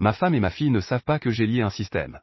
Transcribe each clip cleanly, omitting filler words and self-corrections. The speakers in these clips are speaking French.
Ma femme et ma fille ne savent pas que j'ai lié un système.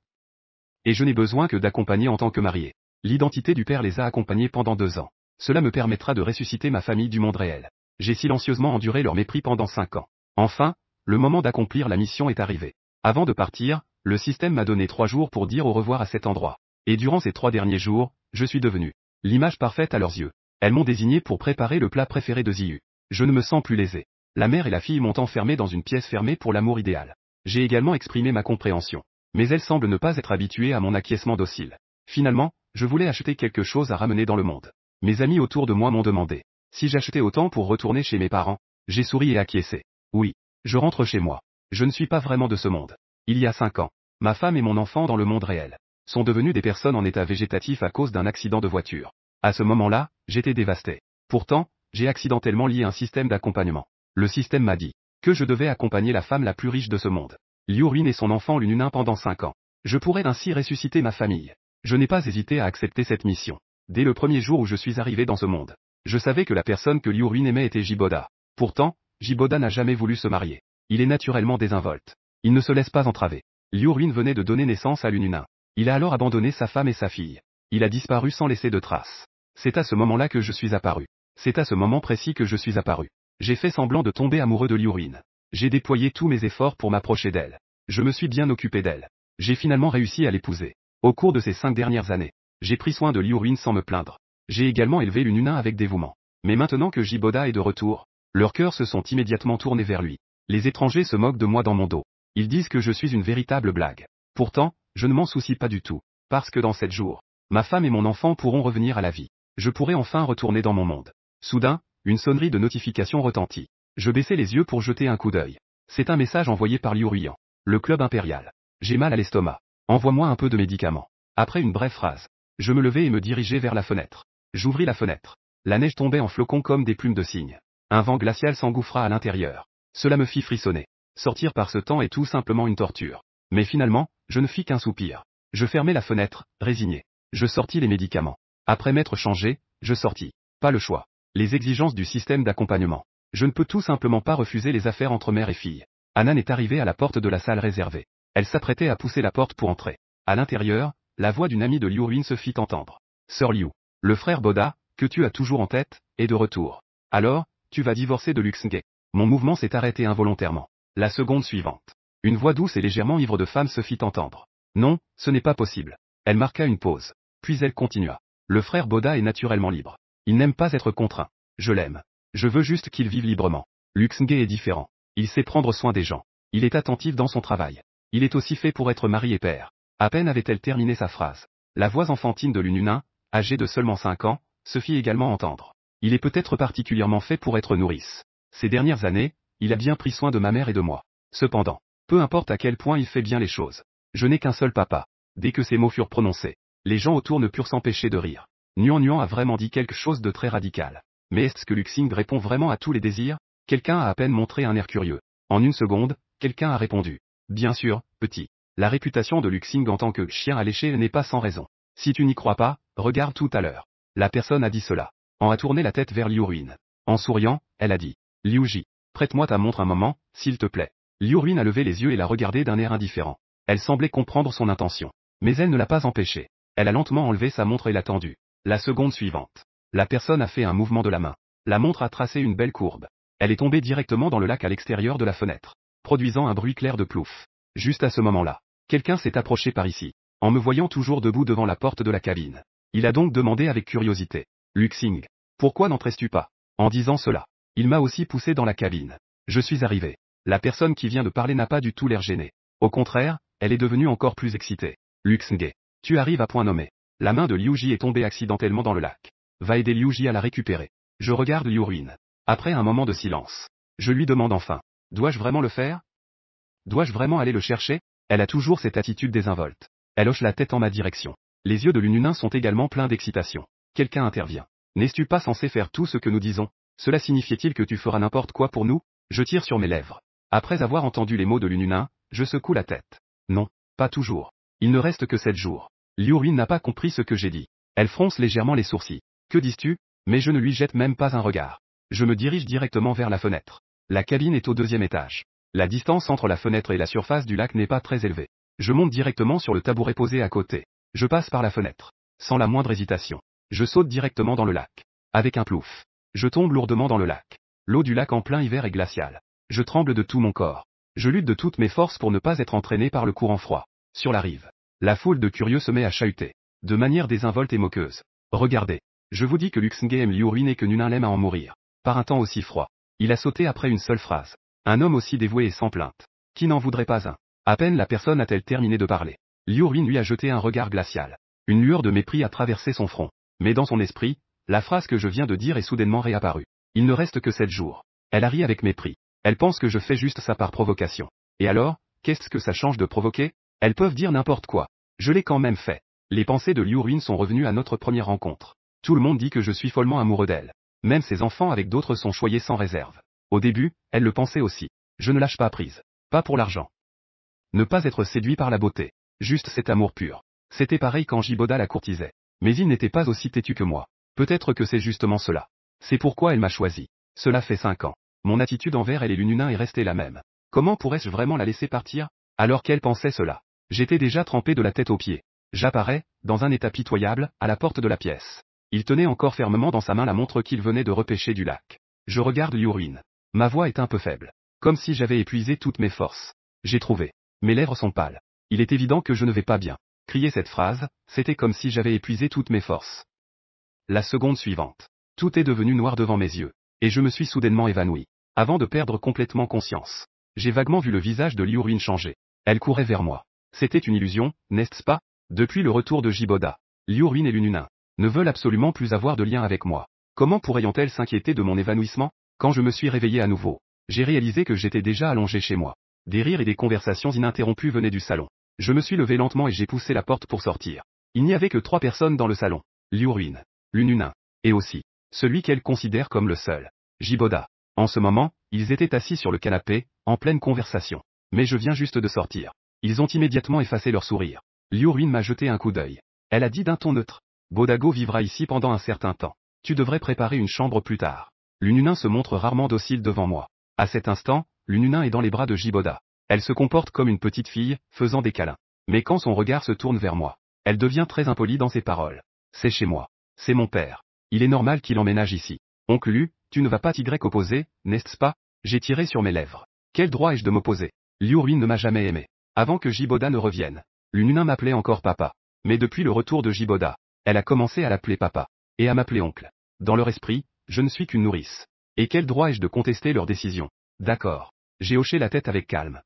Et je n'ai besoin que d'accompagner en tant que marié. L'identité du père les a accompagnés pendant 2 ans. Cela me permettra de ressusciter ma famille du monde réel. J'ai silencieusement enduré leur mépris pendant 5 ans. Enfin, le moment d'accomplir la mission est arrivé. Avant de partir, le système m'a donné 3 jours pour dire au revoir à cet endroit. Et durant ces 3 derniers jours, je suis devenu l'image parfaite à leurs yeux. Elles m'ont désigné pour préparer le plat préféré de Ziyu. Je ne me sens plus lésé. La mère et la fille m'ont enfermé dans une pièce fermée pour l'amour idéal. J'ai également exprimé ma compréhension. Mais elles semblent ne pas être habituées à mon acquiescement docile. Finalement, je voulais acheter quelque chose à ramener dans le monde. Mes amis autour de moi m'ont demandé si j'achetais autant pour retourner chez mes parents. J'ai souri et acquiescé. Oui, je rentre chez moi. Je ne suis pas vraiment de ce monde. Il y a 5 ans, ma femme et mon enfant dans le monde réel sont devenus des personnes en état végétatif à cause d'un accident de voiture. À ce moment-là, j'étais dévasté. Pourtant, j'ai accidentellement lié un système d'accompagnement. Le système m'a dit que je devais accompagner la femme la plus riche de ce monde. Liu Ruin et son enfant Lununin pendant 5 ans. Je pourrais ainsi ressusciter ma famille. Je n'ai pas hésité à accepter cette mission. Dès le premier jour où je suis arrivé dans ce monde, je savais que la personne que Liu Ruin aimait était Jiboda. Pourtant, Jiboda n'a jamais voulu se marier. Il est naturellement désinvolte. Il ne se laisse pas entraver. Liu Ruin venait de donner naissance à Lununin. Il a alors abandonné sa femme et sa fille. Il a disparu sans laisser de traces. C'est à ce moment-là que je suis apparu. C'est à ce moment précis que je suis apparu. J'ai fait semblant de tomber amoureux de Liu Ruin. J'ai déployé tous mes efforts pour m'approcher d'elle. Je me suis bien occupé d'elle. J'ai finalement réussi à l'épouser. Au cours de ces 5 dernières années, j'ai pris soin de Liu Ruin sans me plaindre. J'ai également élevé Lununin avec dévouement. Mais maintenant que Jiboda est de retour, leurs cœurs se sont immédiatement tournés vers lui. Les étrangers se moquent de moi dans mon dos. Ils disent que je suis une véritable blague. Pourtant, je ne m'en soucie pas du tout. Parce que dans 7 jours, ma femme et mon enfant pourront revenir à la vie. Je pourrai enfin retourner dans mon monde. Soudain, une sonnerie de notification retentit. Je baissai les yeux pour jeter un coup d'œil. C'est un message envoyé par Liu Ruian. Le club impérial. J'ai mal à l'estomac. Envoie-moi un peu de médicaments. Après une brève phrase, je me levai et me dirigeai vers la fenêtre. J'ouvris la fenêtre. La neige tombait en flocons comme des plumes de cygne. Un vent glacial s'engouffra à l'intérieur. Cela me fit frissonner. Sortir par ce temps est tout simplement une torture. Mais finalement, je ne fis qu'un soupir. Je fermai la fenêtre, résigné. Je sortis les médicaments. Après m'être changé, je sortis. Pas le choix. Les exigences du système d'accompagnement. Je ne peux tout simplement pas refuser les affaires entre mère et fille. Anan est arrivée à la porte de la salle réservée. Elle s'apprêtait à pousser la porte pour entrer. À l'intérieur, la voix d'une amie de Liu Ruin se fit entendre. Sœur Liu, le frère Boda, que tu as toujours en tête, est de retour. Alors, tu vas divorcer de Luxnge. Mon mouvement s'est arrêté involontairement. La seconde suivante. Une voix douce et légèrement ivre de femme se fit entendre. Non, ce n'est pas possible. Elle marqua une pause. Puis elle continua. Le frère Boda est naturellement libre. Il n'aime pas être contraint. Je l'aime. Je veux juste qu'il vive librement. Luxnge est différent. Il sait prendre soin des gens. Il est attentif dans son travail. Il est aussi fait pour être mari et père. À peine avait-elle terminé sa phrase. La voix enfantine de Lununin, âgée de seulement 5 ans, se fit également entendre. Il est peut-être particulièrement fait pour être nourrice. Ces dernières années, il a bien pris soin de ma mère et de moi. Cependant, peu importe à quel point il fait bien les choses. Je n'ai qu'un seul papa. Dès que ces mots furent prononcés, les gens autour ne purent s'empêcher de rire. Nuan a vraiment dit quelque chose de très radical. Mais est-ce que Luxing répond vraiment à tous les désirs? Quelqu'un a à peine montré un air curieux. En une seconde, quelqu'un a répondu. Bien sûr, petit. La réputation de Luxing en tant que chien alléché n'est pas sans raison. Si tu n'y crois pas, regarde tout à l'heure. La personne a dit cela. On a tourné la tête vers Liu Ruin. En souriant, elle a dit. Liu Ji, prête-moi ta montre un moment, s'il te plaît. Liu Ruin a levé les yeux et l'a regardé d'un air indifférent. Elle semblait comprendre son intention. Mais elle ne l'a pas empêché. Elle a lentement enlevé sa montre et l'a tendue. La seconde suivante. La personne a fait un mouvement de la main. La montre a tracé une belle courbe. Elle est tombée directement dans le lac à l'extérieur de la fenêtre, produisant un bruit clair de plouf. Juste à ce moment-là, quelqu'un s'est approché par ici, en me voyant toujours debout devant la porte de la cabine. Il a donc demandé avec curiosité. Luxing, pourquoi n'entresses-tu pas? En disant cela, il m'a aussi poussé dans la cabine. Je suis arrivé. La personne qui vient de parler n'a pas du tout l'air gênée. Au contraire, elle est devenue encore plus excitée. Luxing, tu arrives à point nommé. La main de Liu Ji est tombée accidentellement dans le lac. Va aider Liu Ji à la récupérer. Je regarde Liu Ruin. Après un moment de silence, je lui demande enfin. Dois-je vraiment le faire? Dois-je vraiment aller le chercher? Elle a toujours cette attitude désinvolte. Elle hoche la tête en ma direction. Les yeux de Lununin sont également pleins d'excitation. Quelqu'un intervient. N'es-tu pas censé faire tout ce que nous disons? Cela signifiait-il que tu feras n'importe quoi pour nous? Je tire sur mes lèvres. Après avoir entendu les mots de Lununin, je secoue la tête. Non, pas toujours. Il ne reste que 7 jours. Liu Ruin n'a pas compris ce que j'ai dit. Elle fronce légèrement les sourcils. Que dis-tu? Mais je ne lui jette même pas un regard. Je me dirige directement vers la fenêtre. La cabine est au 2e étage. La distance entre la fenêtre et la surface du lac n'est pas très élevée. Je monte directement sur le tabouret posé à côté. Je passe par la fenêtre. Sans la moindre hésitation. Je saute directement dans le lac. Avec un plouf. Je tombe lourdement dans le lac. L'eau du lac en plein hiver est glaciale. Je tremble de tout mon corps. Je lutte de toutes mes forces pour ne pas être entraîné par le courant froid. Sur la rive. La foule de curieux se met à chahuter. De manière désinvolte et moqueuse. Regardez. Je vous dis que Luxnge aime Liu Ruin et que Nunin l'aime à en mourir. Par un temps aussi froid. Il a sauté après une seule phrase. Un homme aussi dévoué et sans plainte. Qui n'en voudrait pas un? À peine la personne a-t-elle terminé de parler. Liu Ruin lui a jeté un regard glacial. Une lueur de mépris a traversé son front. Mais dans son esprit, la phrase que je viens de dire est soudainement réapparue. Il ne reste que 7 jours. Elle a ri avec mépris. Elle pense que je fais juste ça par provocation. Et alors, qu'est-ce que ça change de provoquer? Elles peuvent dire n'importe quoi. Je l'ai quand même fait. Les pensées de Liu Ruin sont revenues à notre première rencontre. Tout le monde dit que je suis follement amoureux d'elle. Même ses enfants avec d'autres sont choyés sans réserve. Au début, elle le pensait aussi. Je ne lâche pas prise. Pas pour l'argent. Ne pas être séduit par la beauté. Juste cet amour pur. C'était pareil quand Jiboda la courtisait. Mais il n'était pas aussi têtu que moi. Peut-être que c'est justement cela. C'est pourquoi elle m'a choisi. Cela fait 5 ans. Mon attitude envers elle et Lununin est restée la même. Comment pourrais-je vraiment la laisser partir? Alors qu'elle pensait cela. J'étais déjà trempé de la tête aux pieds. J'apparais, dans un état pitoyable, à la porte de la pièce. Il tenait encore fermement dans sa main la montre qu'il venait de repêcher du lac. Je regarde Liu Ruin. Ma voix est un peu faible. Comme si j'avais épuisé toutes mes forces. J'ai trouvé. Mes lèvres sont pâles. Il est évident que je ne vais pas bien. Crier cette phrase, c'était comme si j'avais épuisé toutes mes forces. La seconde suivante. Tout est devenu noir devant mes yeux. Et je me suis soudainement évanoui. Avant de perdre complètement conscience. J'ai vaguement vu le visage de Liu Ruin changer. Elle courait vers moi. C'était une illusion, n'est-ce pas? Depuis le retour de Jiboda, Liu Ruin et Lununin ne veulent absolument plus avoir de lien avec moi. Comment pourraient-elles s'inquiéter de mon évanouissement? Quand je me suis réveillé à nouveau, j'ai réalisé que j'étais déjà allongé chez moi. Des rires et des conversations ininterrompues venaient du salon. Je me suis levé lentement et j'ai poussé la porte pour sortir. Il n'y avait que 3 personnes dans le salon. Liu Ruin, Lununin, et aussi, celui qu'elle considère comme le seul, Jiboda. En ce moment, ils étaient assis sur le canapé, en pleine conversation. Mais je viens juste de sortir. Ils ont immédiatement effacé leur sourire. Liu Ruin m'a jeté un coup d'œil. Elle a dit d'un ton neutre. Bodago vivra ici pendant un certain temps. Tu devrais préparer une chambre plus tard. Lununin se montre rarement docile devant moi. À cet instant, Lununin est dans les bras de Jiboda. Elle se comporte comme une petite fille, faisant des câlins. Mais quand son regard se tourne vers moi, elle devient très impolie dans ses paroles. C'est chez moi. C'est mon père. Il est normal qu'il emménage ici. Oncle Lu, tu ne vas pas t'y opposer, n'est-ce pas? J'ai tiré sur mes lèvres. Quel droit ai-je de m'opposer? Liu Ruin ne m'a jamais aimé. Avant que Jiboda ne revienne, Lununin m'appelait encore papa. Mais depuis le retour de Jiboda, elle a commencé à l'appeler papa. Et à m'appeler oncle. Dans leur esprit, je ne suis qu'une nourrice. Et quel droit ai-je de contester leur décision? D'accord. J'ai hoché la tête avec calme.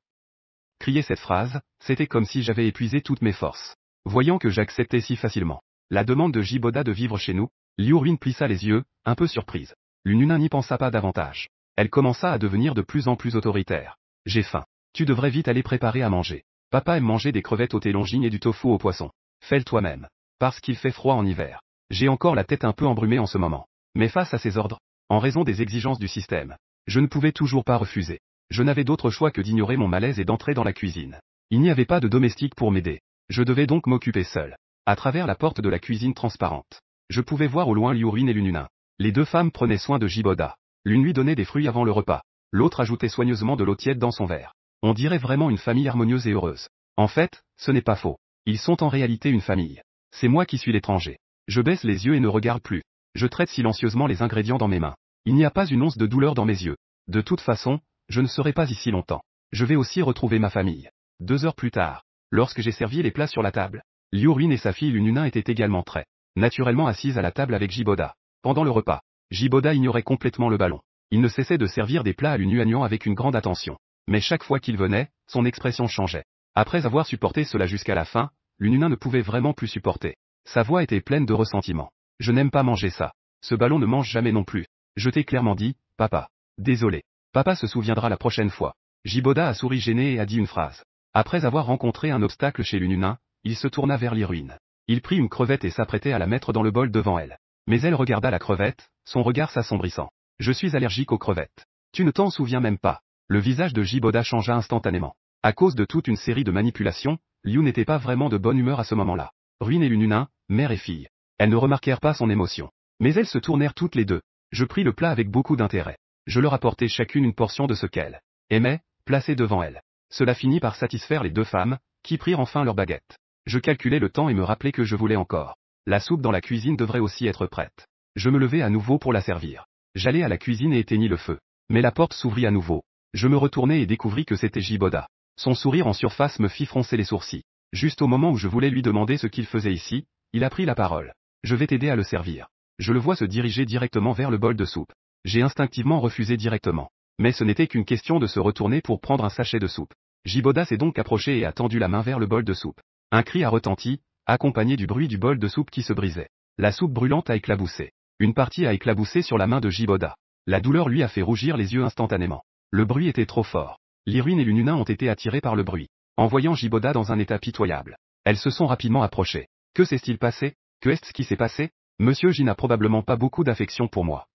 Crier cette phrase, c'était comme si j'avais épuisé toutes mes forces. Voyant que j'acceptais si facilement la demande de Jiboda de vivre chez nous, Liu Ruin plissa les yeux, un peu surprise. Lununin n'y pensa pas davantage. Elle commença à devenir de plus en plus autoritaire. J'ai faim. Tu devrais vite aller préparer à manger. Papa aime manger des crevettes au thé longines et du tofu au poisson. Fais-le toi-même. Parce qu'il fait froid en hiver. J'ai encore la tête un peu embrumée en ce moment. Mais face à ces ordres, en raison des exigences du système, je ne pouvais toujours pas refuser. Je n'avais d'autre choix que d'ignorer mon malaise et d'entrer dans la cuisine. Il n'y avait pas de domestique pour m'aider. Je devais donc m'occuper seul. À travers la porte de la cuisine transparente, je pouvais voir au loin Liu Ruin et Lununin. Les 2 femmes prenaient soin de Jiboda. L'une lui donnait des fruits avant le repas. L'autre ajoutait soigneusement de l'eau tiède dans son verre. On dirait vraiment une famille harmonieuse et heureuse. En fait, ce n'est pas faux. Ils sont en réalité une famille. C'est moi qui suis l'étranger. Je baisse les yeux et ne regarde plus. Je traite silencieusement les ingrédients dans mes mains. Il n'y a pas une once de douleur dans mes yeux. De toute façon, je ne serai pas ici longtemps. Je vais aussi retrouver ma famille. 2 heures plus tard, lorsque j'ai servi les plats sur la table, Liu Ruin et sa fille Lununin étaient également très naturellement assises à la table avec Jiboda. Pendant le repas, Jiboda ignorait complètement le ballon. Il ne cessait de servir des plats à Lununin avec une grande attention. Mais chaque fois qu'il venait, son expression changeait. Après avoir supporté cela jusqu'à la fin, Lununin ne pouvait vraiment plus supporter. Sa voix était pleine de ressentiment. Je n'aime pas manger ça. Ce ballon ne mange jamais non plus. Je t'ai clairement dit, papa. Désolé. Papa se souviendra la prochaine fois. Jiboda a souri gêné et a dit une phrase. Après avoir rencontré un obstacle chez Lununin, il se tourna vers Liu Ruin. Il prit une crevette et s'apprêtait à la mettre dans le bol devant elle. Mais elle regarda la crevette, son regard s'assombrissant. Je suis allergique aux crevettes. Tu ne t'en souviens même pas. Le visage de Jiboda changea instantanément. À cause de toute une série de manipulations, Liu n'était pas vraiment de bonne humeur à ce moment-là. Ruin et Lununin, mère et fille. Elles ne remarquèrent pas son émotion. Mais elles se tournèrent toutes les deux. Je pris le plat avec beaucoup d'intérêt. Je leur apportai chacune une portion de ce qu'elles aimaient, placé devant elle. Cela finit par satisfaire les deux femmes, qui prirent enfin leur baguette. Je calculais le temps et me rappelais que je voulais encore. La soupe dans la cuisine devrait aussi être prête. Je me levai à nouveau pour la servir. J'allai à la cuisine et éteignis le feu. Mais la porte s'ouvrit à nouveau. Je me retournai et découvris que c'était Jiboda. Son sourire en surface me fit froncer les sourcils. Juste au moment où je voulais lui demander ce qu'il faisait ici, il a pris la parole. Je vais t'aider à le servir. Je le vois se diriger directement vers le bol de soupe. J'ai instinctivement refusé directement. Mais ce n'était qu'une question de se retourner pour prendre un sachet de soupe. Jiboda s'est donc approché et a tendu la main vers le bol de soupe. Un cri a retenti, accompagné du bruit du bol de soupe qui se brisait. La soupe brûlante a éclaboussé. Une partie a éclaboussé sur la main de Jiboda. La douleur lui a fait rougir les yeux instantanément. Le bruit était trop fort. Lirwin et Lununa ont été attirés par le bruit. En voyant Jiboda dans un état pitoyable, elles se sont rapidement approchées. Que s'est-il passé? Que est-ce qui s'est passé? Monsieur J n'a probablement pas beaucoup d'affection pour moi.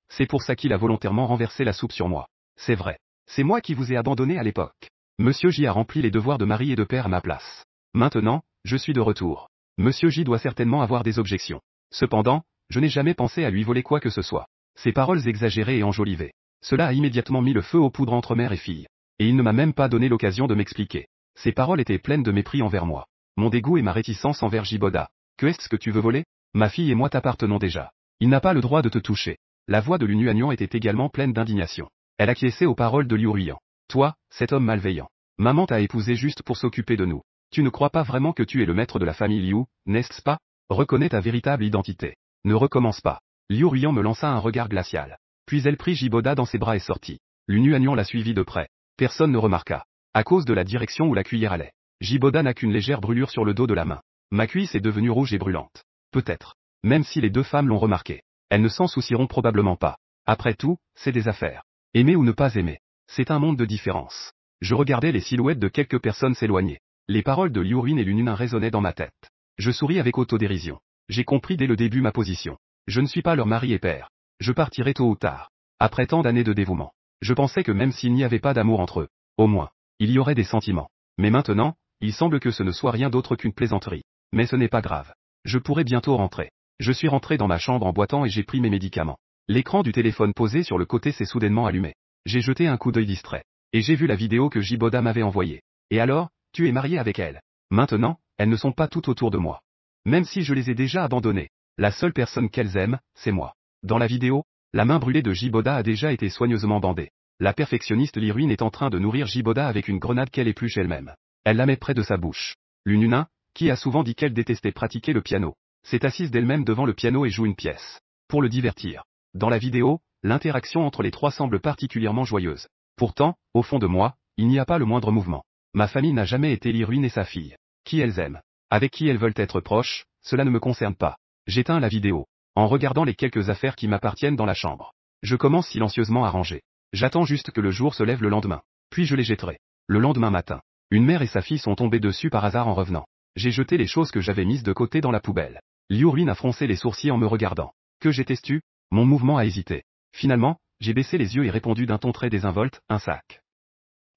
C'est pour ça qu'il a volontairement renversé la soupe sur moi. C'est vrai. C'est moi qui vous ai abandonné à l'époque. Monsieur J a rempli les devoirs de mari et de père à ma place. Maintenant, je suis de retour. Monsieur J doit certainement avoir des objections. Cependant, je n'ai jamais pensé à lui voler quoi que ce soit. Ces paroles exagérées et enjolivées. Cela a immédiatement mis le feu aux poudres entre mère et fille. Et il ne m'a même pas donné l'occasion de m'expliquer. Ces paroles étaient pleines de mépris envers moi. Mon dégoût et ma réticence envers Jiboda. Que est-ce que tu veux voler? Ma fille et moi t'appartenons déjà. Il n'a pas le droit de te toucher. La voix de Lunuagnon était également pleine d'indignation. Elle acquiesçait aux paroles de Liu Ruyan. Toi, cet homme malveillant. Maman t'a épousé juste pour s'occuper de nous. Tu ne crois pas vraiment que tu es le maître de la famille Liu, n'est-ce pas? Reconnais ta véritable identité. Ne recommence pas. Liu Ruyan me lança un regard glacial. Puis elle prit Jiboda dans ses bras et sortit. Lunuagnon la suivit de près. Personne ne remarqua. À cause de la direction où la cuillère allait. Jiboda n'a qu'une légère brûlure sur le dos de la main. Ma cuisse est devenue rouge et brûlante. Peut-être. Même si les deux femmes l'ont remarqué. Elles ne s'en soucieront probablement pas. Après tout, c'est des affaires. Aimer ou ne pas aimer. C'est un monde de différence. Je regardais les silhouettes de quelques personnes s'éloigner. Les paroles de Liurin et Lununa résonnaient dans ma tête. Je souris avec autodérision. J'ai compris dès le début ma position. Je ne suis pas leur mari et père. Je partirai tôt ou tard. Après tant d'années de dévouement. Je pensais que même s'il n'y avait pas d'amour entre eux, au moins, il y aurait des sentiments. Mais maintenant, il semble que ce ne soit rien d'autre qu'une plaisanterie. Mais ce n'est pas grave. Je pourrai bientôt rentrer. Je suis rentré dans ma chambre en boitant et j'ai pris mes médicaments. L'écran du téléphone posé sur le côté s'est soudainement allumé. J'ai jeté un coup d'œil distrait. Et j'ai vu la vidéo que Jiboda m'avait envoyée. Et alors, tu es marié avec elle. Maintenant, elles ne sont pas toutes autour de moi. Même si je les ai déjà abandonnées. La seule personne qu'elles aiment, c'est moi. Dans la vidéo, la main brûlée de Jiboda a déjà été soigneusement bandée. La perfectionniste Lirwin est en train de nourrir Jiboda avec une grenade qu'elle épluche elle-même. Elle la met près de sa bouche. Lununa, qui a souvent dit qu'elle détestait pratiquer le piano, s'est assise d'elle-même devant le piano et joue une pièce. Pour le divertir. Dans la vidéo, l'interaction entre les trois semble particulièrement joyeuse. Pourtant, au fond de moi, il n'y a pas le moindre mouvement. Ma famille n'a jamais été Lirwin et sa fille. Qui elles aiment, avec qui elles veulent être proches, cela ne me concerne pas. J'éteins la vidéo. En regardant les quelques affaires qui m'appartiennent dans la chambre. Je commence silencieusement à ranger. J'attends juste que le jour se lève le lendemain. Puis je les jetterai. Le lendemain matin. Une mère et sa fille sont tombées dessus par hasard en revenant. J'ai jeté les choses que j'avais mises de côté dans la poubelle. Liurin a froncé les sourcils en me regardant. Que j'étais-tu? Mon mouvement a hésité. Finalement, j'ai baissé les yeux et répondu d'un ton très désinvolte, un sac.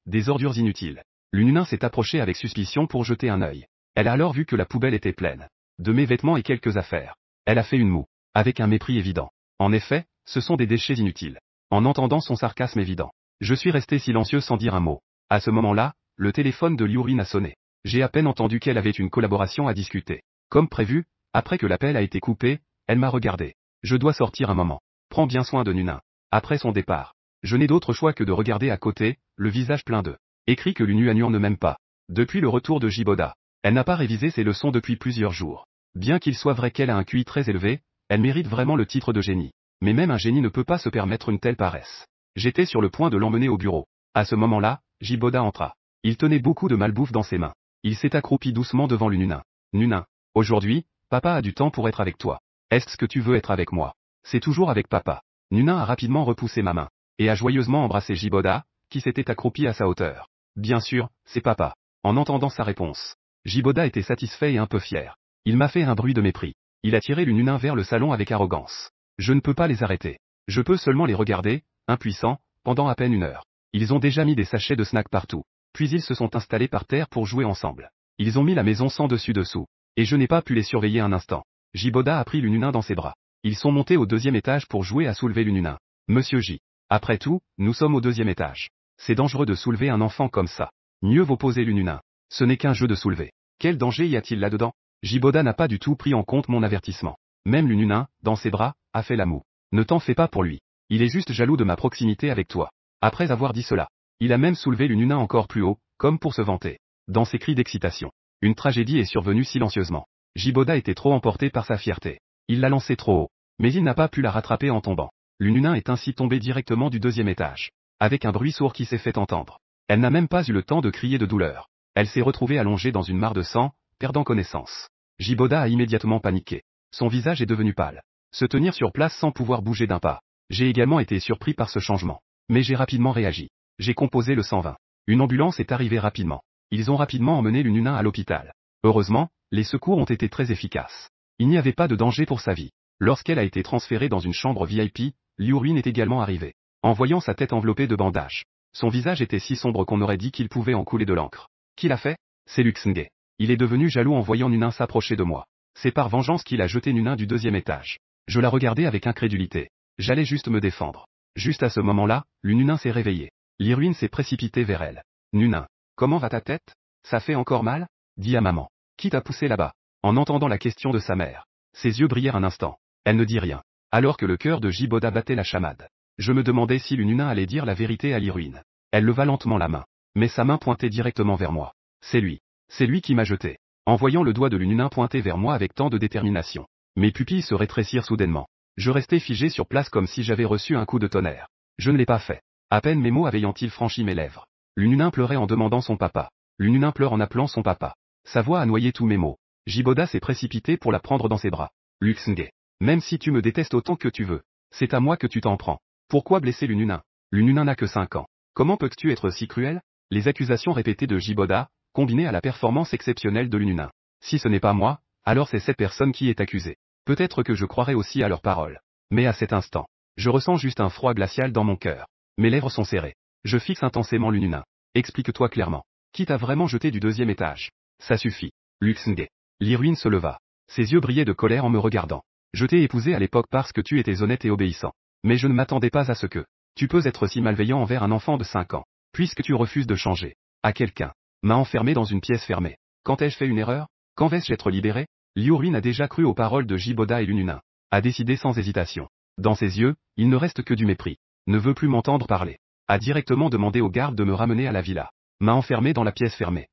Des ordures inutiles. Lununa s'est approchée avec suspicion pour jeter un œil. Elle a alors vu que la poubelle était pleine. De mes vêtements et quelques affaires. Elle a fait une moue. Avec un mépris évident. En effet, ce sont des déchets inutiles. En entendant son sarcasme évident, je suis resté silencieux sans dire un mot. À ce moment-là, le téléphone de Liurin a sonné. J'ai à peine entendu qu'elle avait une collaboration à discuter. Comme prévu, après que l'appel a été coupé, elle m'a regardé. Je dois sortir un moment. Prends bien soin de Nuna. Après son départ, je n'ai d'autre choix que de regarder à côté, le visage plein d'eux. Écrit que Lunuagnon ne m'aime pas. Depuis le retour de Jiboda, elle n'a pas révisé ses leçons depuis plusieurs jours. Bien qu'il soit vrai qu'elle a un QI très élevé, elle mérite vraiment le titre de génie. Mais même un génie ne peut pas se permettre une telle paresse. J'étais sur le point de l'emmener au bureau. À ce moment-là, Jiboda entra. Il tenait beaucoup de malbouffe dans ses mains. Il s'est accroupi doucement devant Lununa. Nuna, aujourd'hui, papa a du temps pour être avec toi. Est-ce que tu veux être avec moi? C'est toujours avec papa. Nuna a rapidement repoussé ma main. Et a joyeusement embrassé Jiboda, qui s'était accroupi à sa hauteur. Bien sûr, c'est papa. En entendant sa réponse, Jiboda était satisfait et un peu fier. Il m'a fait un bruit de mépris. Il a tiré Lununa vers le salon avec arrogance. Je ne peux pas les arrêter. Je peux seulement les regarder, impuissants, pendant à peine une heure. Ils ont déjà mis des sachets de snacks partout. Puis ils se sont installés par terre pour jouer ensemble. Ils ont mis la maison sans dessus-dessous. Et je n'ai pas pu les surveiller un instant. Jiboda a pris Lununa dans ses bras. Ils sont montés au deuxième étage pour jouer à soulever Lununa. Monsieur J. Après tout, nous sommes au deuxième étage. C'est dangereux de soulever un enfant comme ça. Mieux vaut poser l'ununin. Ce n'est qu'un jeu de soulever. Quel danger y a-t-il là-dedans? Jiboda n'a pas du tout pris en compte mon avertissement. Même l'ununin, dans ses bras, a fait la moue. Ne t'en fais pas pour lui. Il est juste jaloux de ma proximité avec toi. Après avoir dit cela, il a même soulevé l'ununin encore plus haut, comme pour se vanter. Dans ses cris d'excitation, une tragédie est survenue silencieusement. Jiboda était trop emporté par sa fierté. Il l'a lancé trop haut. Mais il n'a pas pu la rattraper en tombant. L'ununin est ainsi tombée directement du 2e étage. Avec un bruit sourd qui s'est fait entendre. Elle n'a même pas eu le temps de crier de douleur. Elle s'est retrouvée allongée dans une mare de sang, perdant connaissance. Jiboda a immédiatement paniqué. Son visage est devenu pâle. Se tenir sur place sans pouvoir bouger d'un pas. J'ai également été surpris par ce changement. Mais j'ai rapidement réagi. J'ai composé le 120. Une ambulance est arrivée rapidement. Ils ont rapidement emmené l'ununin à l'hôpital. Heureusement, les secours ont été très efficaces. Il n'y avait pas de danger pour sa vie. Lorsqu'elle a été transférée dans une chambre VIP, Liu Ruin est également arrivé. En voyant sa tête enveloppée de bandages, son visage était si sombre qu'on aurait dit qu'il pouvait en couler de l'encre. Qui l'a fait? C'est Luxenge. Il est devenu jaloux en voyant Nunin s'approcher de moi. C'est par vengeance qu'il a jeté Nunin du 2e étage. Je la regardais avec incrédulité. J'allais juste me défendre. Juste à ce moment-là, Nunin s'est réveillé. Liu Ruin s'est précipité vers elle. Nunin, comment va ta tête? Ça fait encore mal? Dis à maman. Qui t'a poussé là-bas? En entendant la question de sa mère, ses yeux brillèrent un instant. Elle ne dit rien. Alors que le cœur de Jiboda battait la chamade. Je me demandais si l'ununin allait dire la vérité à Liu Ruin. Elle leva lentement la main. Mais sa main pointait directement vers moi. C'est lui. C'est lui qui m'a jeté. En voyant le doigt de l'ununin pointer vers moi avec tant de détermination. Mes pupilles se rétrécirent soudainement. Je restais figé sur place comme si j'avais reçu un coup de tonnerre. Je ne l'ai pas fait. À peine mes mots avaient-ils franchi mes lèvres. L'ununin pleurait en demandant son papa. L'ununin pleure en appelant son papa. Sa voix a noyé tous mes mots. Jiboda s'est précipité pour la prendre dans ses bras. Luxenge. Même si tu me détestes autant que tu veux, c'est à moi que tu t'en prends. Pourquoi blesser l'ununin? L'ununin n'a que 5 ans. Comment peux-tu être si cruel? Les accusations répétées de Jiboda, combinées à la performance exceptionnelle de l'ununin. Si ce n'est pas moi, alors c'est cette personne qui est accusée. Peut-être que je croirai aussi à leurs paroles. Mais à cet instant, je ressens juste un froid glacial dans mon cœur. Mes lèvres sont serrées. Je fixe intensément l'ununin. Explique-toi clairement. Qui t'a vraiment jeté du 2e étage? Ça suffit. Luxenge. Liu Ruin se leva. Ses yeux brillaient de colère en me regardant. Je t'ai épousé à l'époque parce que tu étais honnête et obéissant. Mais je ne m'attendais pas à ce que tu peux être si malveillant envers un enfant de 5 ans. Puisque tu refuses de changer. À quelqu'un. M'a enfermé dans une pièce fermée. Quand ai-je fait une erreur? Quand vais-je être libéré? Liu Ruin a déjà cru aux paroles de Jiboda et l'ununin. A décidé sans hésitation. Dans ses yeux, il ne reste que du mépris. Ne veut plus m'entendre parler. A directement demandé aux gardes de me ramener à la villa. M'a enfermé dans la pièce fermée.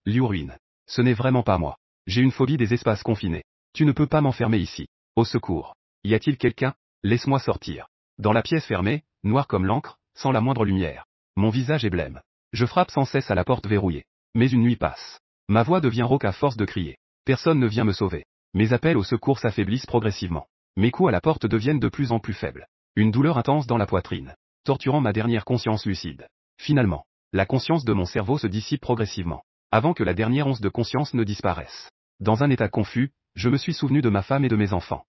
Liu Ruin. Ce n'est vraiment pas moi. J'ai une phobie des espaces confinés. Tu ne peux pas m'enfermer ici. Au secours. Y a-t-il quelqu'un? Laisse-moi sortir. Dans la pièce fermée, noire comme l'encre, sans la moindre lumière. Mon visage est blême. Je frappe sans cesse à la porte verrouillée. Mais une nuit passe. Ma voix devient rauque à force de crier. Personne ne vient me sauver. Mes appels au secours s'affaiblissent progressivement. Mes coups à la porte deviennent de plus en plus faibles. Une douleur intense dans la poitrine, torturant ma dernière conscience lucide. Finalement, la conscience de mon cerveau se dissipe progressivement, avant que la dernière once de conscience ne disparaisse. Dans un état confus, je me suis souvenu de ma femme et de mes enfants.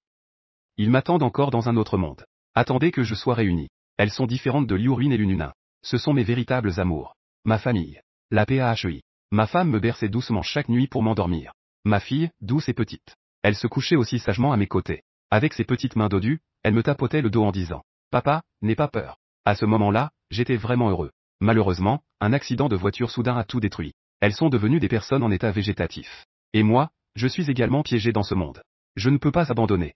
Ils m'attendent encore dans un autre monde. Attendez que je sois réuni. Elles sont différentes de Liu Ruin et l'ununin. Ce sont mes véritables amours. Ma famille. La PAHEI. Ma femme me berçait doucement chaque nuit pour m'endormir. Ma fille, douce et petite. Elle se couchait aussi sagement à mes côtés. Avec ses petites mains dodues, elle me tapotait le dos en disant « Papa, n'aie pas peur ». À ce moment-là, j'étais vraiment heureux. Malheureusement, un accident de voiture soudain a tout détruit. Elles sont devenues des personnes en état végétatif. Et moi, je suis également piégé dans ce monde. Je ne peux pas abandonner.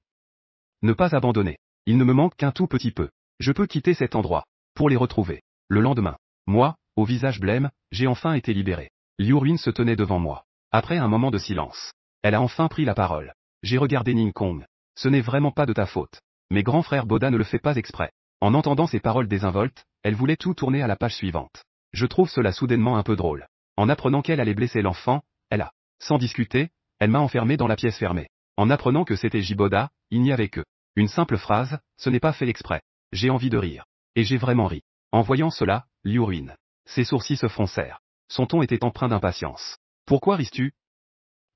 Ne pas abandonner. Il ne me manque qu'un tout petit peu. Je peux quitter cet endroit. Pour les retrouver. Le lendemain. Moi, au visage blême, j'ai enfin été libéré. Liu Ruin se tenait devant moi. Après un moment de silence. Elle a enfin pris la parole. J'ai regardé Ning Kong. Ce n'est vraiment pas de ta faute. Mes grands frères Boda ne le fait pas exprès. En entendant ces paroles désinvoltes, elle voulait tout tourner à la page suivante. Je trouve cela soudainement un peu drôle. En apprenant qu'elle allait blesser l'enfant, elle a, sans discuter, elle m'a enfermé dans la pièce fermée. En apprenant que c'était Jiboda, il n'y avait que une simple phrase, ce n'est pas fait exprès. J'ai envie de rire. Et j'ai vraiment ri. En voyant cela, Liu Ruin. Ses sourcils se froncèrent. Son ton était empreint d'impatience. Pourquoi ris-tu?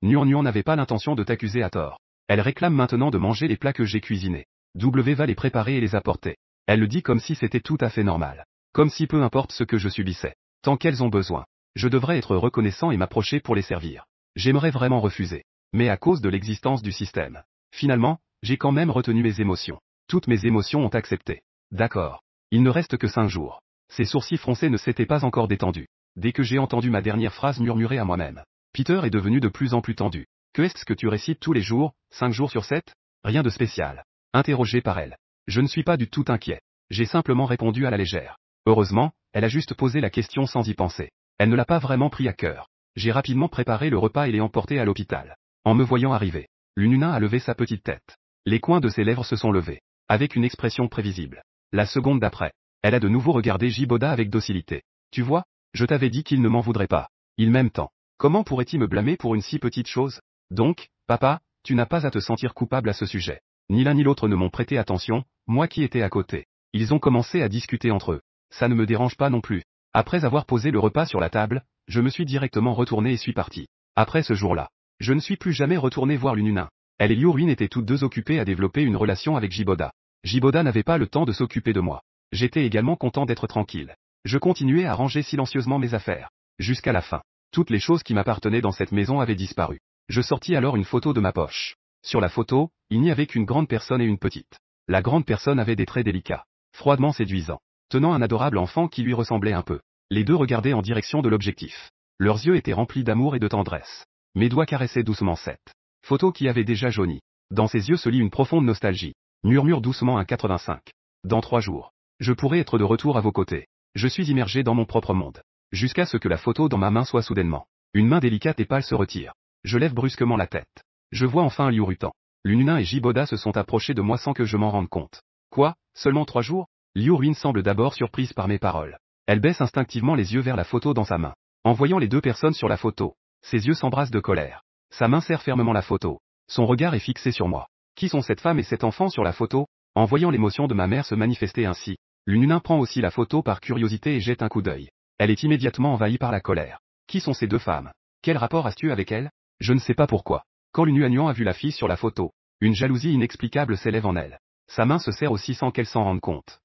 Nuan Nuan n'avait pas l'intention de t'accuser à tort. Elle réclame maintenant de manger les plats que j'ai cuisinés. W va les préparer et les apporter. Elle le dit comme si c'était tout à fait normal. Comme si peu importe ce que je subissais. Tant qu'elles ont besoin. Je devrais être reconnaissant et m'approcher pour les servir. J'aimerais vraiment refuser. Mais à cause de l'existence du système. Finalement, j'ai quand même retenu mes émotions. Toutes mes émotions ont accepté. D'accord. Il ne reste que 5 jours. Ses sourcils froncés ne s'étaient pas encore détendus. Dès que j'ai entendu ma dernière phrase murmurer à moi-même. Peter est devenu de plus en plus tendu. Que est-ce que tu récites tous les jours, 5 jours sur 7? Rien de spécial. Interrogé par elle. Je ne suis pas du tout inquiet. J'ai simplement répondu à la légère. Heureusement, elle a juste posé la question sans y penser. Elle ne l'a pas vraiment pris à cœur. J'ai rapidement préparé le repas et l'ai emporté à l'hôpital. En me voyant arriver, Lununa a levé sa petite tête. Les coins de ses lèvres se sont levés, avec une expression prévisible. La seconde d'après, elle a de nouveau regardé Jiboda avec docilité. Tu vois, je t'avais dit qu'il ne m'en voudrait pas. Il m'aime tant. Comment pourrait-il me blâmer pour une si petite chose? Donc, papa, tu n'as pas à te sentir coupable à ce sujet. Ni l'un ni l'autre ne m'ont prêté attention, moi qui étais à côté. Ils ont commencé à discuter entre eux. Ça ne me dérange pas non plus. Après avoir posé le repas sur la table, je me suis directement retourné et suis parti. Après ce jour-là, je ne suis plus jamais retourné voir Lununa. Elle et Liu Ruin étaient toutes deux occupées à développer une relation avec Jiboda. Jiboda n'avait pas le temps de s'occuper de moi. J'étais également content d'être tranquille. Je continuais à ranger silencieusement mes affaires. Jusqu'à la fin. Toutes les choses qui m'appartenaient dans cette maison avaient disparu. Je sortis alors une photo de ma poche. Sur la photo, il n'y avait qu'une grande personne et une petite. La grande personne avait des traits délicats, froidement séduisants, tenant un adorable enfant qui lui ressemblait un peu. Les deux regardaient en direction de l'objectif. Leurs yeux étaient remplis d'amour et de tendresse. Mes doigts caressaient doucement cette photo qui avait déjà jauni. Dans ses yeux se lit une profonde nostalgie. Murmure doucement un 85. Dans 3 jours, je pourrai être de retour à vos côtés. Je suis immergé dans mon propre monde. Jusqu'à ce que la photo dans ma main soit soudainement. Une main délicate et pâle se retire. Je lève brusquement la tête. Je vois enfin Liu Rutan. Lununa et Jiboda se sont approchés de moi sans que je m'en rende compte. Quoi, seulement 3 jours? Liu Ruin semble d'abord surprise par mes paroles. Elle baisse instinctivement les yeux vers la photo dans sa main. En voyant les deux personnes sur la photo, ses yeux s'embrassent de colère. Sa main serre fermement la photo. Son regard est fixé sur moi. Qui sont cette femme et cet enfant sur la photo? En voyant l'émotion de ma mère se manifester ainsi, Lununa prend aussi la photo par curiosité et jette un coup d'œil. Elle est immédiatement envahie par la colère. Qui sont ces deux femmes? Quel rapport as-tu avec elles? Je ne sais pas pourquoi. Quand Lunuanian a vu la fille sur la photo, une jalousie inexplicable s'élève en elle. Sa main se serre aussi sans qu'elle s'en rende compte.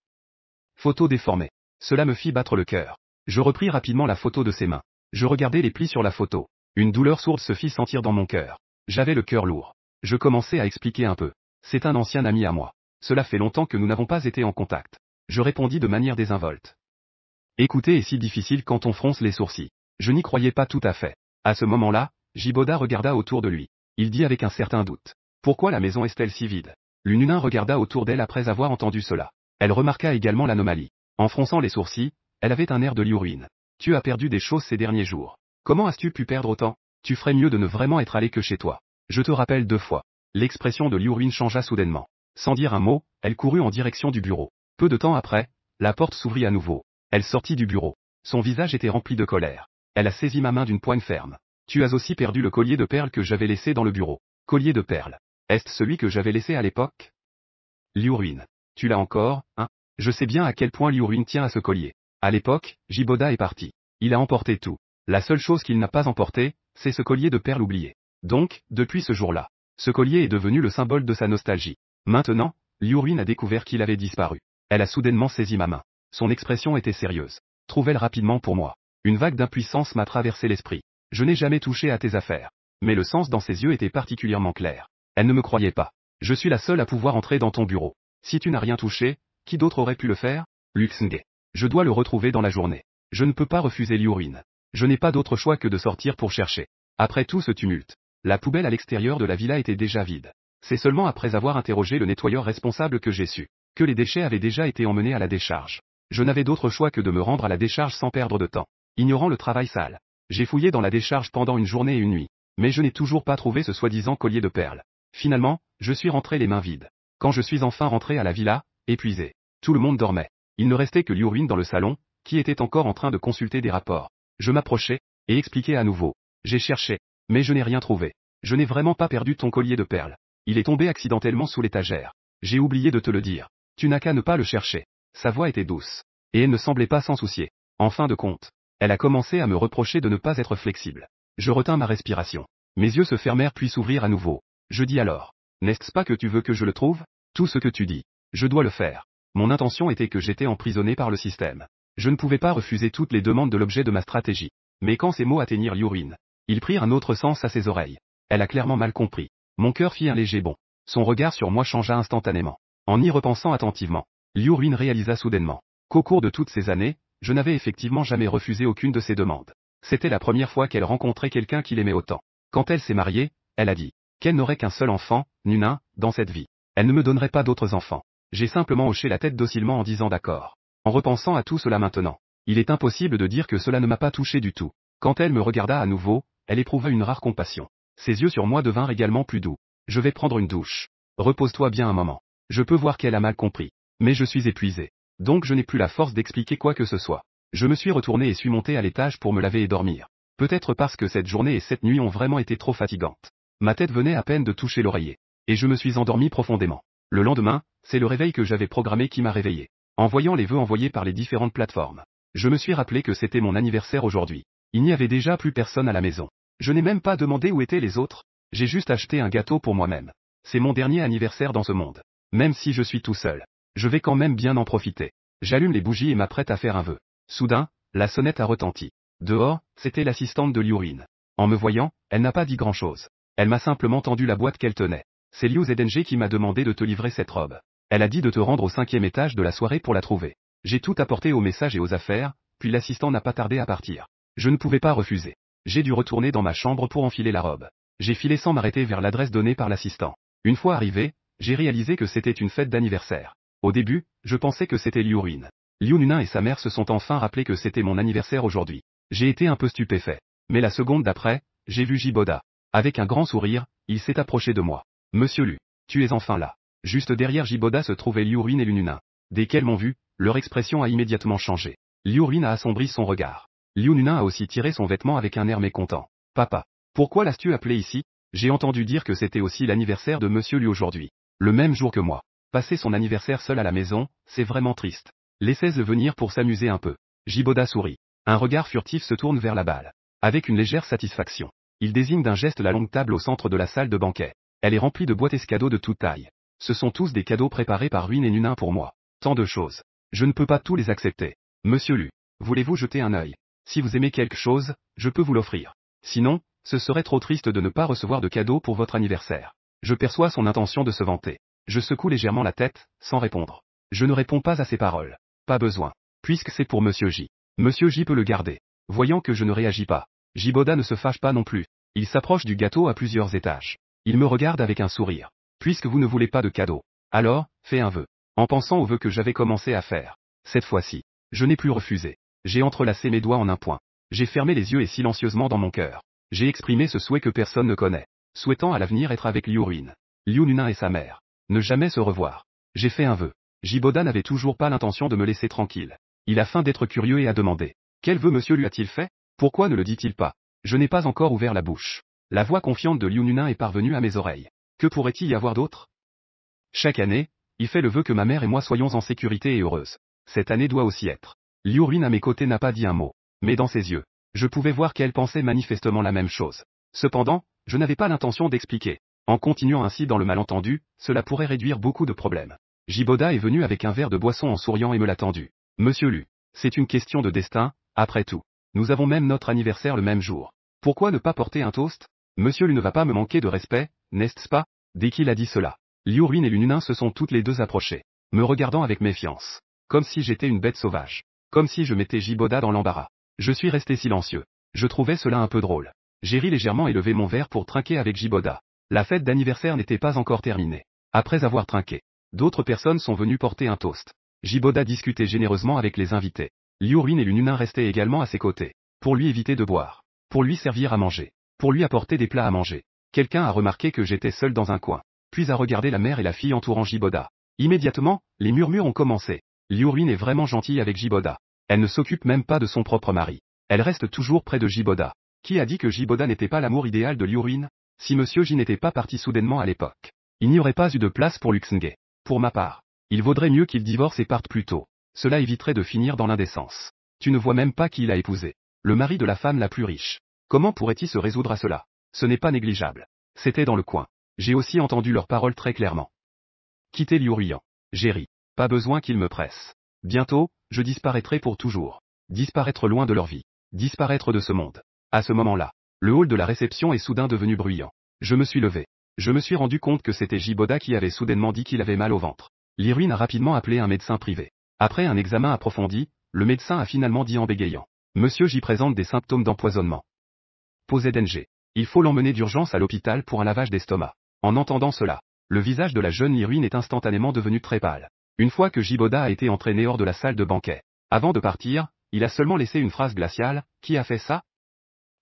Photo déformée. Cela me fit battre le cœur. Je repris rapidement la photo de ses mains. Je regardais les plis sur la photo. Une douleur sourde se fit sentir dans mon cœur. J'avais le cœur lourd. Je commençais à expliquer un peu. C'est un ancien ami à moi. Cela fait longtemps que nous n'avons pas été en contact. Je répondis de manière désinvolte. Écouter est si difficile quand on fronce les sourcils. Je n'y croyais pas tout à fait. À ce moment-là, Jiboda regarda autour de lui. Il dit avec un certain doute. Pourquoi la maison est-elle si vide? Lununa regarda autour d'elle après avoir entendu cela. Elle remarqua également l'anomalie. En fronçant les sourcils, elle avait un air de Liu Ruin. Tu as perdu des choses ces derniers jours. Comment as-tu pu perdre autant? Tu ferais mieux de ne vraiment être allé que chez toi. Je te rappelle 2 fois. L'expression de Liu Ruin changea soudainement. Sans dire un mot, elle courut en direction du bureau. Peu de temps après, la porte s'ouvrit à nouveau. Elle sortit du bureau. Son visage était rempli de colère. Elle a saisi ma main d'une poigne ferme. Tu as aussi perdu le collier de perles que j'avais laissé dans le bureau. Collier de perles. Est-ce celui que j'avais laissé à l'époque? Liu Ruin. Tu l'as encore, hein? Je sais bien à quel point Liu Ruin tient à ce collier. À l'époque, Jiboda est parti. Il a emporté tout. La seule chose qu'il n'a pas emporté, c'est ce collier de perles oublié. Donc, depuis ce jour-là, ce collier est devenu le symbole de sa nostalgie. Maintenant, Liu Ruin a découvert qu'il avait disparu. Elle a soudainement saisi ma main. Son expression était sérieuse. Trouve-elle rapidement pour moi. Une vague d'impuissance m'a traversé l'esprit. Je n'ai jamais touché à tes affaires. Mais le sens dans ses yeux était particulièrement clair. Elle ne me croyait pas. Je suis la seule à pouvoir entrer dans ton bureau. Si tu n'as rien touché, qui d'autre aurait pu le faire? Luxnge. Je dois le retrouver dans la journée. Je ne peux pas refuser Liu Ruin. Je n'ai pas d'autre choix que de sortir pour chercher. Après tout ce tumulte, la poubelle à l'extérieur de la villa était déjà vide. C'est seulement après avoir interrogé le nettoyeur responsable que j'ai su que les déchets avaient déjà été emmenés à la décharge. Je n'avais d'autre choix que de me rendre à la décharge sans perdre de temps, ignorant le travail sale. J'ai fouillé dans la décharge pendant une journée et une nuit, mais je n'ai toujours pas trouvé ce soi-disant collier de perles. Finalement, je suis rentré les mains vides. Quand je suis enfin rentré à la villa, épuisé, tout le monde dormait. Il ne restait que Liu Ruin dans le salon, qui était encore en train de consulter des rapports. Je m'approchai, et expliquai à nouveau. J'ai cherché, mais je n'ai rien trouvé. Je n'ai vraiment pas perdu ton collier de perles. Il est tombé accidentellement sous l'étagère. J'ai oublié de te le dire. Tu n'as qu'à ne pas le chercher. Sa voix était douce. Et elle ne semblait pas s'en soucier. En fin de compte, elle a commencé à me reprocher de ne pas être flexible. Je retins ma respiration. Mes yeux se fermèrent puis s'ouvrirent à nouveau. Je dis alors. N'est-ce pas que tu veux que je le trouve? Tout ce que tu dis. Je dois le faire. Mon intention était que j'étais emprisonné par le système. Je ne pouvais pas refuser toutes les demandes de l'objet de ma stratégie. Mais quand ces mots atteignirent Liu Ruin, ils prirent un autre sens à ses oreilles. Elle a clairement mal compris. Mon cœur fit un léger bond. Son regard sur moi changea instantanément. En y repensant attentivement, Liu Ruin réalisa soudainement qu'au cours de toutes ces années, je n'avais effectivement jamais refusé aucune de ses demandes. C'était la première fois qu'elle rencontrait quelqu'un qui l'aimait autant. Quand elle s'est mariée, elle a dit qu'elle n'aurait qu'un seul enfant, Nuna, dans cette vie. Elle ne me donnerait pas d'autres enfants. J'ai simplement hoché la tête docilement en disant d'accord. En repensant à tout cela maintenant, il est impossible de dire que cela ne m'a pas touché du tout. Quand elle me regarda à nouveau, elle éprouva une rare compassion. Ses yeux sur moi devinrent également plus doux. Je vais prendre une douche. Repose-toi bien un moment. Je peux voir qu'elle a mal compris. Mais je suis épuisé. Donc je n'ai plus la force d'expliquer quoi que ce soit. Je me suis retourné et suis monté à l'étage pour me laver et dormir. Peut-être parce que cette journée et cette nuit ont vraiment été trop fatigantes. Ma tête venait à peine de toucher l'oreiller. Et je me suis endormi profondément. Le lendemain, c'est le réveil que j'avais programmé qui m'a réveillé. En voyant les vœux envoyés par les différentes plateformes, je me suis rappelé que c'était mon anniversaire aujourd'hui. Il n'y avait déjà plus personne à la maison. Je n'ai même pas demandé où étaient les autres. J'ai juste acheté un gâteau pour moi-même. C'est mon dernier anniversaire dans ce monde. Même si je suis tout seul, je vais quand même bien en profiter. J'allume les bougies et m'apprête à faire un vœu. Soudain, la sonnette a retenti. Dehors, c'était l'assistante de Liurine. En me voyant, elle n'a pas dit grand-chose. Elle m'a simplement tendu la boîte qu'elle tenait. C'est Liu Zedeng qui m'a demandé de te livrer cette robe. Elle a dit de te rendre au 5e étage de la soirée pour la trouver. J'ai tout apporté aux messages et aux affaires, puis l'assistant n'a pas tardé à partir. Je ne pouvais pas refuser. J'ai dû retourner dans ma chambre pour enfiler la robe. J'ai filé sans m'arrêter vers l'adresse donnée par l'assistant. Une fois arrivé, j'ai réalisé que c'était une fête d'anniversaire. Au début, je pensais que c'était Liurine. Liu Nuna et sa mère se sont enfin rappelés que c'était mon anniversaire aujourd'hui. J'ai été un peu stupéfait. Mais la seconde d'après, j'ai vu Jiboda. Avec un grand sourire, il s'est approché de moi. Monsieur Lu, tu es enfin là. Juste derrière Jiboda se trouvaient Liurine et Liu Nuna. Dès qu'elles m'ont vu, leur expression a immédiatement changé. Liurine a assombri son regard. Liu Nuna a aussi tiré son vêtement avec un air mécontent. Papa, pourquoi l'as-tu appelé ici? J'ai entendu dire que c'était aussi l'anniversaire de Monsieur Lu aujourd'hui. Le même jour que moi. Passer son anniversaire seul à la maison, c'est vraiment triste. Laissez-le venir pour s'amuser un peu. Jiboda sourit. Un regard furtif se tourne vers la balle. Avec une légère satisfaction. Il désigne d'un geste la longue table au centre de la salle de banquet. Elle est remplie de boîtes et cadeaux de toute taille. Ce sont tous des cadeaux préparés par Ruin et Nuna pour moi. Tant de choses. Je ne peux pas tous les accepter. Monsieur Lu, voulez-vous jeter un œil? Si vous aimez quelque chose, je peux vous l'offrir. Sinon, ce serait trop triste de ne pas recevoir de cadeau pour votre anniversaire. Je perçois son intention de se vanter. Je secoue légèrement la tête, sans répondre. Je ne réponds pas à ses paroles. Pas besoin. Puisque c'est pour Monsieur J. Monsieur J peut le garder. Voyant que je ne réagis pas. Jiboda ne se fâche pas non plus. Il s'approche du gâteau à plusieurs étages. Il me regarde avec un sourire. Puisque vous ne voulez pas de cadeau. Alors, fais un vœu. En pensant au vœu que j'avais commencé à faire. Cette fois-ci, je n'ai plus refusé. J'ai entrelacé mes doigts en un point. J'ai fermé les yeux et silencieusement dans mon cœur. J'ai exprimé ce souhait que personne ne connaît. Souhaitant à l'avenir être avec Liurine, Liu Nuna et sa mère. Ne jamais se revoir. J'ai fait un vœu. Jiboda n'avait toujours pas l'intention de me laisser tranquille. Il a faim d'être curieux et a demandé. Quel vœu monsieur lui a-t-il fait? Pourquoi ne le dit-il pas? Je n'ai pas encore ouvert la bouche. La voix confiante de Liu Nuna est parvenue à mes oreilles. Que pourrait-il y avoir d'autre? Chaque année, il fait le vœu que ma mère et moi soyons en sécurité et heureuses. Cette année doit aussi être. Liurine à mes côtés n'a pas dit un mot. Mais dans ses yeux, je pouvais voir qu'elle pensait manifestement la même chose. Cependant, je n'avais pas l'intention d'expliquer. En continuant ainsi dans le malentendu, cela pourrait réduire beaucoup de problèmes. Jiboda est venu avec un verre de boisson en souriant et me l'a tendu. Monsieur Lu, c'est une question de destin, après tout. Nous avons même notre anniversaire le même jour. Pourquoi ne pas porter un toast? Monsieur Lu ne va pas me manquer de respect, n'est-ce pas? Dès qu'il a dit cela, Liurine et Liu Nuna se sont toutes les deux approchées, me regardant avec méfiance. Comme si j'étais une bête sauvage. Comme si je mettais Jiboda dans l'embarras. Je suis resté silencieux. Je trouvais cela un peu drôle. J'ai ri légèrement et levé mon verre pour trinquer avec Jiboda. La fête d'anniversaire n'était pas encore terminée. Après avoir trinqué, d'autres personnes sont venues porter un toast. Jiboda discutait généreusement avec les invités. Liurine et Liu Nuna restaient également à ses côtés. Pour lui éviter de boire. Pour lui servir à manger. Pour lui apporter des plats à manger. Quelqu'un a remarqué que j'étais seul dans un coin. Puis a regardé la mère et la fille entourant Jiboda. Immédiatement, les murmures ont commencé. Liurine est vraiment gentille avec Jiboda. Elle ne s'occupe même pas de son propre mari. Elle reste toujours près de Jiboda. Qui a dit que Jiboda n'était pas l'amour idéal de Liurine? Si Monsieur J n'était pas parti soudainement à l'époque, il n'y aurait pas eu de place pour Luxenge. Pour ma part, il vaudrait mieux qu'il divorce et parte plus tôt. Cela éviterait de finir dans l'indécence. Tu ne vois même pas qui il a épousé. Le mari de la femme la plus riche. Comment pourrait-il se résoudre à cela? Ce n'est pas négligeable. C'était dans le coin. J'ai aussi entendu leurs paroles très clairement. Quitter Liurian. J'ai ri. Pas besoin qu'il me presse. Bientôt, je disparaîtrai pour toujours. Disparaître loin de leur vie. Disparaître de ce monde. À ce moment-là, le hall de la réception est soudain devenu bruyant. Je me suis levé. Je me suis rendu compte que c'était Jiboda qui avait soudainement dit qu'il avait mal au ventre. Liurine a rapidement appelé un médecin privé. Après un examen approfondi, le médecin a finalement dit en bégayant. Monsieur J présente des symptômes d'empoisonnement. Posé d'NG. Il faut l'emmener d'urgence à l'hôpital pour un lavage d'estomac. En entendant cela, le visage de la jeune héroïne est instantanément devenu très pâle. Une fois que Jiboda a été entraîné hors de la salle de banquet. Avant de partir, il a seulement laissé une phrase glaciale, « Qui a fait ça ?»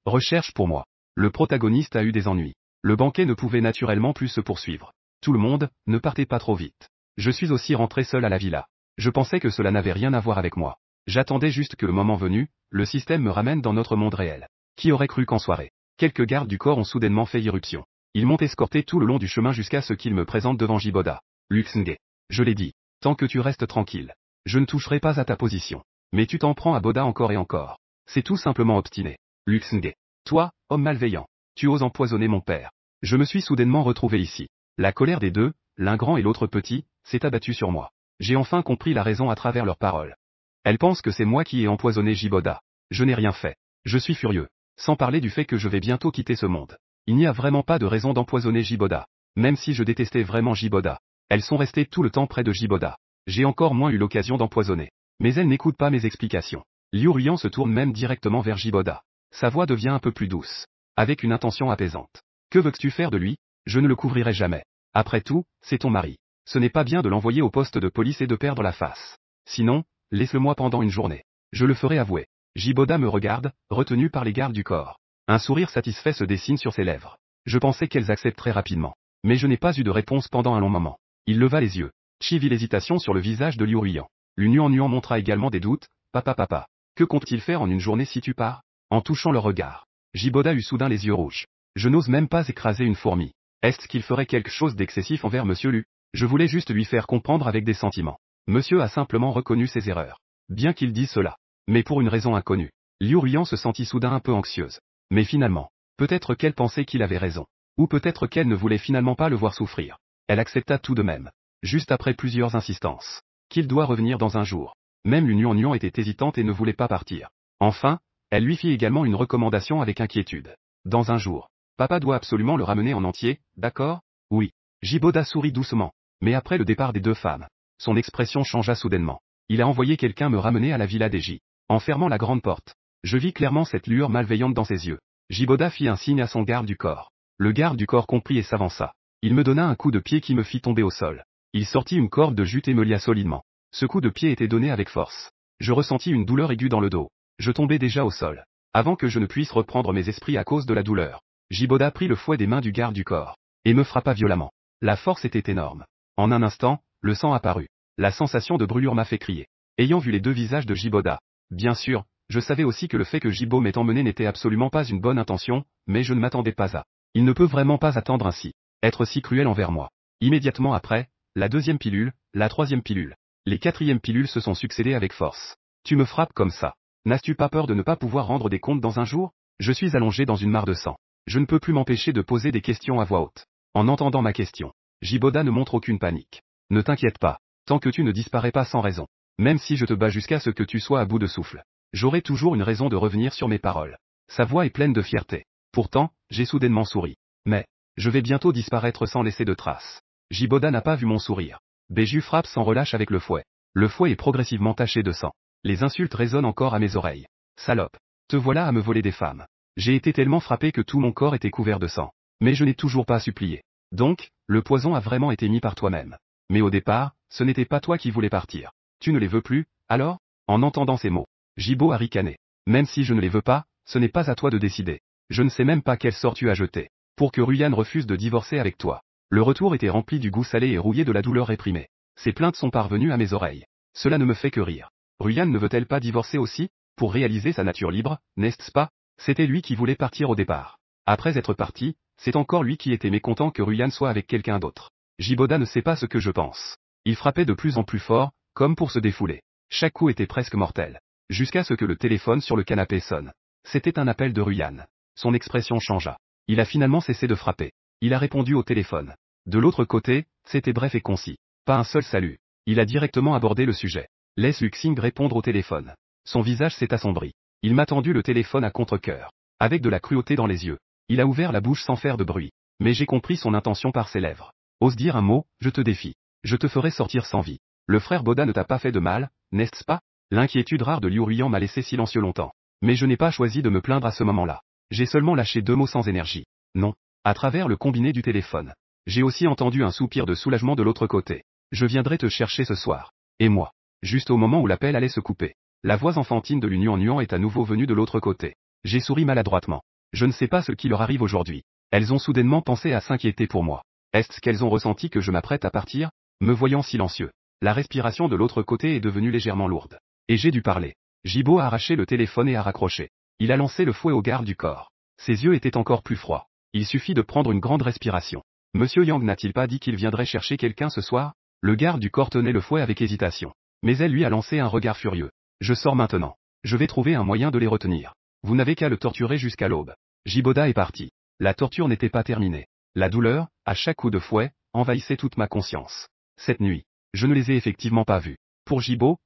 Recherche pour moi. Le protagoniste a eu des ennuis. Le banquet ne pouvait naturellement plus se poursuivre. Tout le monde, ne partez pas trop vite. Je suis aussi rentré seul à la villa. Je pensais que cela n'avait rien à voir avec moi. J'attendais juste que le moment venu, le système me ramène dans notre monde réel. Qui aurait cru qu'en soirée, quelques gardes du corps ont soudainement fait irruption. Ils m'ont escorté tout le long du chemin jusqu'à ce qu'ils me présentent devant Jiboda. Luxnge. Je l'ai dit. Tant que tu restes tranquille. Je ne toucherai pas à ta position. Mais tu t'en prends à Boda encore et encore. C'est tout simplement obstiné. Luxnge. Toi, homme malveillant. Tu oses empoisonner mon père. Je me suis soudainement retrouvé ici. La colère des deux, l'un grand et l'autre petit, s'est abattue sur moi. J'ai enfin compris la raison à travers leurs paroles. Elles pensent que c'est moi qui ai empoisonné Jiboda. Je n'ai rien fait. Je suis furieux. Sans parler du fait que je vais bientôt quitter ce monde. Il n'y a vraiment pas de raison d'empoisonner Jiboda. Même si je détestais vraiment Jiboda. Elles sont restées tout le temps près de Jiboda. J'ai encore moins eu l'occasion d'empoisonner. Mais elles n'écoutent pas mes explications. Liu Ruyan se tourne même directement vers Jiboda. Sa voix devient un peu plus douce. Avec une intention apaisante. Que veux-tu faire de lui? Je ne le couvrirai jamais. Après tout, c'est ton mari. Ce n'est pas bien de l'envoyer au poste de police et de perdre la face. Sinon, laisse-le-moi pendant une journée. Je le ferai avouer. Jiboda me regarde, retenu par les gardes du corps. Un sourire satisfait se dessine sur ses lèvres. Je pensais qu'elles accepteraient rapidement. Mais je n'ai pas eu de réponse pendant un long moment. Il leva les yeux. Chi vit l'hésitation sur le visage de Liu Ruyan. Nuan montra également des doutes. Papa. Que compte-t-il faire en une journée si tu pars? En touchant leur regard. Jiboda eut soudain les yeux rouges. Je n'ose même pas écraser une fourmi. Est-ce qu'il ferait quelque chose d'excessif envers Monsieur Lu? Je voulais juste lui faire comprendre avec des sentiments. Monsieur a simplement reconnu ses erreurs. Bien qu'il dise cela. Mais pour une raison inconnue. Liu Ruyan se sentit soudain un peu anxieuse. Mais finalement, peut-être qu'elle pensait qu'il avait raison. Ou peut-être qu'elle ne voulait finalement pas le voir souffrir. Elle accepta tout de même. Juste après plusieurs insistances. Qu'il doit revenir dans un jour. Même Nuan était hésitante et ne voulait pas partir. Enfin, elle lui fit également une recommandation avec inquiétude. Dans un jour. Papa doit absolument le ramener en entier, d'accord? Oui. Jiboda sourit doucement. Mais après le départ des deux femmes, son expression changea soudainement. Il a envoyé quelqu'un me ramener à la villa d'Eji. En fermant la grande porte. Je vis clairement cette lueur malveillante dans ses yeux. Jiboda fit un signe à son garde du corps. Le garde du corps comprit et s'avança. Il me donna un coup de pied qui me fit tomber au sol. Il sortit une corde de jute et me lia solidement. Ce coup de pied était donné avec force. Je ressentis une douleur aiguë dans le dos. Je tombais déjà au sol. Avant que je ne puisse reprendre mes esprits à cause de la douleur. Jiboda prit le fouet des mains du garde du corps. Et me frappa violemment. La force était énorme. En un instant, le sang apparut. La sensation de brûlure m'a fait crier. Ayant vu les deux visages de Jiboda. Bien sûr, je savais aussi que le fait que Jibo m'ait emmené n'était absolument pas une bonne intention, mais je ne m'attendais pas à. Il ne peut vraiment pas attendre ainsi. Être si cruel envers moi. Immédiatement après, la deuxième pilule, la troisième pilule. Les quatrièmes pilules se sont succédées avec force. Tu me frappes comme ça. N'as-tu pas peur de ne pas pouvoir rendre des comptes dans un jour? Je suis allongé dans une mare de sang. Je ne peux plus m'empêcher de poser des questions à voix haute. En entendant ma question, Jiboda ne montre aucune panique. Ne t'inquiète pas, tant que tu ne disparais pas sans raison. Même si je te bats jusqu'à ce que tu sois à bout de souffle. J'aurai toujours une raison de revenir sur mes paroles. Sa voix est pleine de fierté. Pourtant, j'ai soudainement souri. Mais, je vais bientôt disparaître sans laisser de traces. Jiboda n'a pas vu mon sourire. Beju frappe sans relâche avec le fouet. Le fouet est progressivement taché de sang. Les insultes résonnent encore à mes oreilles. Salope. Te voilà à me voler des femmes. J'ai été tellement frappé que tout mon corps était couvert de sang. Mais je n'ai toujours pas supplié. Donc, le poison a vraiment été mis par toi-même. Mais au départ, ce n'était pas toi qui voulais partir. Tu ne les veux plus, alors? En entendant ces mots, Jibo a ricané. Même si je ne les veux pas, ce n'est pas à toi de décider. Je ne sais même pas quel sort tu as jeté. Pour que Ruyan refuse de divorcer avec toi. Le retour était rempli du goût salé et rouillé de la douleur réprimée. Ces plaintes sont parvenues à mes oreilles. Cela ne me fait que rire. Ruyan ne veut-elle pas divorcer aussi? Pour réaliser sa nature libre, n'est-ce pas? C'était lui qui voulait partir au départ. Après être parti, c'est encore lui qui était mécontent que Ruyan soit avec quelqu'un d'autre. Jiboda ne sait pas ce que je pense. Il frappait de plus en plus fort, comme pour se défouler. Chaque coup était presque mortel. Jusqu'à ce que le téléphone sur le canapé sonne. C'était un appel de Ruyan. Son expression changea. Il a finalement cessé de frapper. Il a répondu au téléphone. De l'autre côté, c'était bref et concis. Pas un seul salut. Il a directement abordé le sujet. Laisse Luxing répondre au téléphone. Son visage s'est assombri. Il m'a tendu le téléphone à contre-cœur. Avec de la cruauté dans les yeux. Il a ouvert la bouche sans faire de bruit. Mais j'ai compris son intention par ses lèvres. Ose dire un mot, je te défie. Je te ferai sortir sans vie. Le frère Boda ne t'a pas fait de mal, n'est-ce pas? L'inquiétude rare de Liu Ruiyan m'a laissé silencieux longtemps. Mais je n'ai pas choisi de me plaindre à ce moment-là. J'ai seulement lâché 2 mots sans énergie. Non. À travers le combiné du téléphone. J'ai aussi entendu un soupir de soulagement de l'autre côté. Je viendrai te chercher ce soir. Et moi. Juste au moment où l'appel allait se couper. La voix enfantine de Liu Nuan est à nouveau venue de l'autre côté. J'ai souri maladroitement. Je ne sais pas ce qui leur arrive aujourd'hui. Elles ont soudainement pensé à s'inquiéter pour moi. Est-ce qu'elles ont ressenti que je m'apprête à partir? Me voyant silencieux. La respiration de l'autre côté est devenue légèrement lourde. Et j'ai dû parler. Jibo a arraché le téléphone et a raccroché. Il a lancé le fouet au garde du corps. Ses yeux étaient encore plus froids. Il suffit de prendre une grande respiration. Monsieur Yang n'a-t-il pas dit qu'il viendrait chercher quelqu'un ce soir? Le garde du corps tenait le fouet avec hésitation. Mais elle lui a lancé un regard furieux. Je sors maintenant. Je vais trouver un moyen de les retenir. Vous n'avez qu'à le torturer jusqu'à l'aube. Jiboda est parti. La torture n'était pas terminée. La douleur, à chaque coup de fouet, envahissait toute ma conscience. Cette nuit, je ne les ai effectivement pas vus. Pour Jibo,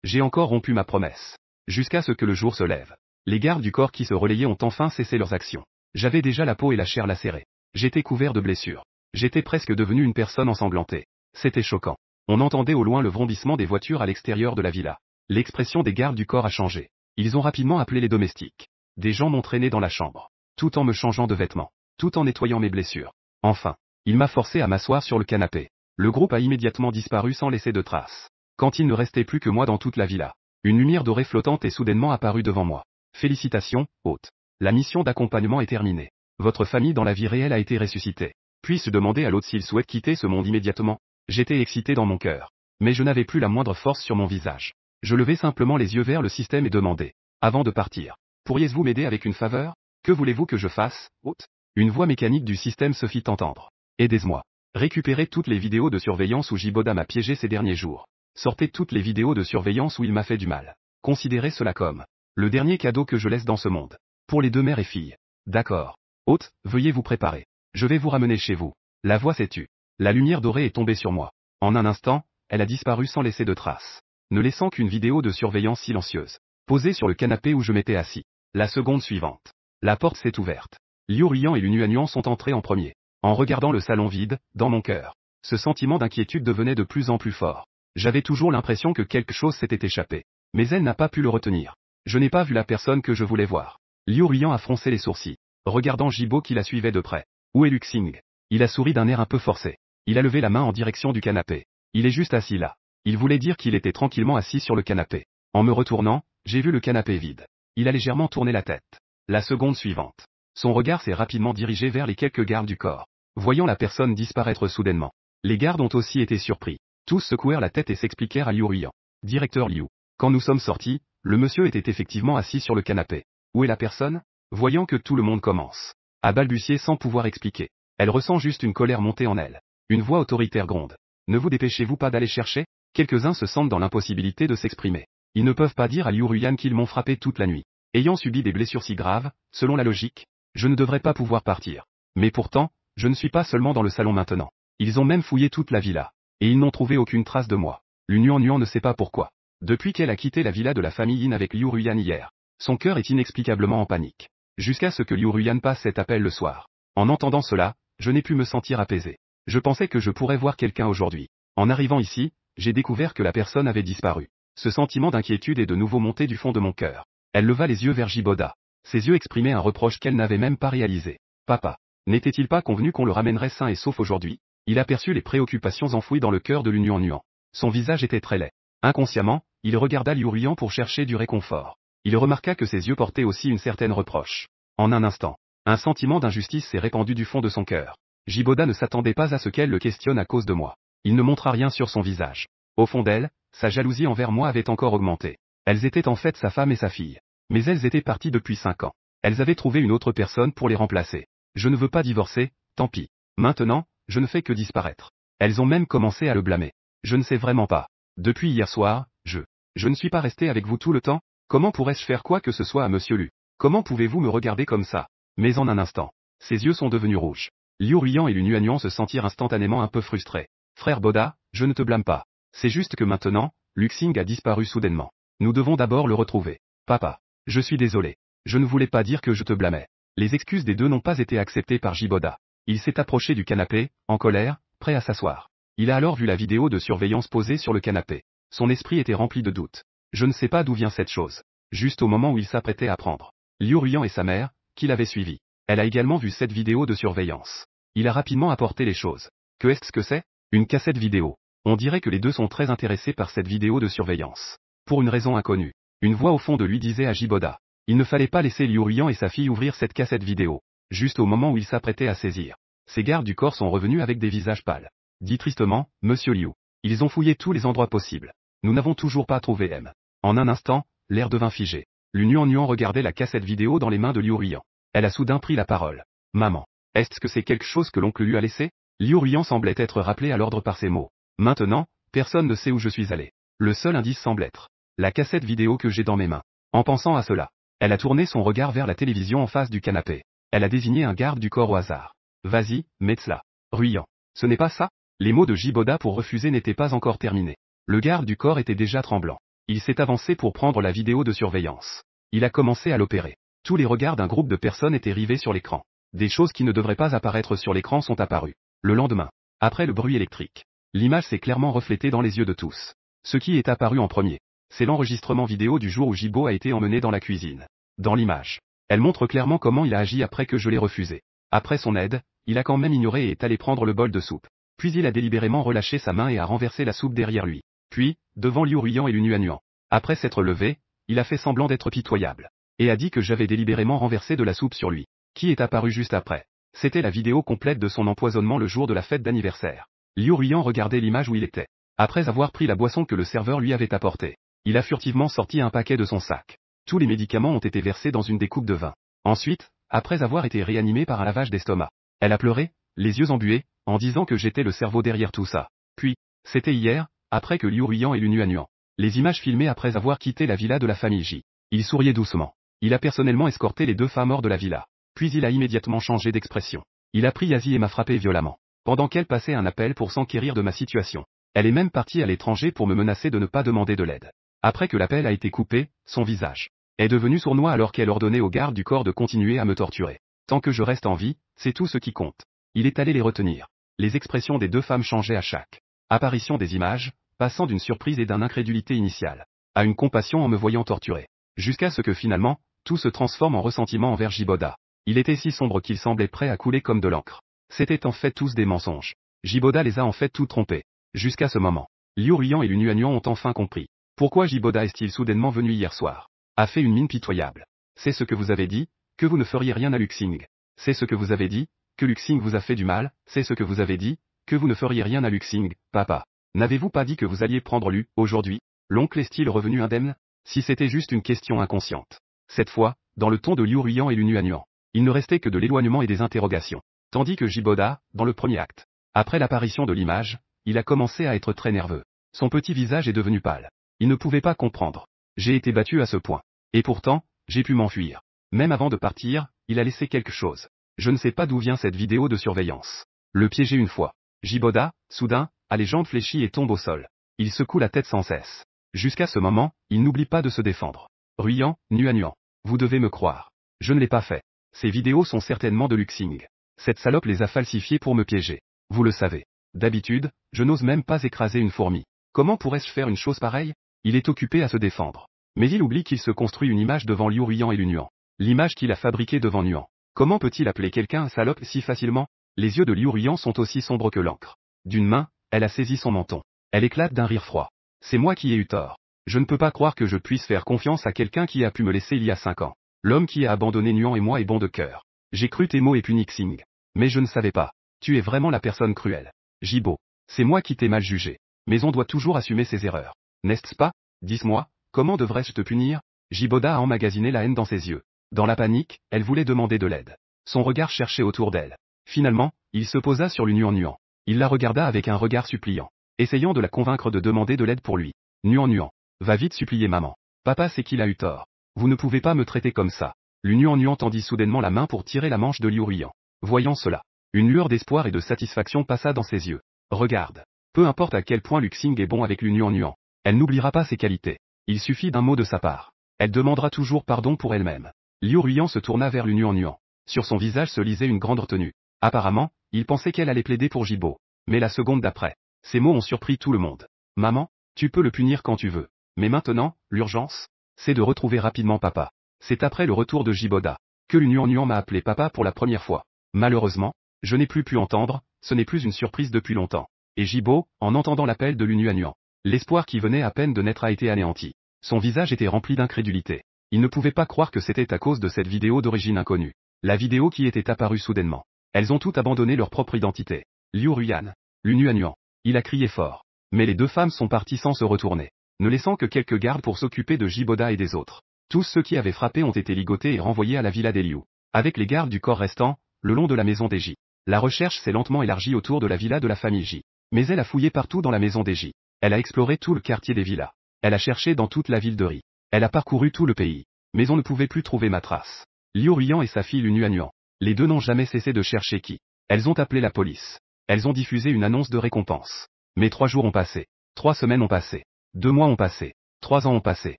j'ai encore rompu ma promesse. Jusqu'à ce que le jour se lève. Les gardes du corps qui se relayaient ont enfin cessé leurs actions. J'avais déjà la peau et la chair lacérées. J'étais couvert de blessures. J'étais presque devenu une personne ensanglantée. C'était choquant. On entendait au loin le vrombissement des voitures à l'extérieur de la villa. L'expression des gardes du corps a changé. Ils ont rapidement appelé les domestiques. Des gens m'ont traîné dans la chambre. Tout en me changeant de vêtements. Tout en nettoyant mes blessures. Enfin, il m'a forcé à m'asseoir sur le canapé. Le groupe a immédiatement disparu sans laisser de traces. Quand il ne restait plus que moi dans toute la villa. Une lumière dorée flottante est soudainement apparue devant moi. Félicitations, hôte. La mission d'accompagnement est terminée. Votre famille dans la vie réelle a été ressuscitée. Puis-je demander à l'hôte s'il souhaite quitter ce monde immédiatement? J'étais excité dans mon cœur. Mais je n'avais plus la moindre force sur mon visage. Je levai simplement les yeux vers le système et demandai. Avant de partir. Pourriez-vous m'aider avec une faveur? Que voulez-vous que je fasse, hôte? Une voix mécanique du système se fit entendre. Aidez-moi. Récupérez toutes les vidéos de surveillance où Jiboda m'a piégé ces derniers jours. Sortez toutes les vidéos de surveillance où il m'a fait du mal. Considérez cela comme le dernier cadeau que je laisse dans ce monde. Pour les 2 mères et filles. D'accord. Hôte, veuillez vous préparer. Je vais vous ramener chez vous. La voix s'est tue. La lumière dorée est tombée sur moi. En un instant, elle a disparu sans laisser de traces. Ne laissant qu'une vidéo de surveillance silencieuse. Posée sur le canapé où je m'étais assis. La seconde suivante. La porte s'est ouverte. Liu Ruiyan et Liu Nuan sont entrés en premier. En regardant le salon vide, dans mon cœur. Ce sentiment d'inquiétude devenait de plus en plus fort. J'avais toujours l'impression que quelque chose s'était échappé. Mais elle n'a pas pu le retenir. Je n'ai pas vu la personne que je voulais voir. Liu Ruiyan a froncé les sourcils. Regardant Jibo qui la suivait de près. Où est Luxing? Il a souri d'un air un peu forcé. Il a levé la main en direction du canapé. Il est juste assis là. Il voulait dire qu'il était tranquillement assis sur le canapé. En me retournant, j'ai vu le canapé vide. Il a légèrement tourné la tête. La seconde suivante. Son regard s'est rapidement dirigé vers les quelques gardes du corps. Voyant la personne disparaître soudainement. Les gardes ont aussi été surpris. Tous secouèrent la tête et s'expliquèrent à Liu Ruiyan. Directeur Liu. Quand nous sommes sortis, le monsieur était effectivement assis sur le canapé. Où est la personne? Voyant que tout le monde commence à balbutier sans pouvoir expliquer. Elle ressent juste une colère monter en elle. Une voix autoritaire gronde. Ne vous dépêchez-vous pas d'aller chercher? Quelques-uns se sentent dans l'impossibilité de s'exprimer. Ils ne peuvent pas dire à Liu Ruiyan qu'ils m'ont frappé toute la nuit. Ayant subi des blessures si graves, selon la logique, je ne devrais pas pouvoir partir. Mais pourtant, je ne suis pas seulement dans le salon maintenant. Ils ont même fouillé toute la villa. Et ils n'ont trouvé aucune trace de moi. Liu Nuan ne sait pas pourquoi. Depuis qu'elle a quitté la villa de la famille Yin avec Liu Ruiyan hier, son cœur est inexplicablement en panique. Jusqu'à ce que Liu Ruiyan passe cet appel le soir. En entendant cela, je n'ai pu me sentir apaisé. Je pensais que je pourrais voir quelqu'un aujourd'hui. En arrivant ici, j'ai découvert que la personne avait disparu. Ce sentiment d'inquiétude est de nouveau monté du fond de mon cœur. Elle leva les yeux vers Jiboda. Ses yeux exprimaient un reproche qu'elle n'avait même pas réalisé. Papa, n'était-il pas convenu qu'on le ramènerait sain et sauf aujourd'hui? Il aperçut les préoccupations enfouies dans le cœur de Liu Nuan. Son visage était très laid. Inconsciemment, il regarda Liu Ruiyan pour chercher du réconfort. Il remarqua que ses yeux portaient aussi une certaine reproche. En un instant, un sentiment d'injustice s'est répandu du fond de son cœur. Jiboda ne s'attendait pas à ce qu'elle le questionne à cause de moi. Il ne montra rien sur son visage. Au fond d'elle, sa jalousie envers moi avait encore augmenté. Elles étaient en fait sa femme et sa fille. Mais elles étaient parties depuis 5 ans. Elles avaient trouvé une autre personne pour les remplacer. Je ne veux pas divorcer, tant pis. Maintenant, je ne fais que disparaître. Elles ont même commencé à le blâmer. Je ne sais vraiment pas. Depuis hier soir, je ne suis pas resté avec vous tout le temps? Comment pourrais-je faire quoi que ce soit à Monsieur Lu? Comment pouvez-vous me regarder comme ça? Mais en un instant, ses yeux sont devenus rouges. Liu Ruiyan et Liu Nuan se sentirent instantanément un peu frustrés. Frère Boda, je ne te blâme pas. C'est juste que maintenant, Luxing a disparu soudainement. Nous devons d'abord le retrouver. Papa, je suis désolé. Je ne voulais pas dire que je te blâmais. Les excuses des deux n'ont pas été acceptées par Jiboda. Il s'est approché du canapé, en colère, prêt à s'asseoir. Il a alors vu la vidéo de surveillance posée sur le canapé. Son esprit était rempli de doutes. Je ne sais pas d'où vient cette chose. Juste au moment où il s'apprêtait à prendre Liu Ruyan et sa mère, qui l'avaient suivi. Elle a également vu cette vidéo de surveillance. Il a rapidement apporté les choses. Que est-ce que c'est? Une cassette vidéo. On dirait que les deux sont très intéressés par cette vidéo de surveillance. Pour une raison inconnue. Une voix au fond de lui disait à Jiboda. Il ne fallait pas laisser Liu Ruyan et sa fille ouvrir cette cassette vidéo. Juste au moment où il s'apprêtait à saisir. Ces gardes du corps sont revenus avec des visages pâles. Dit tristement, Monsieur Liu. Ils ont fouillé tous les endroits possibles. Nous n'avons toujours pas trouvé M. En un instant, l'air devint figé. Lu Nuan regardait la cassette vidéo dans les mains de Liu Ruyan. Elle a soudain pris la parole. Maman. Est-ce que c'est quelque chose que l'oncle lui a laissé? Liu Ruyan semblait être rappelé à l'ordre par ces mots. Maintenant, personne ne sait où je suis allé. Le seul indice semble être la cassette vidéo que j'ai dans mes mains. En pensant à cela, elle a tourné son regard vers la télévision en face du canapé. Elle a désigné un garde du corps au hasard. Vas-y, mets-la. Ruyan. Ce n'est pas ça? Les mots de Jiboda pour refuser n'étaient pas encore terminés. Le garde du corps était déjà tremblant. Il s'est avancé pour prendre la vidéo de surveillance. Il a commencé à l'opérer. Tous les regards d'un groupe de personnes étaient rivés sur l'écran. Des choses qui ne devraient pas apparaître sur l'écran sont apparues. Le lendemain, après le bruit électrique, l'image s'est clairement reflétée dans les yeux de tous. Ce qui est apparu en premier, c'est l'enregistrement vidéo du jour où Jibo a été emmené dans la cuisine. Dans l'image, elle montre clairement comment il a agi après que je l'ai refusé. Après son aide, il a quand même ignoré et est allé prendre le bol de soupe. Puis il a délibérément relâché sa main et a renversé la soupe derrière lui. Puis, devant Liu Ruyan et Lu Nuan. Après s'être levé, il a fait semblant d'être pitoyable. Et a dit que j'avais délibérément renversé de la soupe sur lui. Qui est apparu juste après? C'était la vidéo complète de son empoisonnement le jour de la fête d'anniversaire. Liu Ruyan regardait l'image où il était. Après avoir pris la boisson que le serveur lui avait apportée, il a furtivement sorti un paquet de son sac. Tous les médicaments ont été versés dans une des coupes de vin. Ensuite, après avoir été réanimé par un lavage d'estomac, elle a pleuré, les yeux embués, en disant que j'étais le cerveau derrière tout ça. Puis, c'était hier, après que Liu Ruyan et Lu Nuan. Les images filmées après avoir quitté la villa de la famille J. Il souriait doucement. Il a personnellement escorté les deux femmes hors de la villa. Puis il a immédiatement changé d'expression. Il a pris Yazi et m'a frappé violemment. Pendant qu'elle passait un appel pour s'enquérir de ma situation. Elle est même partie à l'étranger pour me menacer de ne pas demander de l'aide. Après que l'appel a été coupé, son visage est devenu sournois alors qu'elle ordonnait aux gardes du corps de continuer à me torturer. Tant que je reste en vie, c'est tout ce qui compte. Il est allé les retenir. Les expressions des deux femmes changeaient à chaque apparition des images, passant d'une surprise et d'une incrédulité initiale, à une compassion en me voyant torturé. Jusqu'à ce que finalement, tout se transforme en ressentiment envers Jiboda. Il était si sombre qu'il semblait prêt à couler comme de l'encre. C'étaient en fait tous des mensonges. Jiboda les a en fait tout trompés. Jusqu'à ce moment, Liu Ruyan et Lu Nuan ont enfin compris. Pourquoi Jiboda est-il soudainement venu hier soir? A fait une mine pitoyable. C'est ce que vous avez dit, que vous ne feriez rien à Luxing. C'est ce que vous avez dit, que Luxing vous a fait du mal, c'est ce que vous avez dit, que vous ne feriez rien à Luxing, papa. N'avez-vous pas dit que vous alliez prendre Lu, aujourd'hui? L'oncle est-il revenu indemne? Si c'était juste une question inconsciente. Cette fois, dans le ton de Liu Ruyan et Lu Nuan, il ne restait que de l'éloignement et des interrogations. Tandis que Jiboda, dans le premier acte, après l'apparition de l'image, il a commencé à être très nerveux. Son petit visage est devenu pâle. Il ne pouvait pas comprendre. J'ai été battu à ce point. Et pourtant, j'ai pu m'enfuir. Même avant de partir, il a laissé quelque chose. Je ne sais pas d'où vient cette vidéo de surveillance. Le piéger une fois. Jiboda, soudain, a les jambes fléchies et tombe au sol. Il secoue la tête sans cesse. Jusqu'à ce moment, il n'oublie pas de se défendre. Ruyan, Nuan. Vous devez me croire. Je ne l'ai pas fait. Ces vidéos sont certainement de Luxing. Cette salope les a falsifiées pour me piéger. Vous le savez. D'habitude, je n'ose même pas écraser une fourmi. Comment pourrais-je faire une chose pareille? Il est occupé à se défendre. Mais il oublie qu'il se construit une image devant Liu Ruyan et Lu Nuan. L'image qu'il a fabriquée devant Nuan. Comment peut-il appeler quelqu'un un salope si facilement? Les yeux de Liu Ruyan sont aussi sombres que l'encre. D'une main, elle a saisi son menton. Elle éclate d'un rire froid. C'est moi qui ai eu tort. Je ne peux pas croire que je puisse faire confiance à quelqu'un qui a pu me laisser il y a 5 ans. L'homme qui a abandonné Nuan et moi est bon de cœur. J'ai cru tes mots et puni Xing. Mais je ne savais pas. Tu es vraiment la personne cruelle. Jibo. C'est moi qui t'ai mal jugé. Mais on doit toujours assumer ses erreurs. N'est-ce pas? Dis-moi, comment devrais-je te punir? Jiboda a emmagasiné la haine dans ses yeux. Dans la panique, elle voulait demander de l'aide. Son regard cherchait autour d'elle. Finalement, il se posa sur Lu Nuan. Il la regarda avec un regard suppliant, essayant de la convaincre de demander de l'aide pour lui. Nuan. Va vite supplier maman. Papa sait qu'il a eu tort. Vous ne pouvez pas me traiter comme ça. Lu Nuan tendit soudainement la main pour tirer la manche de Liu Ruyan. Voyant cela, une lueur d'espoir et de satisfaction passa dans ses yeux. Regarde. Peu importe à quel point Luxing est bon avec Lu Nuan. Elle n'oubliera pas ses qualités. Il suffit d'un mot de sa part. Elle demandera toujours pardon pour elle-même. Liu Ruyan se tourna vers Lu Nuan. Sur son visage se lisait une grande retenue. Apparemment, il pensait qu'elle allait plaider pour Jibo. Mais la seconde d'après, ces mots ont surpris tout le monde. Maman, tu peux le punir quand tu veux. Mais maintenant, l'urgence, c'est de retrouver rapidement papa. C'est après le retour de Jiboda que Lunuan m'a appelé papa pour la première fois. Malheureusement, je n'ai plus pu entendre, ce n'est plus une surprise depuis longtemps. Et Jibo, en entendant l'appel de Lunuan, l'espoir qui venait à peine de naître a été anéanti. Son visage était rempli d'incrédulité. Il ne pouvait pas croire que c'était à cause de cette vidéo d'origine inconnue. La vidéo qui était apparue soudainement. Elles ont toutes abandonné leur propre identité. Liu Ruyan, Lunuan. Il a crié fort. Mais les deux femmes sont parties sans se retourner, ne laissant que quelques gardes pour s'occuper de Jiboda et des autres. Tous ceux qui avaient frappé ont été ligotés et renvoyés à la villa des Liu. Avec les gardes du corps restants, le long de la maison des J. La recherche s'est lentement élargie autour de la villa de la famille J. Mais elle a fouillé partout dans la maison des J. Elle a exploré tout le quartier des villas. Elle a cherché dans toute la ville de Ri. Elle a parcouru tout le pays. Mais on ne pouvait plus trouver ma trace. Liu Ruyan et sa fille Lunuan. Les deux n'ont jamais cessé de chercher qui. Elles ont appelé la police. Elles ont diffusé une annonce de récompense. Mais 3 jours ont passé. 3 semaines ont passé. 2 mois ont passé. 3 ans ont passé.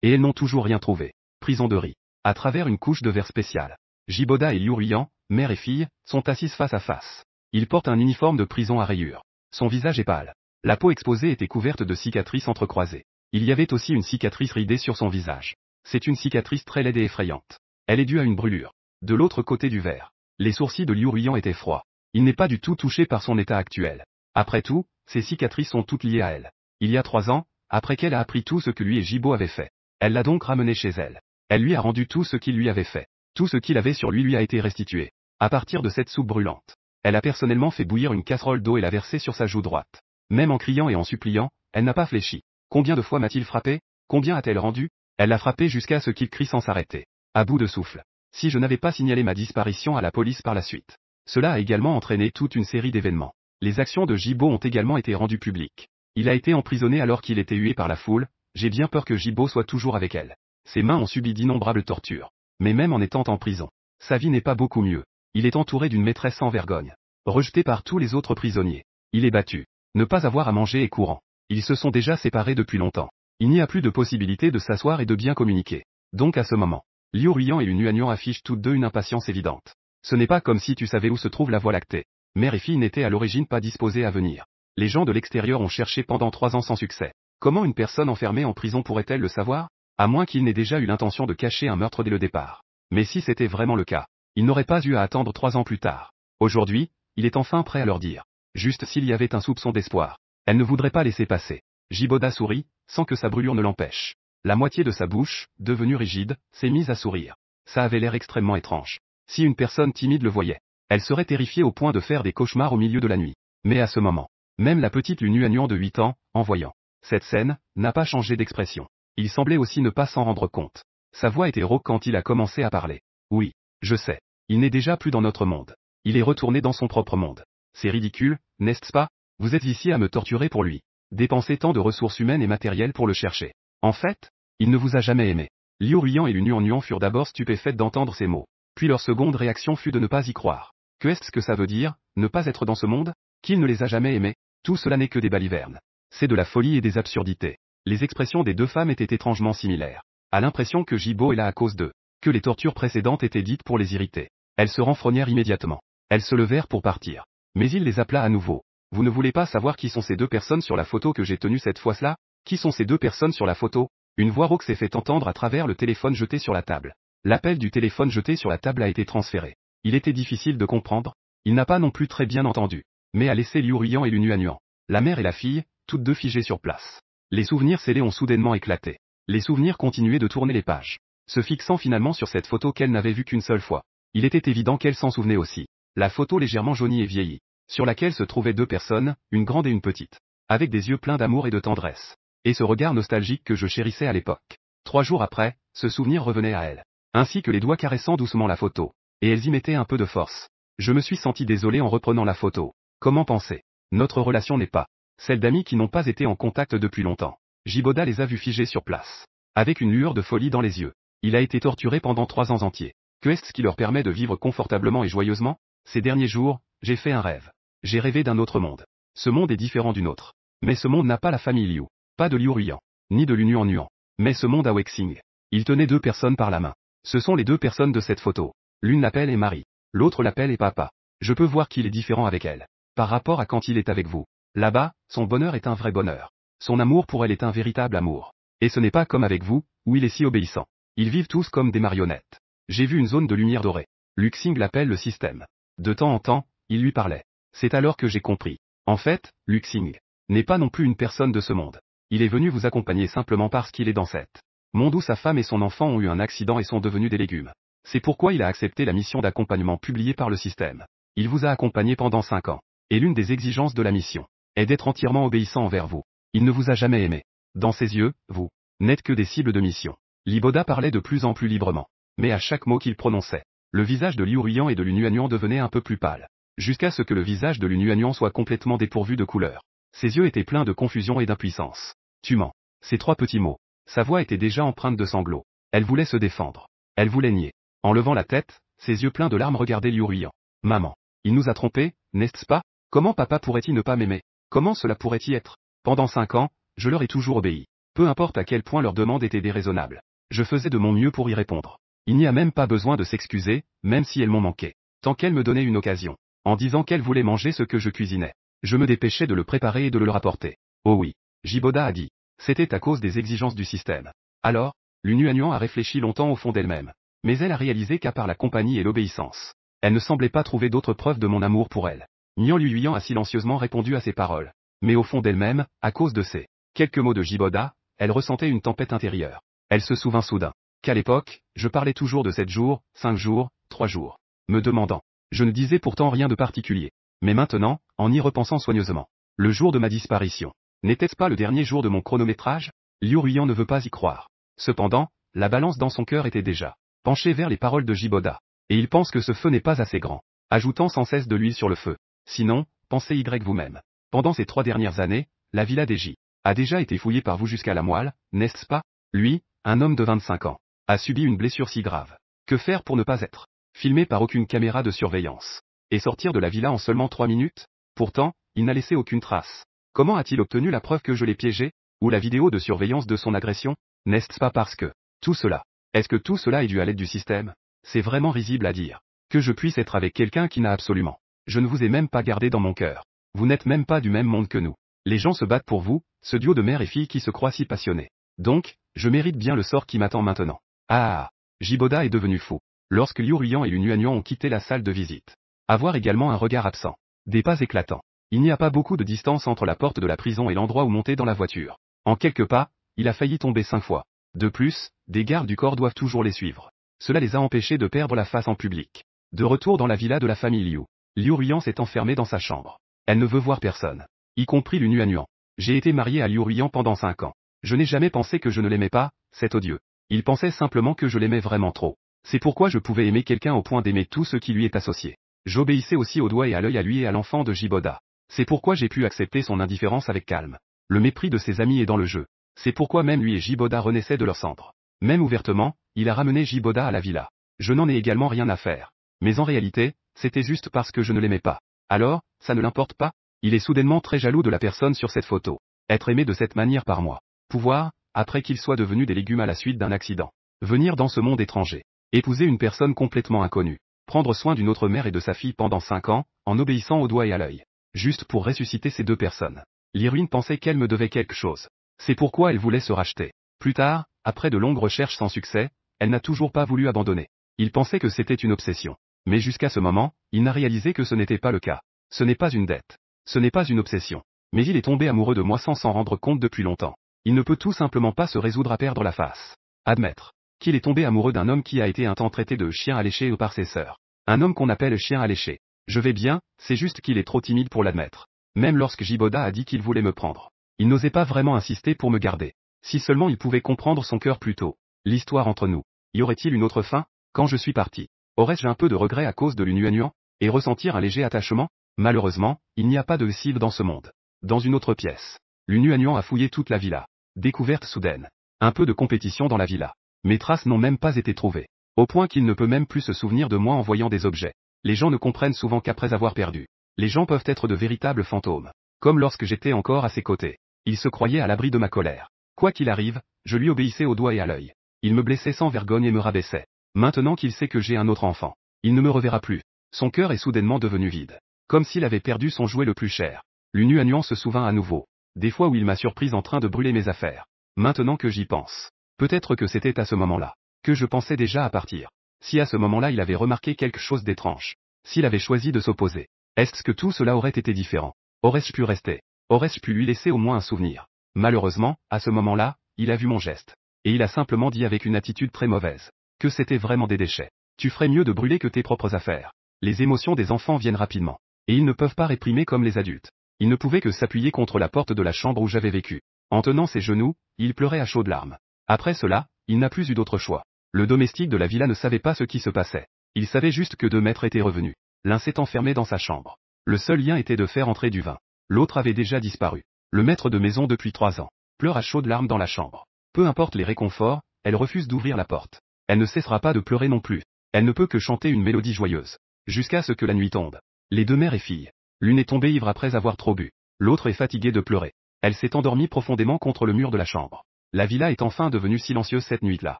Et elles n'ont toujours rien trouvé. Prison de Ri. À travers une couche de verre spéciale. Jiboda et Liu Ruyan, mère et fille, sont assises face à face. Ils portent un uniforme de prison à rayures. Son visage est pâle. La peau exposée était couverte de cicatrices entrecroisées. Il y avait aussi une cicatrice ridée sur son visage. C'est une cicatrice très laide et effrayante. Elle est due à une brûlure. De l'autre côté du verre, les sourcils de Liu Ruyan étaient froids. Il n'est pas du tout touché par son état actuel. Après tout, ces cicatrices sont toutes liées à elle. Il y a 3 ans, après qu'elle a appris tout ce que lui et Jibo avaient fait. Elle l'a donc ramené chez elle. Elle lui a rendu tout ce qu'il lui avait fait. Tout ce qu'il avait sur lui a été restitué. À partir de cette soupe brûlante. Elle a personnellement fait bouillir une casserole d'eau et l'a versée sur sa joue droite. Même en criant et en suppliant, elle n'a pas fléchi. Combien de fois m'a-t-il frappé? Combien a-t-elle rendu? Elle l'a frappé jusqu'à ce qu'il crie sans s'arrêter. À bout de souffle. Si je n'avais pas signalé ma disparition à la police par la suite. Cela a également entraîné toute une série d'événements. Les actions de Jibo ont également été rendues publiques. Il a été emprisonné alors qu'il était hué par la foule, j'ai bien peur que Jibo soit toujours avec elle. Ses mains ont subi d'innombrables tortures. Mais même en étant en prison, sa vie n'est pas beaucoup mieux. Il est entouré d'une maîtresse sans vergogne. Rejeté par tous les autres prisonniers. Il est battu. Ne pas avoir à manger est courant. Ils se sont déjà séparés depuis longtemps. Il n'y a plus de possibilité de s'asseoir et de bien communiquer. Donc à ce moment, Liu Ruyan et Lunuan affichent toutes deux une impatience évidente. Ce n'est pas comme si tu savais où se trouve la Voie lactée. Mère et fille n'étaient à l'origine pas disposées à venir. Les gens de l'extérieur ont cherché pendant 3 ans sans succès. Comment une personne enfermée en prison pourrait-elle le savoir? À moins qu'il n'ait déjà eu l'intention de cacher un meurtre dès le départ. Mais si c'était vraiment le cas, il n'aurait pas eu à attendre 3 ans plus tard. Aujourd'hui, il est enfin prêt à leur dire. Juste s'il y avait un soupçon d'espoir. Elle ne voudrait pas laisser passer. Jiboda sourit, sans que sa brûlure ne l'empêche. La moitié de sa bouche, devenue rigide, s'est mise à sourire. Ça avait l'air extrêmement étrange. Si une personne timide le voyait, elle serait terrifiée au point de faire des cauchemars au milieu de la nuit. Mais à ce moment, même la petite Lunuan de 8 ans, en voyant cette scène, n'a pas changé d'expression. Il semblait aussi ne pas s'en rendre compte. Sa voix était rauque quand il a commencé à parler. Oui, je sais. Il n'est déjà plus dans notre monde. Il est retourné dans son propre monde. C'est ridicule, n'est-ce pas? Vous êtes ici à me torturer pour lui. Dépenser tant de ressources humaines et matérielles pour le chercher. En fait, il ne vous a jamais aimé. Liu Ruyan et Lunuan furent d'abord stupéfaites d'entendre ces mots. Puis leur seconde réaction fut de ne pas y croire. Que est-ce que ça veut dire, ne pas être dans ce monde? Qu'il ne les a jamais aimés? Tout cela n'est que des balivernes. C'est de la folie et des absurdités. Les expressions des deux femmes étaient étrangement similaires. À l'impression que Jibo est là à cause d'eux. Que les tortures précédentes étaient dites pour les irriter. Elles se renfrognèrent immédiatement. Elles se levèrent pour partir. Mais il les appela à nouveau. Vous ne voulez pas savoir qui sont ces deux personnes sur la photo que j'ai tenue cette fois-là? Qui sont ces deux personnes sur la photo? Une voix rauque s'est fait entendre à travers le téléphone jeté sur la table. L'appel du téléphone jeté sur la table a été transféré. Il était difficile de comprendre. Il n'a pas non plus très bien entendu. Mais a laissé Liu Ruyan et Lunuan. La mère et la fille, toutes deux figées sur place. Les souvenirs scellés ont soudainement éclaté. Les souvenirs continuaient de tourner les pages. Se fixant finalement sur cette photo qu'elle n'avait vue qu'une seule fois. Il était évident qu'elle s'en souvenait aussi. La photo légèrement jaunie et vieillie. Sur laquelle se trouvaient deux personnes, une grande et une petite. Avec des yeux pleins d'amour et de tendresse. Et ce regard nostalgique que je chérissais à l'époque. 3 jours après, ce souvenir revenait à elle. Ainsi que les doigts caressant doucement la photo. Et elles y mettaient un peu de force. Je me suis senti désolé en reprenant la photo. Comment penser? Notre relation n'est pas celle d'amis qui n'ont pas été en contact depuis longtemps. Jiboda les a vus figés sur place. Avec une lueur de folie dans les yeux. Il a été torturé pendant 3 ans entiers. Que est-ce qui leur permet de vivre confortablement et joyeusement? Ces derniers jours, j'ai fait un rêve. J'ai rêvé d'un autre monde. Ce monde est différent du nôtre. Mais ce monde n'a pas la famille Liu. Pas de Liu Ruyan. Ni de Lunuan. Mais ce monde a Wexing. Il tenait 2 personnes par la main. Ce sont les 2 personnes de cette photo. L'une l'appelle est Marie. L'autre l'appelle est papa. Je peux voir qu'il est différent avec elle. Par rapport à quand il est avec vous. Là-bas, son bonheur est un vrai bonheur. Son amour pour elle est un véritable amour. Et ce n'est pas comme avec vous, où il est si obéissant. Ils vivent tous comme des marionnettes. J'ai vu une zone de lumière dorée. Luxing l'appelle le système. De temps en temps, il lui parlait. C'est alors que j'ai compris. En fait, Luxing n'est pas non plus une personne de ce monde. Il est venu vous accompagner simplement parce qu'il est dans cette monde où sa femme et son enfant ont eu un accident et sont devenus des légumes. C'est pourquoi il a accepté la mission d'accompagnement publiée par le système. Il vous a accompagné pendant 5 ans. Et l'une des exigences de la mission est d'être entièrement obéissant envers vous. Il ne vous a jamais aimé. Dans ses yeux, vous n'êtes que des cibles de mission. Liboda parlait de plus en plus librement. Mais à chaque mot qu'il prononçait, le visage de Liu Ruiyan et de Lu Nuanyuan devenait un peu plus pâle. Jusqu'à ce que le visage de Lu Nuanyuan soit complètement dépourvu de couleur. Ses yeux étaient pleins de confusion et d'impuissance. Tu mens. Ces 3 petits mots. Sa voix était déjà empreinte de sanglots. Elle voulait se défendre. Elle voulait nier. En levant la tête, ses yeux pleins de larmes regardaient Liu Ruiyan. Maman. Il nous a trompés, n'est-ce pas? Comment papa pourrait-il ne pas m'aimer? Comment cela pourrait-il être? Pendant 5 ans, je leur ai toujours obéi. Peu importe à quel point leur demande était déraisonnable. Je faisais de mon mieux pour y répondre. Il n'y a même pas besoin de s'excuser, même si elles m'ont manqué. Tant qu'elles me donnaient une occasion. En disant qu'elles voulaient manger ce que je cuisinais. Je me dépêchais de le préparer et de le rapporter. Oh oui. Jiboda a dit. C'était à cause des exigences du système. Alors, Lu Nuanyuan a réfléchi longtemps au fond d'elle-même. Mais elle a réalisé qu'à part la compagnie et l'obéissance, elle ne semblait pas trouver d'autres preuves de mon amour pour elle. Nian Luoyuan a silencieusement répondu à ses paroles. Mais au fond d'elle-même, à cause de ces quelques mots de Jiboda, elle ressentait une tempête intérieure. Elle se souvint soudain qu'à l'époque, je parlais toujours de 7 jours, 5 jours, 3 jours. Me demandant. Je ne disais pourtant rien de particulier. Mais maintenant, en y repensant soigneusement, le jour de ma disparition, n'était-ce pas le dernier jour de mon chronométrage? Liu Ruiyan ne veut pas y croire. Cependant, la balance dans son cœur était déjà penchée vers les paroles de Jiboda. Et il pense que ce feu n'est pas assez grand, ajoutant sans cesse de l'huile sur le feu. Sinon, pensez vous-même. Pendant ces 3 dernières années, la villa des J a déjà été fouillée par vous jusqu'à la moelle, n'est-ce pas? Lui, un homme de 25 ans, a subi une blessure si grave. Que faire pour ne pas être filmé par aucune caméra de surveillance? Et sortir de la villa en seulement 3 minutes? Pourtant, il n'a laissé aucune trace. Comment a-t-il obtenu la preuve que je l'ai piégé? Ou la vidéo de surveillance de son agression? N'est-ce pas parce que tout cela, est-ce que tout cela est dû à l'aide du système? C'est vraiment risible à dire. Que je puisse être avec quelqu'un qui n'a absolument. Je ne vous ai même pas gardé dans mon cœur. Vous n'êtes même pas du même monde que nous. Les gens se battent pour vous, ce duo de mère et fille qui se croit si passionné. Donc, je mérite bien le sort qui m'attend maintenant. Ah. Jiboda est devenu fou. Lorsque Liu Ruiyan et Lu Nuanyuan ont quitté la salle de visite. Avoir également un regard absent. Des pas éclatants. Il n'y a pas beaucoup de distance entre la porte de la prison et l'endroit où monter dans la voiture. En quelques pas, il a failli tomber 5 fois. De plus, des gardes du corps doivent toujours les suivre. Cela les a empêchés de perdre la face en public. De retour dans la villa de la famille Liu. Liu Ruiyan s'est enfermée dans sa chambre. Elle ne veut voir personne. Y compris Lu Nuanyuan. J'ai été marié à Liu Ruiyan pendant 5 ans. Je n'ai jamais pensé que je ne l'aimais pas, cet odieux. Il pensait simplement que je l'aimais vraiment trop. C'est pourquoi je pouvais aimer quelqu'un au point d'aimer tout ce qui lui est associé. J'obéissais aussi au doigt et à l'œil à lui et à l'enfant de Jiboda. C'est pourquoi j'ai pu accepter son indifférence avec calme. Le mépris de ses amis est dans le jeu. C'est pourquoi même lui et Jiboda renaissaient de leurs cendres. Même ouvertement, il a ramené Jiboda à la villa. Je n'en ai également rien à faire. Mais en réalité, c'était juste parce que je ne l'aimais pas. Alors, ça ne l'importe pas? Il est soudainement très jaloux de la personne sur cette photo. Être aimé de cette manière par moi. Pouvoir, après qu'il soit devenu des légumes à la suite d'un accident. Venir dans ce monde étranger. Épouser une personne complètement inconnue. Prendre soin d'une autre mère et de sa fille pendant 5 ans, en obéissant au doigt et à l'œil. Juste pour ressusciter ces 2 personnes. L'héroïne pensait qu'elle me devait quelque chose. C'est pourquoi elle voulait se racheter. Plus tard, après de longues recherches sans succès, elle n'a toujours pas voulu abandonner. Il pensait que c'était une obsession. Mais jusqu'à ce moment, il n'a réalisé que ce n'était pas le cas. Ce n'est pas une dette. Ce n'est pas une obsession. Mais il est tombé amoureux de moi sans s'en rendre compte depuis longtemps. Il ne peut tout simplement pas se résoudre à perdre la face. Admettre qu'il est tombé amoureux d'un homme qui a été un temps traité de chien alléché par ses sœurs. Un homme qu'on appelle chien alléché. Je vais bien, c'est juste qu'il est trop timide pour l'admettre. Même lorsque Jiboda a dit qu'il voulait me prendre. Il n'osait pas vraiment insister pour me garder. Si seulement il pouvait comprendre son cœur plus tôt. L'histoire entre nous. Y aurait-il une autre fin? Quand je suis parti. Aurais-je un peu de regret à cause de Lu Nuanyuan? Et ressentir un léger attachement? Malheureusement, il n'y a pas de cible dans ce monde. Dans une autre pièce. Lu Nuanyuan a fouillé toute la villa. Découverte soudaine. Un peu de compétition dans la villa. Mes traces n'ont même pas été trouvées. Au point qu'il ne peut même plus se souvenir de moi en voyant des objets. Les gens ne comprennent souvent qu'après avoir perdu. Les gens peuvent être de véritables fantômes. Comme lorsque j'étais encore à ses côtés. Il se croyait à l'abri de ma colère. Quoi qu'il arrive, je lui obéissais au doigt et à l'œil. Il me blessait sans vergogne et me rabaissait. Maintenant qu'il sait que j'ai un autre enfant, il ne me reverra plus. Son cœur est soudainement devenu vide. Comme s'il avait perdu son jouet le plus cher. Lu Nuanyuan se souvint à nouveau. Des fois où il m'a surprise en train de brûler mes affaires. Maintenant que j'y pense. Peut-être que c'était à ce moment-là que je pensais déjà à partir. Si à ce moment-là il avait remarqué quelque chose d'étrange. S'il avait choisi de s'opposer. Est-ce que tout cela aurait été différent? Aurais-je pu rester? Aurais-je pu lui laisser au moins un souvenir? Malheureusement, à ce moment-là, il a vu mon geste. Et il a simplement dit avec une attitude très mauvaise. Que c'était vraiment des déchets. Tu ferais mieux de brûler que tes propres affaires. Les émotions des enfants viennent rapidement. Et ils ne peuvent pas réprimer comme les adultes. Il ne pouvait que s'appuyer contre la porte de la chambre où j'avais vécu. En tenant ses genoux, il pleurait à chaudes larmes. Après cela, il n'a plus eu d'autre choix. Le domestique de la villa ne savait pas ce qui se passait. Il savait juste que 2 maîtres étaient revenus. L'un s'est enfermé dans sa chambre. Le seul lien était de faire entrer du vin. L'autre avait déjà disparu. Le maître de maison depuis 3 ans pleure à chaudes larmes dans la chambre. Peu importe les réconforts, elle refuse d'ouvrir la porte. Elle ne cessera pas de pleurer non plus. Elle ne peut que chanter une mélodie joyeuse. Jusqu'à ce que la nuit tombe. Les 2 mères et filles. L'une est tombée ivre après avoir trop bu. L'autre est fatiguée de pleurer. Elle s'est endormie profondément contre le mur de la chambre. La villa est enfin devenue silencieuse cette nuit-là.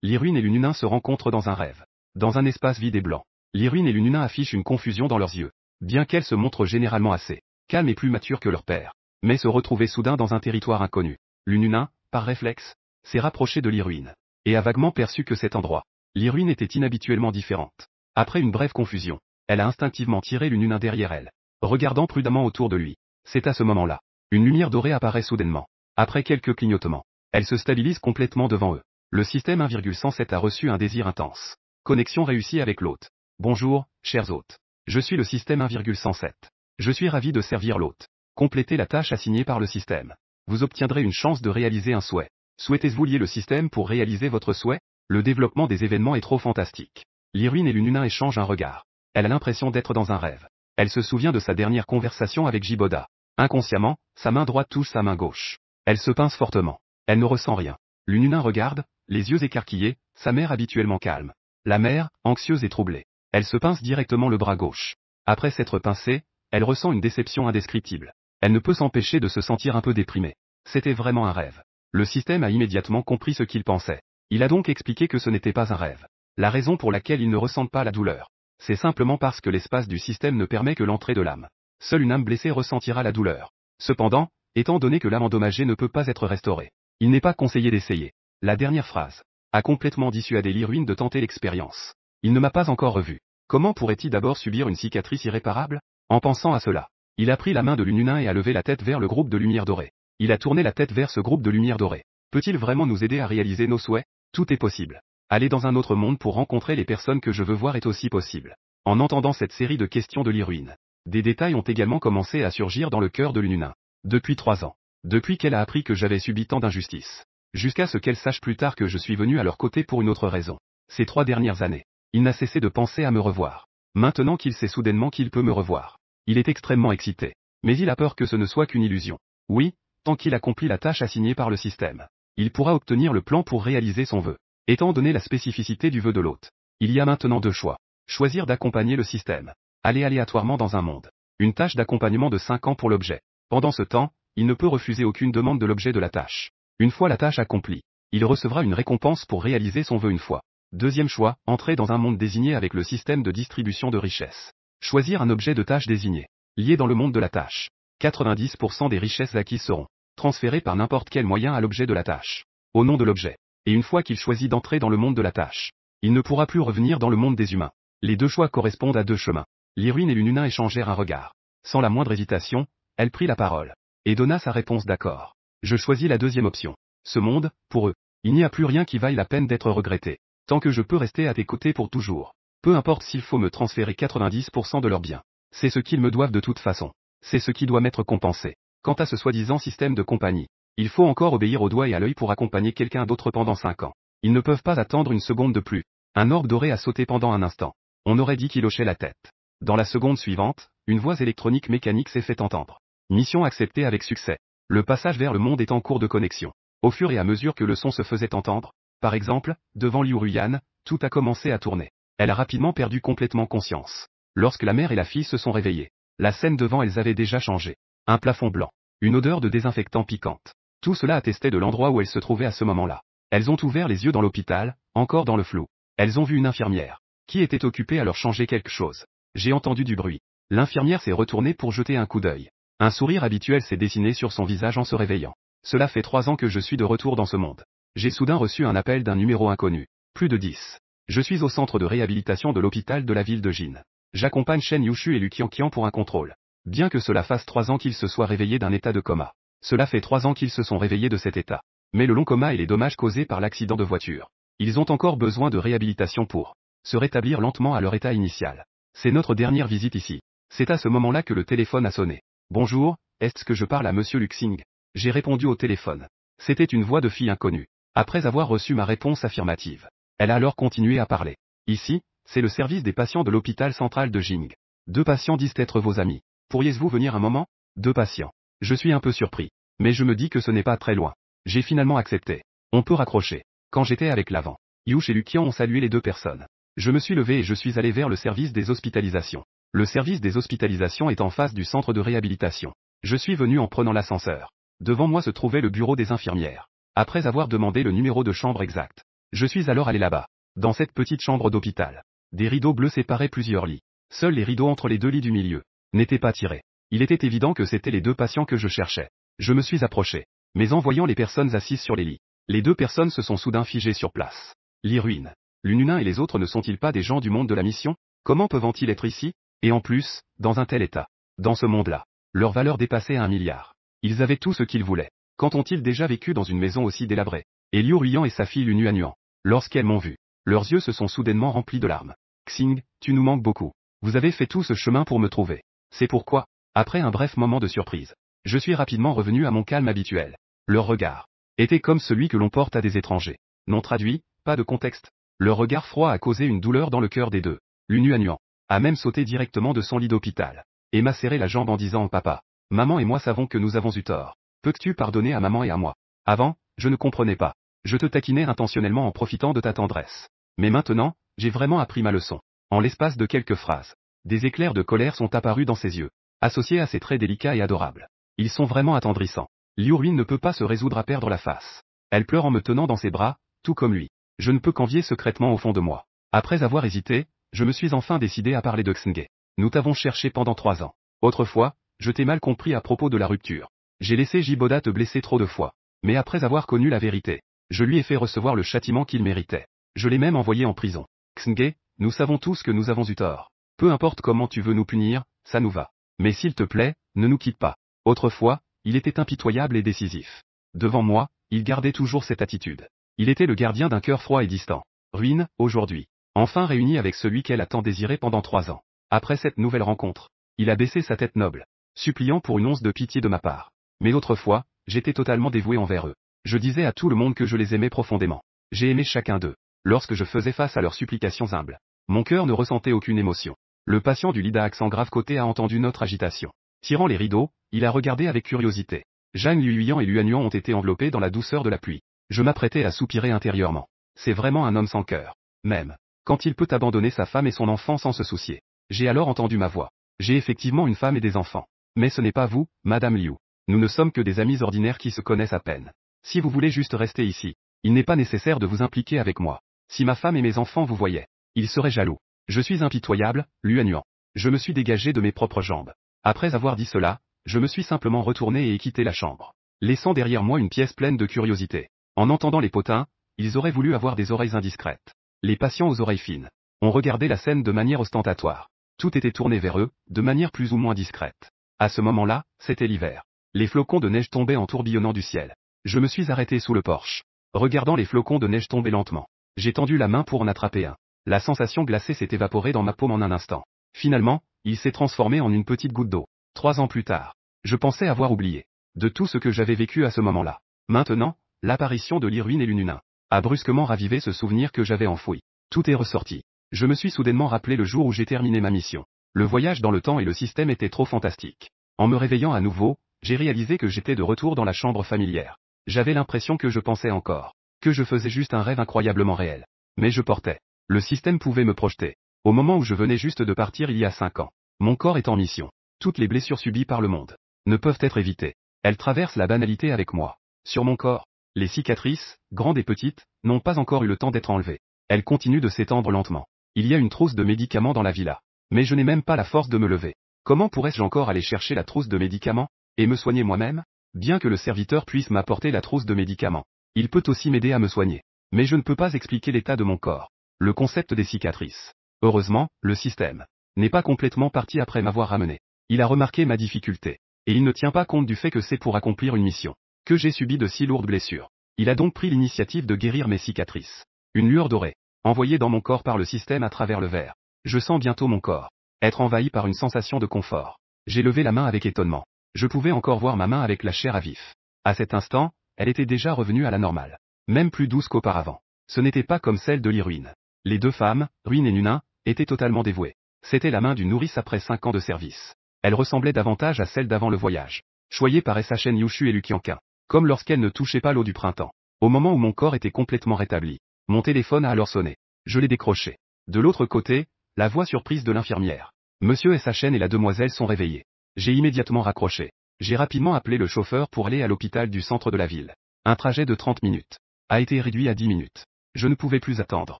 L'Irwin et l'Ununin se rencontrent dans un rêve. Dans un espace vide et blanc. L'Irwin et l'Ununin affichent une confusion dans leurs yeux. Bien qu'elles se montrent généralement assez calmes et plus matures que leur père. Mais se retrouver soudain dans un territoire inconnu. L'Ununin, par réflexe, s'est rapproché de l'Irwin. Et a vaguement perçu que cet endroit. L'Irwin était inhabituellement différente. Après une brève confusion, elle a instinctivement tiré l'Ununin derrière elle. Regardant prudemment autour de lui. C'est à ce moment-là. Une lumière dorée apparaît soudainement. Après quelques clignotements. Elle se stabilise complètement devant eux. Le système 1,107 a reçu un désir intense. Connexion réussie avec l'hôte. Bonjour, chers hôtes. Je suis le système 1,107. Je suis ravi de servir l'hôte. Complétez la tâche assignée par le système. Vous obtiendrez une chance de réaliser un souhait. Souhaitez-vous lier le système pour réaliser votre souhait? Le développement des événements est trop fantastique. L'Irwin et l'Ununin échangent un regard. Elle a l'impression d'être dans un rêve. Elle se souvient de sa dernière conversation avec Jiboda. Inconsciemment, sa main droite touche sa main gauche. Elle se pince fortement. Elle ne ressent rien. L'Ununin regarde, les yeux écarquillés, sa mère habituellement calme. La mère, anxieuse et troublée. Elle se pince directement le bras gauche. Après s'être pincée, elle ressent une déception indescriptible. Elle ne peut s'empêcher de se sentir un peu déprimée. C'était vraiment un rêve. Le système a immédiatement compris ce qu'il pensait. Il a donc expliqué que ce n'était pas un rêve. La raison pour laquelle ils ne ressentent pas la douleur. C'est simplement parce que l'espace du système ne permet que l'entrée de l'âme. Seule une âme blessée ressentira la douleur. Cependant, étant donné que l'âme endommagée ne peut pas être restaurée, il n'est pas conseillé d'essayer. La dernière phrase a complètement dissuadé l'Irwin de tenter l'expérience. Il ne m'a pas encore revu. Comment pourrait-il d'abord subir une cicatrice irréparable? En pensant à cela, il a pris la main de l'Ununin et a levé la tête vers le groupe de lumière dorée. Il a tourné la tête vers ce groupe de lumière dorée. Peut-il vraiment nous aider à réaliser nos souhaits? Tout est possible. Aller dans un autre monde pour rencontrer les personnes que je veux voir est aussi possible. En entendant cette série de questions de l'Irwin, des détails ont également commencé à surgir dans le cœur de l'Ununin. Depuis 3 ans. Depuis qu'elle a appris que j'avais subi tant d'injustices. Jusqu'à ce qu'elle sache plus tard que je suis venu à leur côté pour une autre raison. Ces 3 dernières années, il n'a cessé de penser à me revoir. Maintenant qu'il sait soudainement qu'il peut me revoir, il est extrêmement excité. Mais il a peur que ce ne soit qu'une illusion. Oui, tant qu'il accomplit la tâche assignée par le système, il pourra obtenir le plan pour réaliser son vœu. Étant donné la spécificité du vœu de l'hôte, il y a maintenant 2 choix. Choisir d'accompagner le système. Aller aléatoirement dans un monde. Une tâche d'accompagnement de 5 ans pour l'objet. Pendant ce temps, il ne peut refuser aucune demande de l'objet de la tâche. Une fois la tâche accomplie, il recevra une récompense pour réaliser son vœu une fois. Deuxième choix, entrer dans un monde désigné avec le système de distribution de richesses. Choisir un objet de tâche désigné. Lié dans le monde de la tâche. 90% des richesses acquises seront transférées par n'importe quel moyen à l'objet de la tâche. Au nom de l'objet. Et une fois qu'il choisit d'entrer dans le monde de la tâche, il ne pourra plus revenir dans le monde des humains. Les 2 choix correspondent à 2 chemins. L'Irwin et l'Ununin échangèrent un regard. Sans la moindre hésitation, elle prit la parole. Et donna sa réponse d'accord. Je choisis la deuxième option. Ce monde, pour eux, il n'y a plus rien qui vaille la peine d'être regretté. Tant que je peux rester à tes côtés pour toujours. Peu importe s'il faut me transférer 90% de leurs biens. C'est ce qu'ils me doivent de toute façon. C'est ce qui doit m'être compensé. Quant à ce soi-disant système de compagnie, il faut encore obéir au doigt et à l'œil pour accompagner quelqu'un d'autre pendant 5 ans. Ils ne peuvent pas attendre une seconde de plus. Un orbe doré a sauté pendant un instant. On aurait dit qu'il hochait la tête. Dans la seconde suivante, une voix électronique mécanique s'est fait entendre. Mission acceptée avec succès. Le passage vers le monde est en cours de connexion. Au fur et à mesure que le son se faisait entendre, par exemple, devant Liu Ruyan, tout a commencé à tourner. Elle a rapidement perdu complètement conscience. Lorsque la mère et la fille se sont réveillées, la scène devant elles avait déjà changé. Un plafond blanc. Une odeur de désinfectant piquante. Tout cela attestait de l'endroit où elles se trouvaient à ce moment-là. Elles ont ouvert les yeux dans l'hôpital, encore dans le flou. Elles ont vu une infirmière, qui était occupée à leur changer quelque chose. J'ai entendu du bruit. L'infirmière s'est retournée pour jeter un coup d'œil. Un sourire habituel s'est dessiné sur son visage en se réveillant. Cela fait 3 ans que je suis de retour dans ce monde. J'ai soudain reçu un appel d'un numéro inconnu. Plus de 10. Je suis au centre de réhabilitation de l'hôpital de la ville de Jin. J'accompagne Shen Yushu et Lu Qianqian pour un contrôle. Bien que cela fasse 3 ans qu'ils se soient réveillés d'un état de coma. Cela fait 3 ans qu'ils se sont réveillés de cet état. Mais le long coma et les dommages causés par l'accident de voiture. Ils ont encore besoin de réhabilitation pour se rétablir lentement à leur état initial. C'est notre dernière visite ici. C'est à ce moment-là que le téléphone a sonné. Bonjour, est-ce que je parle à monsieur Luxing? J'ai répondu au téléphone. C'était une voix de fille inconnue. Après avoir reçu ma réponse affirmative, elle a alors continué à parler. Ici, c'est le service des patients de l'hôpital central de Jing. 2 patients disent être vos amis. Pourriez-vous venir un moment? 2 patients. Je suis un peu surpris. Mais je me dis que ce n'est pas très loin. J'ai finalement accepté. On peut raccrocher. Quand j'étais avec l'avant, Yush et Luqian ont salué les 2 personnes. Je me suis levé et je suis allé vers le service des hospitalisations. Le service des hospitalisations est en face du centre de réhabilitation. Je suis venu en prenant l'ascenseur. Devant moi se trouvait le bureau des infirmières. Après avoir demandé le numéro de chambre exact, je suis alors allé là-bas, dans cette petite chambre d'hôpital. Des rideaux bleus séparaient plusieurs lits. Seuls les rideaux entre les 2 lits du milieu n'étaient pas tirés. Il était évident que c'étaient les 2 patients que je cherchais. Je me suis approché. Mais en voyant les personnes assises sur les lits, les 2 personnes se sont soudain figées sur place. L'Iruine, l'Ununin et les autres ne sont-ils pas des gens du monde de la mission? Comment peuvent-ils être ici? Et en plus, dans un tel état. Dans ce monde-là, leur valeur dépassait 1 milliard. Ils avaient tout ce qu'ils voulaient. Quand ont-ils déjà vécu dans une maison aussi délabrée? Et Liu Ruiyan et sa fille Lu Nuanyuan, lorsqu'elles m'ont vu, leurs yeux se sont soudainement remplis de larmes. Xing, tu nous manques beaucoup. Vous avez fait tout ce chemin pour me trouver. C'est pourquoi, après un bref moment de surprise, je suis rapidement revenu à mon calme habituel. Leur regard était comme celui que l'on porte à des étrangers. Non traduit, pas de contexte. Leur regard froid a causé une douleur dans le cœur des 2. Lu Nuanyuan a même sauté directement de son lit d'hôpital et m'a serré la jambe en disant « Papa, maman et moi savons que nous avons eu tort. Peux-tu pardonner à maman et à moi? Avant, je ne comprenais pas. Je te taquinais intentionnellement en profitant de ta tendresse. Mais maintenant, j'ai vraiment appris ma leçon. » En l'espace de quelques phrases, des éclairs de colère sont apparus dans ses yeux, associés à ses traits délicats et adorables. Ils sont vraiment attendrissants. Liu Ruin ne peut pas se résoudre à perdre la face. Elle pleure en me tenant dans ses bras, tout comme lui. Je ne peux qu'envier secrètement au fond de moi. Après avoir hésité, je me suis enfin décidé à parler de Xinghe. Nous t'avons cherché pendant 3 ans. Autrefois, je t'ai mal compris à propos de la rupture. J'ai laissé Jiboda te blesser trop de fois. Mais après avoir connu la vérité, je lui ai fait recevoir le châtiment qu'il méritait. Je l'ai même envoyé en prison. Xinghe, nous savons tous que nous avons eu tort. Peu importe comment tu veux nous punir, ça nous va. Mais s'il te plaît, ne nous quitte pas. Autrefois, il était impitoyable et décisif. Devant moi, il gardait toujours cette attitude. Il était le gardien d'un cœur froid et distant. Ruine, aujourd'hui, enfin réuni avec celui qu'elle a tant désiré pendant 3 ans. Après cette nouvelle rencontre, il a baissé sa tête noble, suppliant pour une once de pitié de ma part. Mais autrefois, j'étais totalement dévoué envers eux. Je disais à tout le monde que je les aimais profondément. J'ai aimé chacun d'eux. Lorsque je faisais face à leurs supplications humbles, mon cœur ne ressentait aucune émotion. Le patient du lit à accent grave côté a entendu notre agitation. Tirant les rideaux, il a regardé avec curiosité. Zhang Yuyan et Luanyuan ont été enveloppés dans la douceur de la pluie. Je m'apprêtais à soupirer intérieurement. C'est vraiment un homme sans cœur. Même, quand il peut abandonner sa femme et son enfant sans se soucier. J'ai alors entendu ma voix. J'ai effectivement une femme et des enfants. Mais ce n'est pas vous, Madame Liu. Nous ne sommes que des amis ordinaires qui se connaissent à peine. Si vous voulez juste rester ici, il n'est pas nécessaire de vous impliquer avec moi. Si ma femme et mes enfants vous voyaient, ils seraient jaloux. Je suis impitoyable, Luanyuan. Je me suis dégagé de mes propres jambes. Après avoir dit cela, je me suis simplement retourné et quitté la chambre, laissant derrière moi une pièce pleine de curiosité. En entendant les potins, ils auraient voulu avoir des oreilles indiscrètes. Les patients aux oreilles fines ont regardé la scène de manière ostentatoire. Tout était tourné vers eux, de manière plus ou moins discrète. À ce moment-là, c'était l'hiver. Les flocons de neige tombaient en tourbillonnant du ciel. Je me suis arrêté sous le porche, regardant les flocons de neige tomber lentement. J'ai tendu la main pour en attraper un. La sensation glacée s'est évaporée dans ma paume en un instant. Finalement, il s'est transformé en une petite goutte d'eau. 3 ans plus tard, je pensais avoir oublié de tout ce que j'avais vécu à ce moment-là. Maintenant, l'apparition de l'Iruine et l'Ununin a brusquement ravivé ce souvenir que j'avais enfoui. Tout est ressorti. Je me suis soudainement rappelé le jour où j'ai terminé ma mission. Le voyage dans le temps et le système étaient trop fantastiques. En me réveillant à nouveau, j'ai réalisé que j'étais de retour dans la chambre familière. J'avais l'impression que je pensais encore, que je faisais juste un rêve incroyablement réel. Mais je portais. Le système pouvait me projeter. Au moment où je venais juste de partir il y a 5 ans. Mon corps est en mission. Toutes les blessures subies par le monde ne peuvent être évitées. Elles traversent la banalité avec moi. Sur mon corps, les cicatrices, grandes et petites, n'ont pas encore eu le temps d'être enlevées. Elles continuent de s'étendre lentement. Il y a une trousse de médicaments dans la villa. Mais je n'ai même pas la force de me lever. Comment pourrais-je encore aller chercher la trousse de médicaments et me soigner moi-même? Bien que le serviteur puisse m'apporter la trousse de médicaments, il peut aussi m'aider à me soigner. Mais je ne peux pas expliquer l'état de mon corps. Le concept des cicatrices. Heureusement, le système n'est pas complètement parti après m'avoir ramené. Il a remarqué ma difficulté. Et il ne tient pas compte du fait que c'est pour accomplir une mission que j'ai subi de si lourdes blessures. Il a donc pris l'initiative de guérir mes cicatrices. Une lueur dorée, envoyée dans mon corps par le système à travers le verre. Je sens bientôt mon corps être envahi par une sensation de confort. J'ai levé la main avec étonnement. Je pouvais encore voir ma main avec la chair à vif. À cet instant, elle était déjà revenue à la normale. Même plus douce qu'auparavant. Ce n'était pas comme celle de l'Iruine. Les deux femmes, Ruine et Nunin, étaient totalement dévouées. C'était la main d'une nourrice après 5 ans de service. Elle ressemblait davantage à celle d'avant le voyage. Choyée par Shen Yushu et Luqianqin. Comme lorsqu'elle ne touchait pas l'eau du printemps. Au moment où mon corps était complètement rétabli, mon téléphone a alors sonné. Je l'ai décroché. De l'autre côté, la voix surprise de l'infirmière. Monsieur Shen et la demoiselle sont réveillés. J'ai immédiatement raccroché. J'ai rapidement appelé le chauffeur pour aller à l'hôpital du centre de la ville. Un trajet de 30 minutes a été réduit à 10 minutes. Je ne pouvais plus attendre.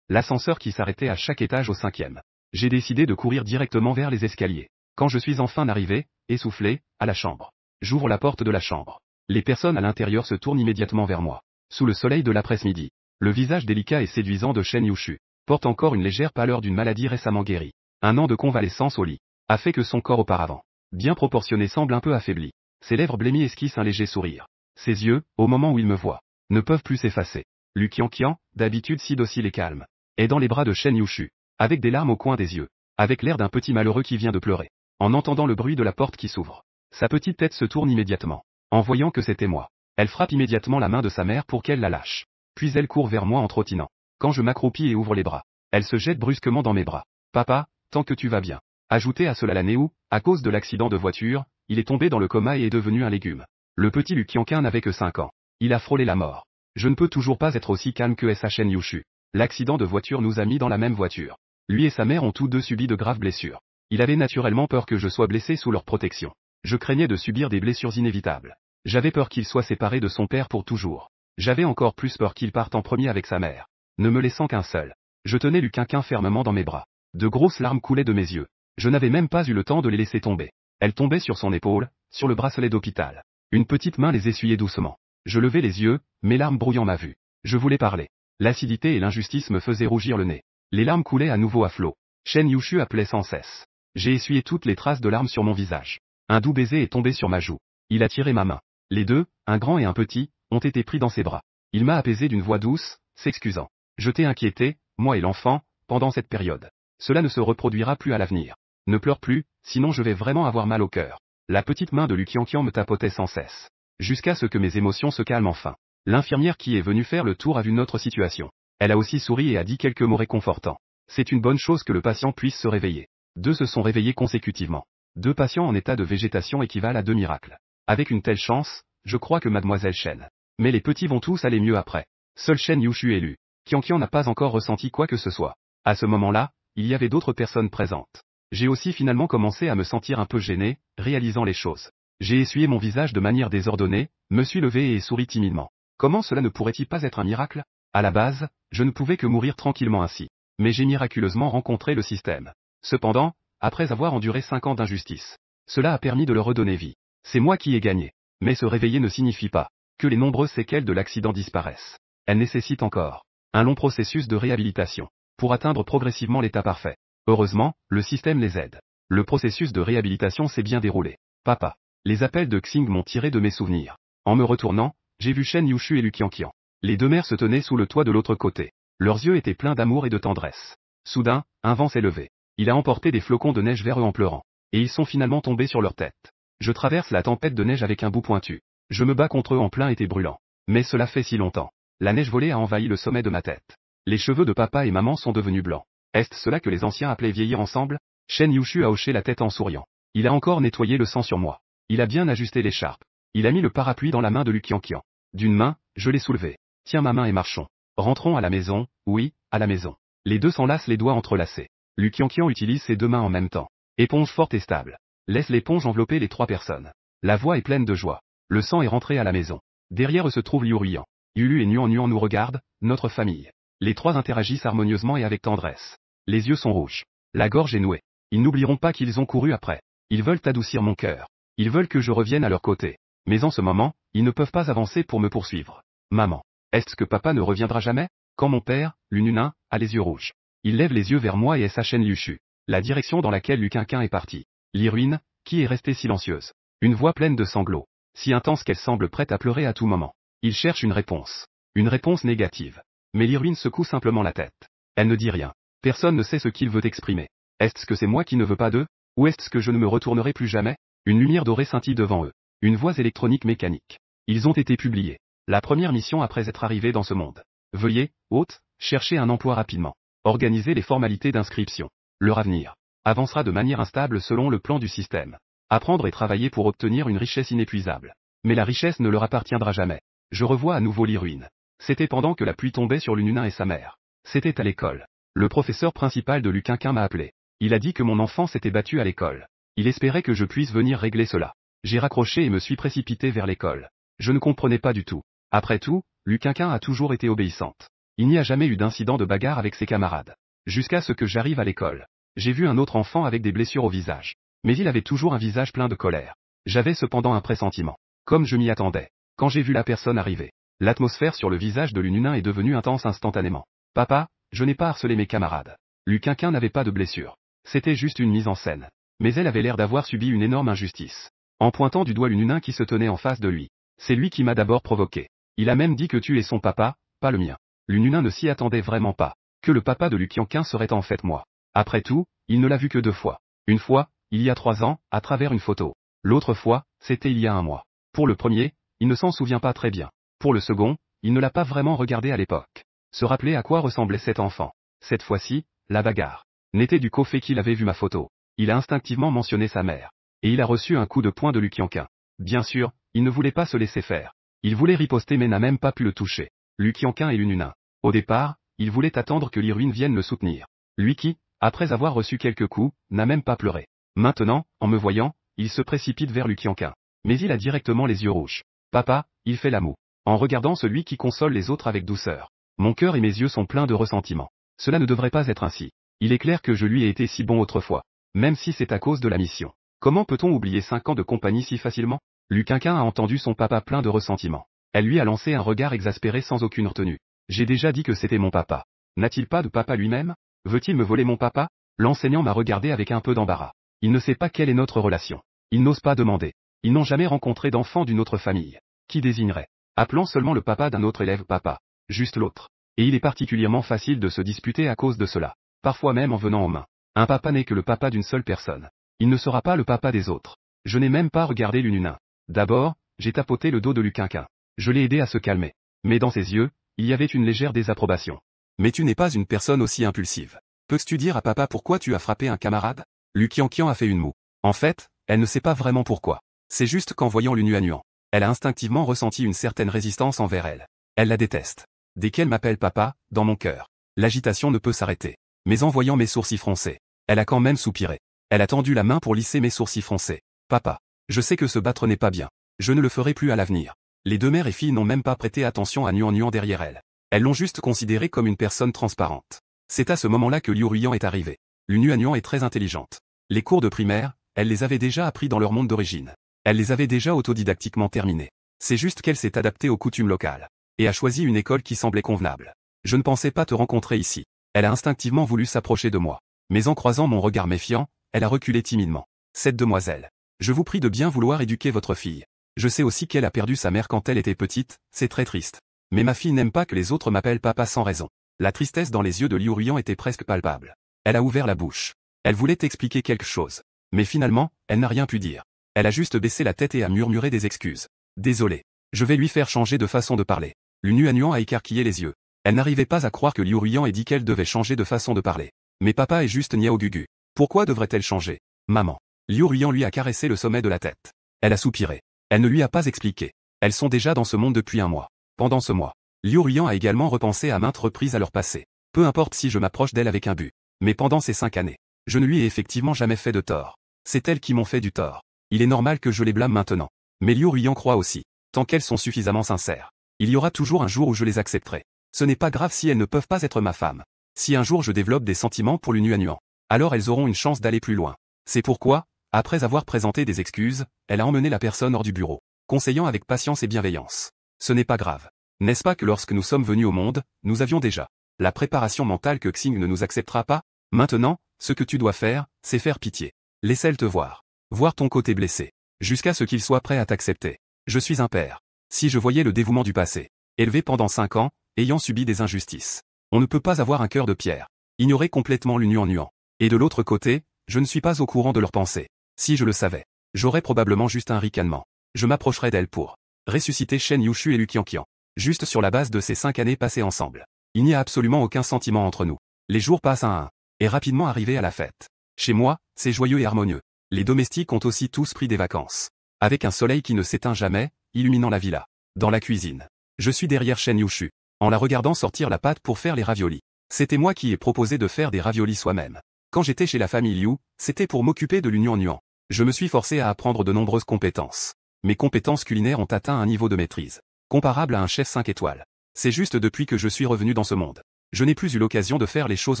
L'ascenseur qui s'arrêtait à chaque étage au 5e. J'ai décidé de courir directement vers les escaliers. Quand je suis enfin arrivé, essoufflé, à la chambre. J'ouvre la porte de la chambre. Les personnes à l'intérieur se tournent immédiatement vers moi. Sous le soleil de l'après-midi, le visage délicat et séduisant de Shen Yushu porte encore une légère pâleur d'une maladie récemment guérie. Un an de convalescence au lit a fait que son corps auparavant bien proportionné semble un peu affaibli. Ses lèvres blêmies esquissent un léger sourire. Ses yeux, au moment où il me voit, ne peuvent plus s'effacer. Luqianqin, d'habitude si docile et calme, est dans les bras de Shen Yushu, avec des larmes au coin des yeux, avec l'air d'un petit malheureux qui vient de pleurer. En entendant le bruit de la porte qui s'ouvre, sa petite tête se tourne immédiatement. En voyant que c'était moi, elle frappe immédiatement la main de sa mère pour qu'elle la lâche. Puis elle court vers moi en trottinant. Quand je m'accroupis et ouvre les bras, elle se jette brusquement dans mes bras. Papa, tant que tu vas bien. Ajoutez à cela l'année où, à cause de l'accident de voiture, il est tombé dans le coma et est devenu un légume. Le petit Luqianqin n'avait que 5 ans. Il a frôlé la mort. Je ne peux toujours pas être aussi calme que Shen Yushu. L'accident de voiture nous a mis dans la même voiture. Lui et sa mère ont tous deux subi de graves blessures. Il avait naturellement peur que je sois blessé sous leur protection. Je craignais de subir des blessures inévitables. J'avais peur qu'il soit séparé de son père pour toujours. J'avais encore plus peur qu'il parte en premier avec sa mère, ne me laissant qu'un seul. Je tenais Luqianqin fermement dans mes bras. De grosses larmes coulaient de mes yeux. Je n'avais même pas eu le temps de les laisser tomber. Elles tombaient sur son épaule, sur le bracelet d'hôpital. Une petite main les essuyait doucement. Je levai les yeux, mes larmes brouillant ma vue. Je voulais parler. L'acidité et l'injustice me faisaient rougir le nez. Les larmes coulaient à nouveau à flot. Shen Yushu appelait sans cesse. J'ai essuyé toutes les traces de larmes sur mon visage. Un doux baiser est tombé sur ma joue. Il a tiré ma main. Les deux, un grand et un petit, ont été pris dans ses bras. Il m'a apaisé d'une voix douce, s'excusant. Je t'ai inquiété, moi et l'enfant, pendant cette période. Cela ne se reproduira plus à l'avenir. Ne pleure plus, sinon je vais vraiment avoir mal au cœur. La petite main de Luqianqin me tapotait sans cesse. Jusqu'à ce que mes émotions se calment enfin. L'infirmière qui est venue faire le tour a vu notre situation. Elle a aussi souri et a dit quelques mots réconfortants. C'est une bonne chose que le patient puisse se réveiller. 2 se sont réveillés consécutivement. 2 patients en état de végétation équivalent à 2 miracles. Avec une telle chance, je crois que mademoiselle Shen. Mais les petits vont tous aller mieux après. Seul Shen Yushu est Luqianqin n'a pas encore ressenti quoi que ce soit. À ce moment-là, il y avait d'autres personnes présentes. J'ai aussi finalement commencé à me sentir un peu gêné, réalisant les choses. J'ai essuyé mon visage de manière désordonnée, me suis levé et souri timidement. Comment cela ne pourrait-il pas être un miracle? À la base, je ne pouvais que mourir tranquillement ainsi. Mais j'ai miraculeusement rencontré le système. Cependant, après avoir enduré 5 ans d'injustice, cela a permis de leur redonner vie. C'est moi qui ai gagné. Mais se réveiller ne signifie pas que les nombreuses séquelles de l'accident disparaissent. Elles nécessitent encore un long processus de réhabilitation pour atteindre progressivement l'état parfait. Heureusement, le système les aide. Le processus de réhabilitation s'est bien déroulé. Papa. Les appels de Xing m'ont tiré de mes souvenirs. En me retournant, j'ai vu Shen Yushu et Luqianqin. Les 2 mères se tenaient sous le toit de l'autre côté. Leurs yeux étaient pleins d'amour et de tendresse. Soudain, un vent s'est levé. Il a emporté des flocons de neige vers eux en pleurant. Et ils sont finalement tombés sur leur tête. Je traverse la tempête de neige avec un bout pointu. Je me bats contre eux en plein été brûlant. Mais cela fait si longtemps. La neige volée a envahi le sommet de ma tête. Les cheveux de papa et maman sont devenus blancs. Est-ce cela que les anciens appelaient vieillir ensemble? Shen Yushu a hoché la tête en souriant. Il a encore nettoyé le sang sur moi. Il a bien ajusté l'écharpe. Il a mis le parapluie dans la main de Luqianqin. D'une main, je l'ai soulevé. Tiens ma main et marchons. Rentrons à la maison, oui, à la maison. Les 2 s'enlacent les doigts entrelacés. Luqianqin utilise ses 2 mains en même temps. Éponge forte et stable. Laisse l'éponge envelopper les 3 personnes. La voix est pleine de joie. Le sang est rentré à la maison. Derrière eux se trouve Liu Ruyan. Yulu et Nuan Nuan nous regardent, notre famille. Les 3 interagissent harmonieusement et avec tendresse. Les yeux sont rouges. La gorge est nouée. Ils n'oublieront pas qu'ils ont couru après. Ils veulent adoucir mon cœur. Ils veulent que je revienne à leur côté. Mais en ce moment, ils ne peuvent pas avancer pour me poursuivre. Maman. Est-ce que papa ne reviendra jamais? Quand mon père, Lununin, a les yeux rouges. Il lève les yeux vers moi et s'achène Liuchu. La direction dans laquelle Luquinquin est parti. L'Iruine, qui est restée silencieuse. Une voix pleine de sanglots. Si intense qu'elle semble prête à pleurer à tout moment. Il cherche une réponse. Une réponse négative. Mais l'Iruine secoue simplement la tête. Elle ne dit rien. Personne ne sait ce qu'il veut exprimer. Est-ce que c'est moi qui ne veux pas d'eux? Ou est-ce que je ne me retournerai plus jamais? Une lumière dorée scintille devant eux. Une voix électronique mécanique. Ils ont été publiés. La première mission après être arrivés dans ce monde. Veuillez, hôte, chercher un emploi rapidement. Organiser les formalités d'inscription. Leur avenir avancera de manière instable selon le plan du système. Apprendre et travailler pour obtenir une richesse inépuisable. Mais la richesse ne leur appartiendra jamais. Je revois à nouveau l'Iruine. C'était pendant que la pluie tombait sur Lununin et sa mère. C'était à l'école. Le professeur principal de Luquinquin m'a appelé. Il a dit que mon enfant s'était battu à l'école. Il espérait que je puisse venir régler cela. J'ai raccroché et me suis précipité vers l'école. Je ne comprenais pas du tout. Après tout, Luquinquin a toujours été obéissante. Il n'y a jamais eu d'incident de bagarre avec ses camarades. Jusqu'à ce que j'arrive à l'école. J'ai vu un autre enfant avec des blessures au visage. Mais il avait toujours un visage plein de colère. J'avais cependant un pressentiment. Comme je m'y attendais. Quand j'ai vu la personne arriver, l'atmosphère sur le visage de Lununin est devenue intense instantanément. Papa, je n'ai pas harcelé mes camarades. Luquinquin n'avait pas de blessure. C'était juste une mise en scène. Mais elle avait l'air d'avoir subi une énorme injustice. En pointant du doigt Lununin qui se tenait en face de lui. C'est lui qui m'a d'abord provoqué. Il a même dit que tu es son papa, pas le mien. Lununin ne s'y attendait vraiment pas. Que le papa de Luquinquin serait en fait moi. Après tout, il ne l'a vu que 2 fois. Une fois, il y a 3 ans, à travers une photo. L'autre fois, c'était il y a 1 mois. Pour le premier, il ne s'en souvient pas très bien. Pour le second, il ne l'a pas vraiment regardé à l'époque. Se rappeler à quoi ressemblait cet enfant. Cette fois-ci, la bagarre n'était du qu'au fait qu'il avait vu ma photo. Il a instinctivement mentionné sa mère. Et il a reçu un coup de poing de Luquinquin. Bien sûr, il ne voulait pas se laisser faire. Il voulait riposter mais n'a même pas pu le toucher. Luquinquin et Lununin. Au départ, il voulait attendre que l'Iruine vienne le soutenir. Lui qui, après avoir reçu quelques coups, n'a même pas pleuré. Maintenant, en me voyant, il se précipite vers Luquinquin. Mais il a directement les yeux rouges. Papa, il fait la moue. En regardant celui qui console les autres avec douceur. Mon cœur et mes yeux sont pleins de ressentiment. Cela ne devrait pas être ainsi. Il est clair que je lui ai été si bon autrefois. Même si c'est à cause de la mission. Comment peut-on oublier 5 ans de compagnie si facilement? Luquinquin a entendu son papa plein de ressentiment. Elle lui a lancé un regard exaspéré sans aucune retenue. J'ai déjà dit que c'était mon papa. N'a-t-il pas de papa lui-même? Veut-il me voler mon papa? L'enseignant m'a regardé avec un peu d'embarras. Il ne sait pas quelle est notre relation. Il n'ose pas demander. Ils n'ont jamais rencontré d'enfant d'une autre famille. Qui désignerait? Appelant seulement le papa d'un autre élève papa. Juste l'autre. Et il est particulièrement facile de se disputer à cause de cela. Parfois même en venant en main. Un papa n'est que le papa d'une seule personne. Il ne sera pas le papa des autres. Je n'ai même pas regardé Lununin. D'abord, j'ai tapoté le dos de Luquinquin. Je l'ai aidé à se calmer. Mais dans ses yeux, il y avait une légère désapprobation. Mais tu n'es pas une personne aussi impulsive. Peux-tu dire à papa pourquoi tu as frappé un camarade? Luquinquin a fait une moue. En fait, elle ne sait pas vraiment pourquoi. C'est juste qu'en voyant Lununin, elle a instinctivement ressenti une certaine résistance envers elle. Elle la déteste. Dès qu'elle m'appelle papa, dans mon cœur, l'agitation ne peut s'arrêter. Mais en voyant mes sourcils froncés, elle a quand même soupiré. Elle a tendu la main pour lisser mes sourcils froncés. Papa, je sais que se battre n'est pas bien. Je ne le ferai plus à l'avenir. Les 2 mères et filles n'ont même pas prêté attention à Nuan derrière elle. Elles l'ont juste considérée comme une personne transparente. C'est à ce moment-là que Liu Ruyan est arrivée. Nuan est très intelligente. Les cours de primaire, elle les avait déjà appris dans leur monde d'origine. Elle les avait déjà autodidactiquement terminés. C'est juste qu'elle s'est adaptée aux coutumes locales. Et a choisi une école qui semblait convenable. Je ne pensais pas te rencontrer ici. Elle a instinctivement voulu s'approcher de moi. Mais en croisant mon regard méfiant, elle a reculé timidement. Cette demoiselle. Je vous prie de bien vouloir éduquer votre fille. Je sais aussi qu'elle a perdu sa mère quand elle était petite, c'est très triste. Mais ma fille n'aime pas que les autres m'appellent papa sans raison. La tristesse dans les yeux de Liu Ruyan était presque palpable. Elle a ouvert la bouche. Elle voulait expliquer quelque chose. Mais finalement, elle n'a rien pu dire. Elle a juste baissé la tête et a murmuré des excuses. Désolé. Je vais lui faire changer de façon de parler. Nuan a écarquillé les yeux. Elle n'arrivait pas à croire que Liu Ruyan ait dit qu'elle devait changer de façon de parler. Mais papa est juste Niao Gugu. Pourquoi devrait-elle changer? Maman. Liu Ruyan lui a caressé le sommet de la tête. Elle a soupiré. Elle ne lui a pas expliqué. Elles sont déjà dans ce monde depuis 1 mois. Pendant ce mois, Liu Ruyan a également repensé à maintes reprises à leur passé. Peu importe si je m'approche d'elle avec un but. Mais pendant ces 5 années, je ne lui ai effectivement jamais fait de tort. C'est elles qui m'ont fait du tort. Il est normal que je les blâme maintenant. Mais Liu Ruyan croit aussi. Tant qu'elles sont suffisamment sincères. Il y aura toujours un jour où je les accepterai. Ce n'est pas grave si elles ne peuvent pas être ma femme. Si un jour je développe des sentiments pour Nuan, alors elles auront une chance d'aller plus loin. C'est pourquoi, après avoir présenté des excuses, elle a emmené la personne hors du bureau. conseillant avec patience et bienveillance. Ce n'est pas grave. N'est-ce pas que lorsque nous sommes venus au monde, nous avions déjà la préparation mentale que Xing ne nous acceptera pas? Maintenant, ce que tu dois faire, c'est faire pitié. Laisse-le te voir. Voir ton côté blessé. Jusqu'à ce qu'il soit prêt à t'accepter. Je suis un père. Si je voyais le dévouement du passé, élevé pendant 5 ans, ayant subi des injustices. On ne peut pas avoir un cœur de pierre. Ignorer complètement l'Unuan. Et de l'autre côté, je ne suis pas au courant de leurs pensées. Si je le savais, j'aurais probablement juste un ricanement. Je m'approcherais d'elle pour ressusciter Shen Yushu et Lu Qianqian. Juste sur la base de ces 5 années passées ensemble. Il n'y a absolument aucun sentiment entre nous. Les jours passent un à un. Et rapidement arrivé à la fête. Chez moi, c'est joyeux et harmonieux. Les domestiques ont aussi tous pris des vacances. Avec un soleil qui ne s'éteint jamais, illuminant la villa. Dans la cuisine. Je suis derrière Shen Yushu, en la regardant sortir la pâte pour faire les raviolis. C'était moi qui ai proposé de faire des raviolis soi-même. Quand j'étais chez la famille Liu, c'était pour m'occuper de l'Unuan. Je me suis forcé à apprendre de nombreuses compétences. Mes compétences culinaires ont atteint un niveau de maîtrise comparable à un chef 5 étoiles. C'est juste depuis que je suis revenu dans ce monde. Je n'ai plus eu l'occasion de faire les choses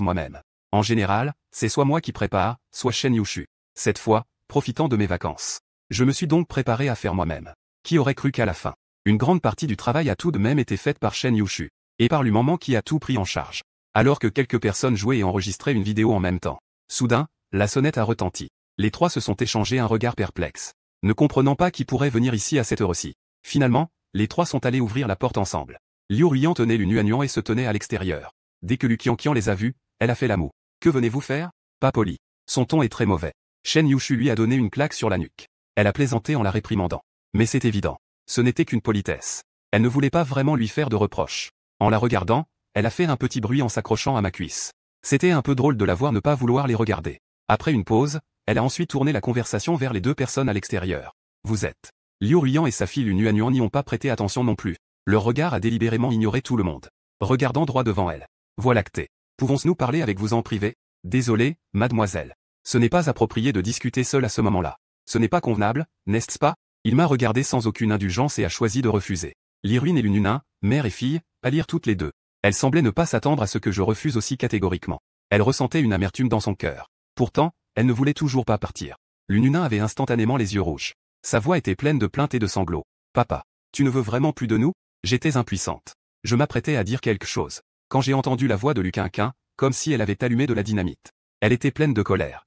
moi-même. En général, c'est soit moi qui prépare, soit Shen Yushu. Cette fois, profitant de mes vacances. Je me suis donc préparé à faire moi-même. Qui aurait cru qu'à la fin, une grande partie du travail a tout de même été faite par Shen Yushu, et par lui-maman qui a tout pris en charge. Alors que quelques personnes jouaient et enregistraient une vidéo en même temps. Soudain, la sonnette a retenti. Les trois se sont échangés un regard perplexe, ne comprenant pas qui pourrait venir ici à cette heure-ci. Finalement, les trois sont allés ouvrir la porte ensemble. Liu Ruyan tenait l'Unuan et se tenait à l'extérieur. Dès que Lu Qianqian les a vus, elle a fait la moue. Que venez-vous faire? Pas poli. Son ton est très mauvais. Shen Yushu lui a donné une claque sur la nuque. Elle a plaisanté en la réprimandant. Mais c'est évident. Ce n'était qu'une politesse. Elle ne voulait pas vraiment lui faire de reproches. En la regardant, elle a fait un petit bruit en s'accrochant à ma cuisse. C'était un peu drôle de la voir ne pas vouloir les regarder. Après une pause, elle a ensuite tourné la conversation vers les deux personnes à l'extérieur. Vous êtes. Liu Ruyan et sa fille Unuan n'y ont pas prêté attention non plus. Leur regard a délibérément ignoré tout le monde. Regardant droit devant elle. Voix lactée. Pouvons-nous parler avec vous en privé? Désolé, mademoiselle. Ce n'est pas approprié de discuter seul à ce moment-là. Ce n'est pas convenable, n'est-ce pas? Il m'a regardé sans aucune indulgence et a choisi de refuser. Liruin et Lununin, mère et fille, pâlirent toutes les deux. Elle semblait ne pas s'attendre à ce que je refuse aussi catégoriquement. Elle ressentait une amertume dans son cœur. Pourtant, elle ne voulait toujours pas partir. Lununin avait instantanément les yeux rouges. Sa voix était pleine de plaintes et de sanglots. Papa, tu ne veux vraiment plus de nous? J'étais impuissante. Je m'apprêtais à dire quelque chose. Quand j'ai entendu la voix de Lu Qianqian, comme si elle avait allumé de la dynamite. Elle était pleine de colère.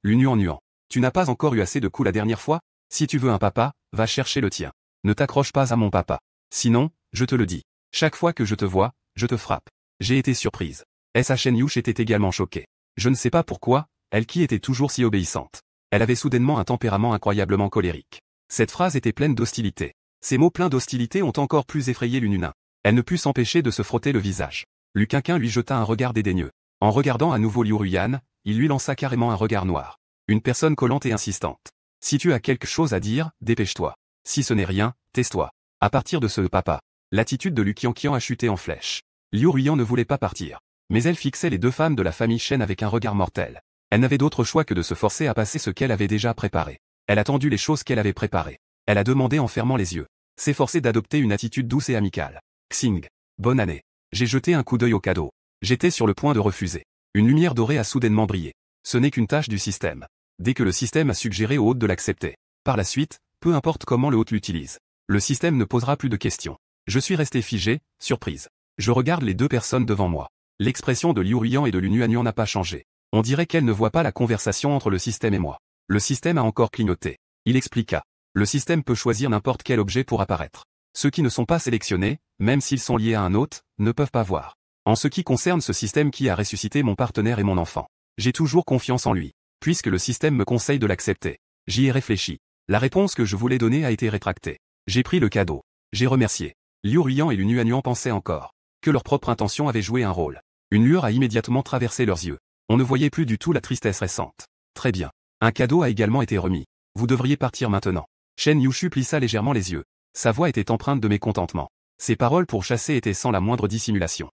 Lunuan, tu n'as pas encore eu assez de coups la dernière fois? Si tu veux un papa, va chercher le tien. Ne t'accroche pas à mon papa. Sinon, je te le dis. Chaque fois que je te vois, je te frappe. J'ai été surprise. Shen Yushu était également choquée. Je ne sais pas pourquoi, elle qui était toujours si obéissante. Elle avait soudainement un tempérament incroyablement colérique. Cette phrase était pleine d'hostilité. Ces mots pleins d'hostilité ont encore plus effrayé Lununin. Elle ne put s'empêcher de se frotter le visage. Lu Qianqian lui jeta un regard dédaigneux. En regardant à nouveau Liu Ruyan, il lui lança carrément un regard noir. Une personne collante et insistante. Si tu as quelque chose à dire, dépêche-toi. Si ce n'est rien, tais-toi. À partir de ce papa, l'attitude de Lu Qianqian a chuté en flèche. Liu Ruyan ne voulait pas partir. Mais elle fixait les deux femmes de la famille Shen avec un regard mortel. Elle n'avait d'autre choix que de se forcer à passer ce qu'elle avait déjà préparé. Elle a tendu les choses qu'elle avait préparées. Elle a demandé en fermant les yeux. S'efforcer d'adopter une attitude douce et amicale. Xing. Bonne année. J'ai jeté un coup d'œil au cadeau. J'étais sur le point de refuser. Une lumière dorée a soudainement brillé. Ce n'est qu'une tâche du système. Dès que le système a suggéré au hôte de l'accepter. Par la suite, peu importe comment le hôte l'utilise. Le système ne posera plus de questions. Je suis resté figé, surprise. Je regarde les deux personnes devant moi. L'expression de Liu Ruyan et de Lunuan n'a pas changé. On dirait qu'elle ne voit pas la conversation entre le système et moi. Le système a encore clignoté. Il expliqua. Le système peut choisir n'importe quel objet pour apparaître. Ceux qui ne sont pas sélectionnés, même s'ils sont liés à un hôte, ne peuvent pas voir. En ce qui concerne ce système qui a ressuscité mon partenaire et mon enfant, j'ai toujours confiance en lui, puisque le système me conseille de l'accepter. J'y ai réfléchi. La réponse que je voulais donner a été rétractée. J'ai pris le cadeau. J'ai remercié. Liu Ruyan et Lunuan pensaient encore que leur propre intention avait joué un rôle. Une lueur a immédiatement traversé leurs yeux. On ne voyait plus du tout la tristesse récente. Très bien. Un cadeau a également été remis. Vous devriez partir maintenant. Shen Yushu plissa légèrement les yeux. Sa voix était empreinte de mécontentement. Ses paroles pour chasser étaient sans la moindre dissimulation.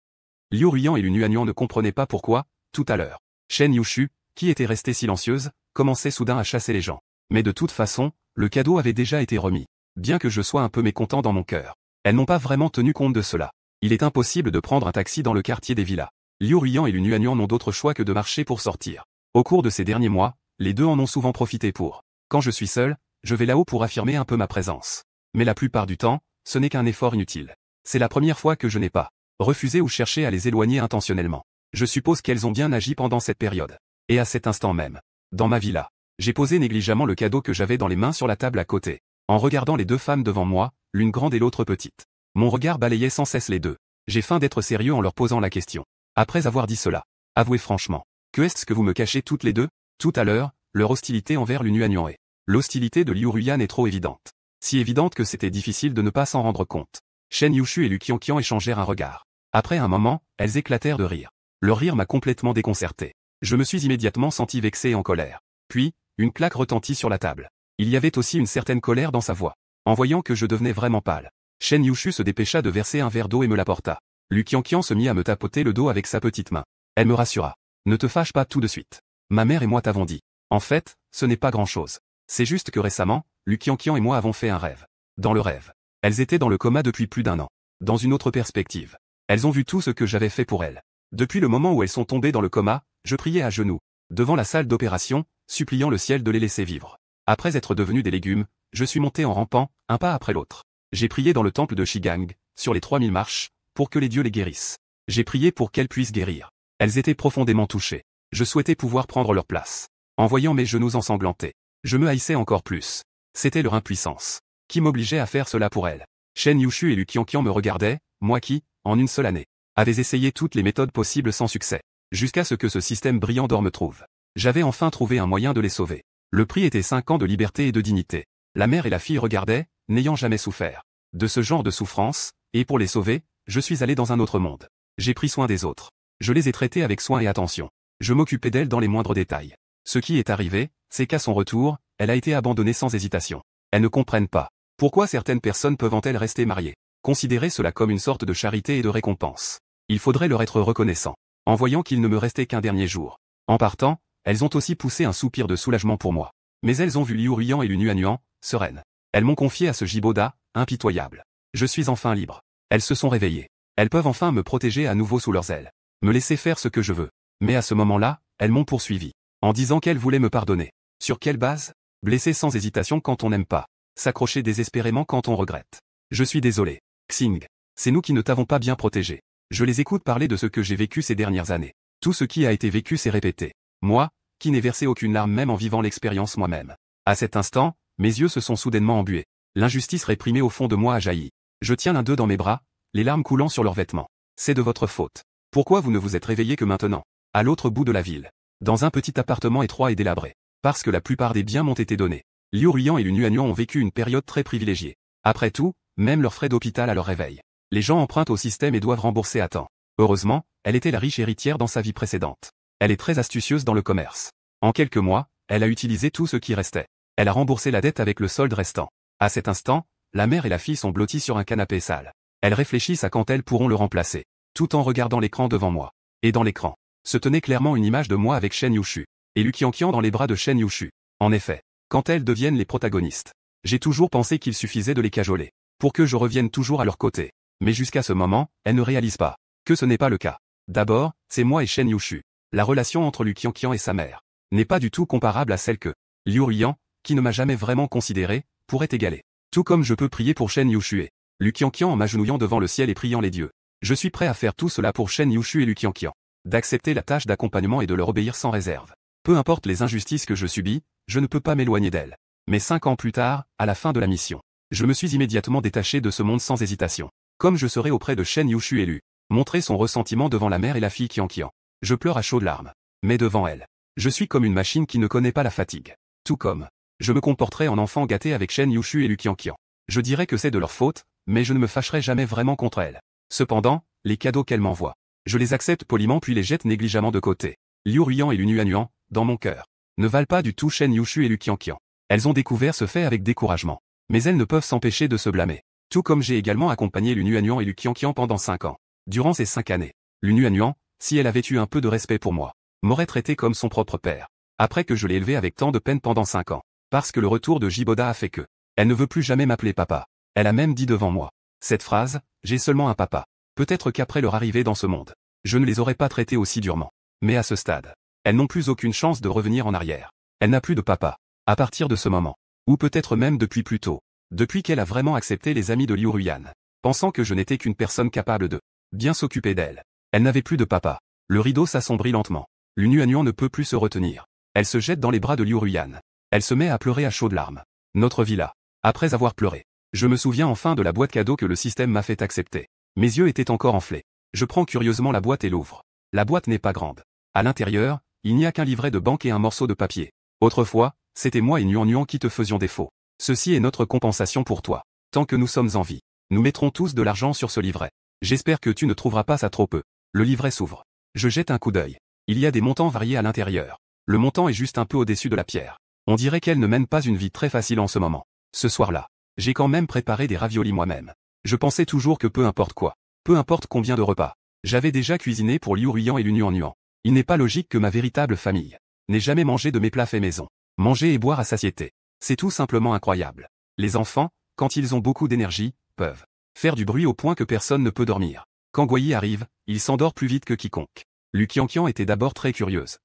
Liu Ruyan et Lunuan ne comprenaient pas pourquoi, tout à l'heure. Shen Yushu, qui était restée silencieuse, commençait soudain à chasser les gens. Mais de toute façon, le cadeau avait déjà été remis. Bien que je sois un peu mécontent dans mon cœur. Elles n'ont pas vraiment tenu compte de cela. Il est impossible de prendre un taxi dans le quartier des villas. Liu Ruyan et Lunuan n'ont d'autre choix que de marcher pour sortir. Au cours de ces derniers mois, les deux en ont souvent profité pour. Quand je suis seul, je vais là-haut pour affirmer un peu ma présence. Mais la plupart du temps, ce n'est qu'un effort inutile. C'est la première fois que je n'ai pas refusé ou cherché à les éloigner intentionnellement. Je suppose qu'elles ont bien agi pendant cette période. Et à cet instant même, dans ma villa, j'ai posé négligemment le cadeau que j'avais dans les mains sur la table à côté, en regardant les deux femmes devant moi, l'une grande et l'autre petite. Mon regard balayait sans cesse les deux. J'ai feint d'être sérieux en leur posant la question. Après avoir dit cela, avouez franchement, que est-ce que vous me cachez toutes les deux? Tout à l'heure, leur hostilité envers l'Unuanian et l'hostilité de Liu Ruyan est trop évidente. Si évidente que c'était difficile de ne pas s'en rendre compte. Shen Yushu et Lu Qianqian échangèrent un regard. Après un moment, elles éclatèrent de rire. Leur rire m'a complètement déconcerté. Je me suis immédiatement senti vexé et en colère. Puis, une claque retentit sur la table. Il y avait aussi une certaine colère dans sa voix. En voyant que je devenais vraiment pâle, Shen Yushu se dépêcha de verser un verre d'eau et me l'apporta. Lu Qianqian se mit à me tapoter le dos avec sa petite main. Elle me rassura. Ne te fâche pas tout de suite. Ma mère et moi t'avons dit. En fait, ce n'est pas grand-chose. C'est juste que récemment, Lu Qianqian et moi avons fait un rêve. Dans le rêve, elles étaient dans le coma depuis plus d'1 an. Dans une autre perspective, elles ont vu tout ce que j'avais fait pour elles. Depuis le moment où elles sont tombées dans le coma, je priais à genoux, devant la salle d'opération, suppliant le ciel de les laisser vivre. Après être devenus des légumes, je suis monté en rampant, un pas après l'autre. J'ai prié dans le temple de Shigang, sur les 3000 marches, pour que les dieux les guérissent. J'ai prié pour qu'elles puissent guérir. Elles étaient profondément touchées. Je souhaitais pouvoir prendre leur place. En voyant mes genoux ensanglantés, je me haïssais encore plus. C'était leur impuissance qui m'obligeait à faire cela pour elles. Shen Yushu et Lu Qianqian me regardaient, moi qui, en une seule année, avais essayé toutes les méthodes possibles sans succès, jusqu'à ce que ce système brillant d'or me trouve. J'avais enfin trouvé un moyen de les sauver. Le prix était 5 ans de liberté et de dignité. La mère et la fille regardaient, n'ayant jamais souffert de ce genre de souffrance, et pour les sauver, je suis allé dans un autre monde. J'ai pris soin des autres. Je les ai traitées avec soin et attention. Je m'occupais d'elles dans les moindres détails. Ce qui est arrivé, c'est qu'à son retour, elle a été abandonnée sans hésitation. Elles ne comprennent pas. Pourquoi certaines personnes peuvent-elles rester mariées? Considérer cela comme une sorte de charité et de récompense. Il faudrait leur être reconnaissant. En voyant qu'il ne me restait qu'un dernier jour. En partant, elles ont aussi poussé un soupir de soulagement pour moi. Mais elles ont vu Liu Ruyan et l'Unuanian, sereines. Elles m'ont confié à ce Jiboda, impitoyable. Je suis enfin libre. Elles se sont réveillées. Elles peuvent enfin me protéger à nouveau sous leurs ailes. Me laisser faire ce que je veux. Mais à ce moment-là, elles m'ont poursuivi. En disant qu'elles voulaient me pardonner. Sur quelle base? Blesser sans hésitation quand on n'aime pas. S'accrocher désespérément quand on regrette. Je suis désolé. Xing. C'est nous qui ne t'avons pas bien protégé. Je les écoute parler de ce que j'ai vécu ces dernières années. Tout ce qui a été vécu s'est répété. Moi, qui n'ai versé aucune larme même en vivant l'expérience moi-même. À cet instant, mes yeux se sont soudainement embués. L'injustice réprimée au fond de moi a jailli. Je tiens l'un d'eux dans mes bras, les larmes coulant sur leurs vêtements. C'est de votre faute. Pourquoi vous ne vous êtes réveillé que maintenant? À l'autre bout de la ville. Dans un petit appartement étroit et délabré. Parce que la plupart des biens m'ont été donnés. Liu Ruyan et l'Unuanian ont vécu une période très privilégiée. Après tout, même leurs frais d'hôpital à leur réveil. Les gens empruntent au système et doivent rembourser à temps. Heureusement, elle était la riche héritière dans sa vie précédente. Elle est très astucieuse dans le commerce. En quelques mois, elle a utilisé tout ce qui restait. Elle a remboursé la dette avec le solde restant. À cet instant, la mère et la fille sont blotties sur un canapé sale. Elles réfléchissent à quand elles pourront le remplacer. Tout en regardant l'écran devant moi. Et dans l'écran, se tenait clairement une image de moi avec Shen Yushu. Et Lu Qianqian dans les bras de Shen Yushu. En effet, quand elles deviennent les protagonistes, j'ai toujours pensé qu'il suffisait de les cajoler. Pour que je revienne toujours à leur côté. Mais jusqu'à ce moment, elles ne réalisent pas que ce n'est pas le cas. D'abord, c'est moi et Shen Yushu. La relation entre Lu Qianqian et sa mère n'est pas du tout comparable à celle que Liu Ruyan, qui ne m'a jamais vraiment considéré, pourrait égaler. Tout comme je peux prier pour Shen Yushu et Lu Qianqian en m'agenouillant devant le ciel et priant les dieux. Je suis prêt à faire tout cela pour Shen Yushu et Lu Qianqian. D'accepter la tâche d'accompagnement et de leur obéir sans réserve. Peu importe les injustices que je subis, je ne peux pas m'éloigner d'elles. Mais 5 ans plus tard, à la fin de la mission, je me suis immédiatement détaché de ce monde sans hésitation. Comme je serai auprès de Shen Yushu et Lu, montrer son ressentiment devant la mère et la fille Qianqian. Je pleure à chaudes larmes. Mais devant elle, je suis comme une machine qui ne connaît pas la fatigue. Tout comme, je me comporterai en enfant gâté avec Shen Yushu et Lu Qianqian. Je dirais que c'est de leur faute, mais je ne me fâcherai jamais vraiment contre elles. Cependant, les cadeaux qu'elles m'envoient, je les accepte poliment puis les jette négligemment de côté. Liu Ruyan et l'Unuanian, dans mon cœur, ne valent pas du tout Shen Yushu et Lu Qianqian. Elles ont découvert ce fait avec découragement. Mais elles ne peuvent s'empêcher de se blâmer. Tout comme j'ai également accompagné l'Unuanian et Lu Qianqian pendant 5 ans. Durant ces 5 années, l'Unuanian, si elle avait eu un peu de respect pour moi, m'aurait traité comme son propre père. Après que je l'ai élevé avec tant de peine pendant 5 ans. Parce que le retour de Jiboda a fait que, elle ne veut plus jamais m'appeler papa. Elle a même dit devant moi cette phrase, j'ai seulement un papa. Peut-être qu'après leur arrivée dans ce monde, je ne les aurais pas traités aussi durement. Mais à ce stade, elles n'ont plus aucune chance de revenir en arrière. Elle n'a plus de papa. À partir de ce moment. Ou peut-être même depuis plus tôt. Depuis qu'elle a vraiment accepté les amis de Liu Ruyan, pensant que je n'étais qu'une personne capable de bien s'occuper d'elle. Elle n'avait plus de papa. Le rideau s'assombrit lentement. Lu Nuanyuan ne peut plus se retenir. Elle se jette dans les bras de Liu Ruyan. Elle se met à pleurer à chaudes larmes. Notre villa. Après avoir pleuré, je me souviens enfin de la boîte cadeau que le système m'a fait accepter. Mes yeux étaient encore enflés. Je prends curieusement la boîte et l'ouvre. La boîte n'est pas grande. À l'intérieur, il n'y a qu'un livret de banque et un morceau de papier. Autrefois, c'était moi et Nuanyuan qui te faisions défaut. Ceci est notre compensation pour toi. Tant que nous sommes en vie, nous mettrons tous de l'argent sur ce livret. J'espère que tu ne trouveras pas ça trop peu. Le livret s'ouvre. Je jette un coup d'œil. Il y a des montants variés à l'intérieur. Le montant est juste un peu au-dessus de la pierre. On dirait qu'elle ne mène pas une vie très facile en ce moment. Ce soir-là, j'ai quand même préparé des raviolis moi-même. Je pensais toujours que peu importe quoi, peu importe combien de repas, j'avais déjà cuisiné pour Liu Ruyan et Lu Nuanyuan. Il n'est pas logique que ma véritable famille n'ait jamais mangé de mes plats faits maison. Manger et boire à satiété. C'est tout simplement incroyable. Les enfants, quand ils ont beaucoup d'énergie, peuvent faire du bruit au point que personne ne peut dormir. Quand Guayi arrive, il s'endort plus vite que quiconque. Lu Qianqian était d'abord très curieuse.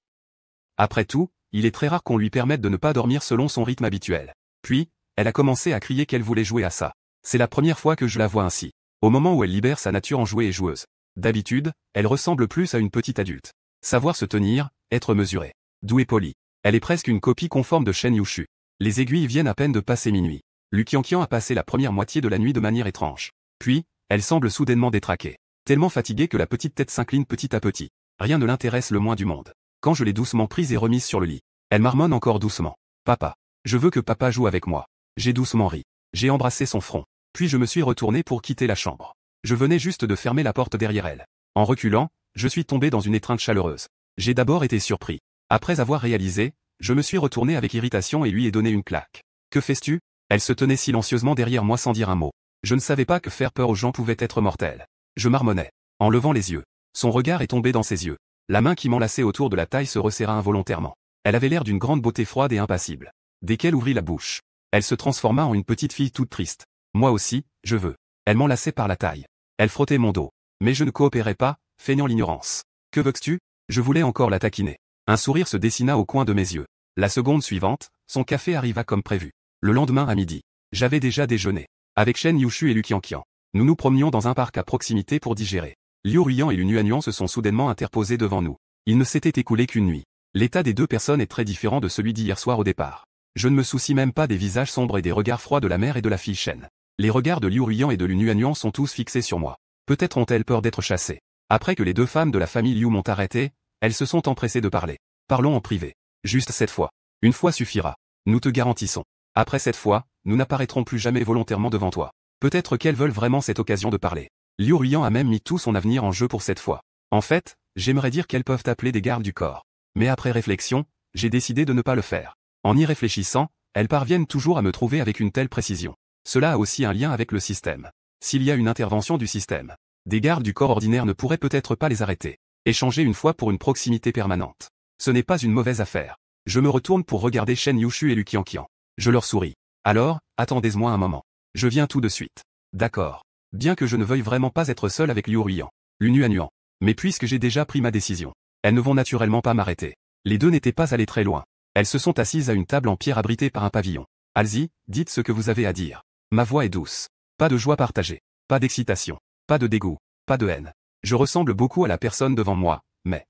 Après tout, il est très rare qu'on lui permette de ne pas dormir selon son rythme habituel. Puis, elle a commencé à crier qu'elle voulait jouer à ça. C'est la première fois que je la vois ainsi. Au moment où elle libère sa nature en jouet et joueuse. D'habitude, elle ressemble plus à une petite adulte. Savoir se tenir, être mesurée, douée polie. Elle est presque une copie conforme de Shen Yushu. Les aiguilles viennent à peine de passer minuit. Lu Qianqian a passé la première moitié de la nuit de manière étrange. Puis, elle semble soudainement détraquée. Tellement fatiguée que la petite tête s'incline petit à petit. Rien ne l'intéresse le moins du monde. Quand je l'ai doucement prise et remise sur le lit, elle marmonne encore doucement. Papa. Je veux que papa joue avec moi. J'ai doucement ri. J'ai embrassé son front. Puis je me suis retourné pour quitter la chambre. Je venais juste de fermer la porte derrière elle. En reculant, je suis tombé dans une étreinte chaleureuse. J'ai d'abord été surpris. Après avoir réalisé, je me suis retourné avec irritation et lui ai donné une claque. Que fais-tu? Elle se tenait silencieusement derrière moi sans dire un mot. Je ne savais pas que faire peur aux gens pouvait être mortel. Je marmonnais, en levant les yeux. Son regard est tombé dans ses yeux. La main qui m'enlaçait autour de la taille se resserra involontairement. Elle avait l'air d'une grande beauté froide et impassible. Dès qu'elle ouvrit la bouche, elle se transforma en une petite fille toute triste. Moi aussi, je veux. Elle m'enlaçait par la taille. Elle frottait mon dos. Mais je ne coopérais pas, feignant l'ignorance. Que veux-tu? Je voulais encore la taquiner. Un sourire se dessina au coin de mes yeux. La seconde suivante, son café arriva comme prévu. Le lendemain à midi, j'avais déjà déjeuné. Avec Shen Yushu et Lu Qianqian. Nous nous promenions dans un parc à proximité pour digérer. Liu Ruyan et Lu Nuanyuan se sont soudainement interposés devant nous. Il ne s'était écoulé qu'une nuit. L'état des deux personnes est très différent de celui d'hier soir au départ. Je ne me soucie même pas des visages sombres et des regards froids de la mère et de la fille Shen. Les regards de Liu Ruyan et de Lu Nuanyuan sont tous fixés sur moi. Peut-être ont-elles peur d'être chassées. Après que les deux femmes de la famille Liu m'ont arrêté, elles se sont empressées de parler. Parlons en privé. Juste cette fois. Une fois suffira. Nous te garantissons. Après cette fois, nous n'apparaîtrons plus jamais volontairement devant toi. Peut-être qu'elles veulent vraiment cette occasion de parler. Liu Ruyan a même mis tout son avenir en jeu pour cette fois. En fait, j'aimerais dire qu'elles peuvent appeler des gardes du corps. Mais après réflexion, j'ai décidé de ne pas le faire. En y réfléchissant, elles parviennent toujours à me trouver avec une telle précision. Cela a aussi un lien avec le système. S'il y a une intervention du système, des gardes du corps ordinaires ne pourraient peut-être pas les arrêter. Échanger une fois pour une proximité permanente. Ce n'est pas une mauvaise affaire. Je me retourne pour regarder Shen Yushu et Lu Qianqian. Je leur souris. Alors, attendez-moi un moment. Je viens tout de suite. D'accord. Bien que je ne veuille vraiment pas être seul avec Liu Ruyan, Lu Nuanyuan. Mais puisque j'ai déjà pris ma décision, elles ne vont naturellement pas m'arrêter. Les deux n'étaient pas allées très loin. Elles se sont assises à une table en pierre abritée par un pavillon. Allez-y, dites ce que vous avez à dire. Ma voix est douce. Pas de joie partagée. Pas d'excitation. Pas de dégoût. Pas de haine. Je ressemble beaucoup à la personne devant moi, mais...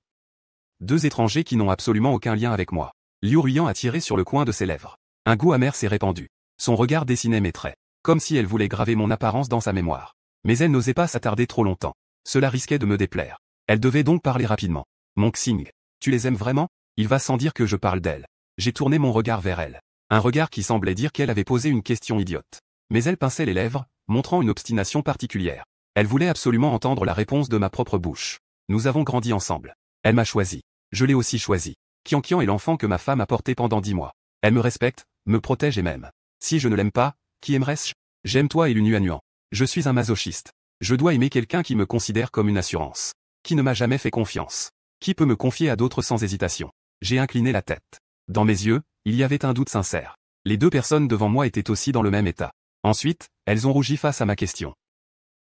Deux étrangers qui n'ont absolument aucun lien avec moi. Liu Ruyan a tiré sur le coin de ses lèvres. Un goût amer s'est répandu. Son regard dessinait mes traits. Comme si elle voulait graver mon apparence dans sa mémoire. Mais elle n'osait pas s'attarder trop longtemps. Cela risquait de me déplaire. Elle devait donc parler rapidement. Mon Xing, tu les aimes vraiment? Il va sans dire que je parle d'elle. J'ai tourné mon regard vers elle. Un regard qui semblait dire qu'elle avait posé une question idiote. Mais elle pinçait les lèvres, montrant une obstination particulière. Elle voulait absolument entendre la réponse de ma propre bouche. Nous avons grandi ensemble. Elle m'a choisi. Je l'ai aussi choisi. Qianqian est l'enfant que ma femme a porté pendant 10 mois. Elle me respecte, me protège et m'aime. Si je ne l'aime pas, qui aimerais-je? J'aime toi et Lu Nuanyuan. Je suis un masochiste. Je dois aimer quelqu'un qui me considère comme une assurance. Qui ne m'a jamais fait confiance. Qui peut me confier à d'autres sans hésitation. J'ai incliné la tête. Dans mes yeux, il y avait un doute sincère. Les deux personnes devant moi étaient aussi dans le même état. Ensuite, elles ont rougi face à ma question.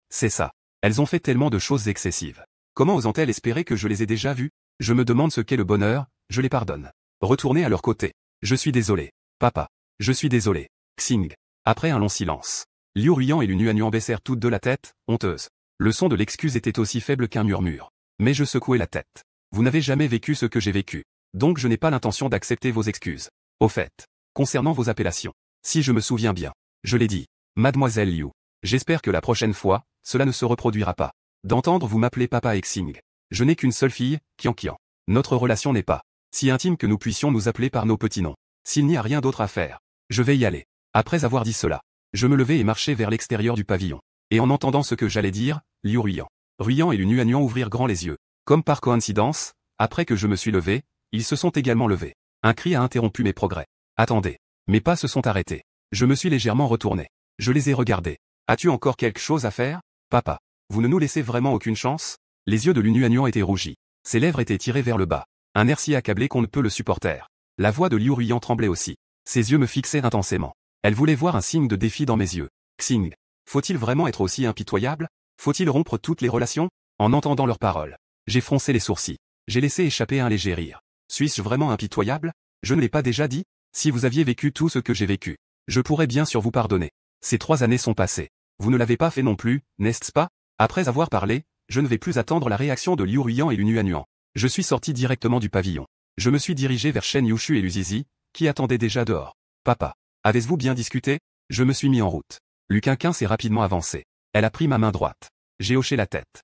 C'est ça. Elles ont fait tellement de choses excessives. Comment osent-elles espérer que je les ai déjà vues? Je me demande ce qu'est le bonheur, je les pardonne. Retournez à leur côté. Je suis désolé. Papa. Je suis désolé. Xing. Après un long silence, Liu Ruiyan et Lu Nuanyuan baissèrent toutes deux la tête, honteuses. Le son de l'excuse était aussi faible qu'un murmure. Mais je secouai la tête. Vous n'avez jamais vécu ce que j'ai vécu. Donc je n'ai pas l'intention d'accepter vos excuses. Au fait, concernant vos appellations, si je me souviens bien, je l'ai dit, Mademoiselle Liu, j'espère que la prochaine fois, cela ne se reproduira pas. D'entendre vous m'appeler Papa Xing. Je n'ai qu'une seule fille, Qian. Notre relation n'est pas si intime que nous puissions nous appeler par nos petits noms. S'il n'y a rien d'autre à faire, je vais y aller. Après avoir dit cela, je me levai et marchai vers l'extérieur du pavillon. Et en entendant ce que j'allais dire, Liu Ruiyan et Lu Nuanyuan ouvrirent grand les yeux. Comme par coïncidence, après que je me suis levé, ils se sont également levés. Un cri a interrompu mes progrès. Attendez. Mes pas se sont arrêtés. Je me suis légèrement retourné. Je les ai regardés. As-tu encore quelque chose à faire, papa? Vous ne nous laissez vraiment aucune chance? Les yeux de Lu Nuanyuan étaient rougis. Ses lèvres étaient tirées vers le bas. Un air si accablé qu'on ne peut le supporter. La voix de Liu Ruiyan tremblait aussi. Ses yeux me fixaient intensément. Elle voulait voir un signe de défi dans mes yeux. Xing. Faut-il vraiment être aussi impitoyable? Faut-il rompre toutes les relations? En entendant leurs paroles, j'ai froncé les sourcils. J'ai laissé échapper un léger rire. Suis-je vraiment impitoyable? Je ne l'ai pas déjà dit? Si vous aviez vécu tout ce que j'ai vécu, je pourrais bien sûr vous pardonner. Ces 3 années sont passées. Vous ne l'avez pas fait non plus, n'est-ce pas? Après avoir parlé, je ne vais plus attendre la réaction de Liu Ruiyan et Lu Nuanyuan. Je suis sorti directement du pavillon. Je me suis dirigé vers Shen Yushu et Lu Zizi, qui attendaient déjà dehors. Papa, avez-vous bien discuté? Je me suis mis en route. Lu Quinquin s'est rapidement avancé. Elle a pris ma main droite. J'ai hoché la tête.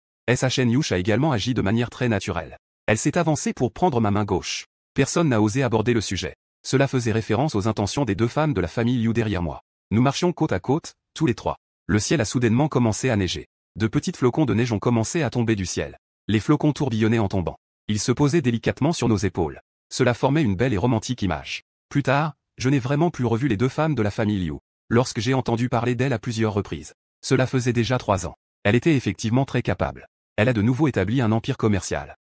Shen Yush a également agi de manière très naturelle. Elle s'est avancée pour prendre ma main gauche. Personne n'a osé aborder le sujet. Cela faisait référence aux intentions des 2 femmes de la famille Liu derrière moi. Nous marchions côte à côte, tous les 3. Le ciel a soudainement commencé à neiger. De petites flocons de neige ont commencé à tomber du ciel. Les flocons tourbillonnaient en tombant. Ils se posaient délicatement sur nos épaules. Cela formait une belle et romantique image. Plus tard, je n'ai vraiment plus revu les 2 femmes de la famille Liu. Lorsque j'ai entendu parler d'elle à plusieurs reprises. Cela faisait déjà 3 ans. Elle était effectivement très capable. Elle a de nouveau établi un empire commercial.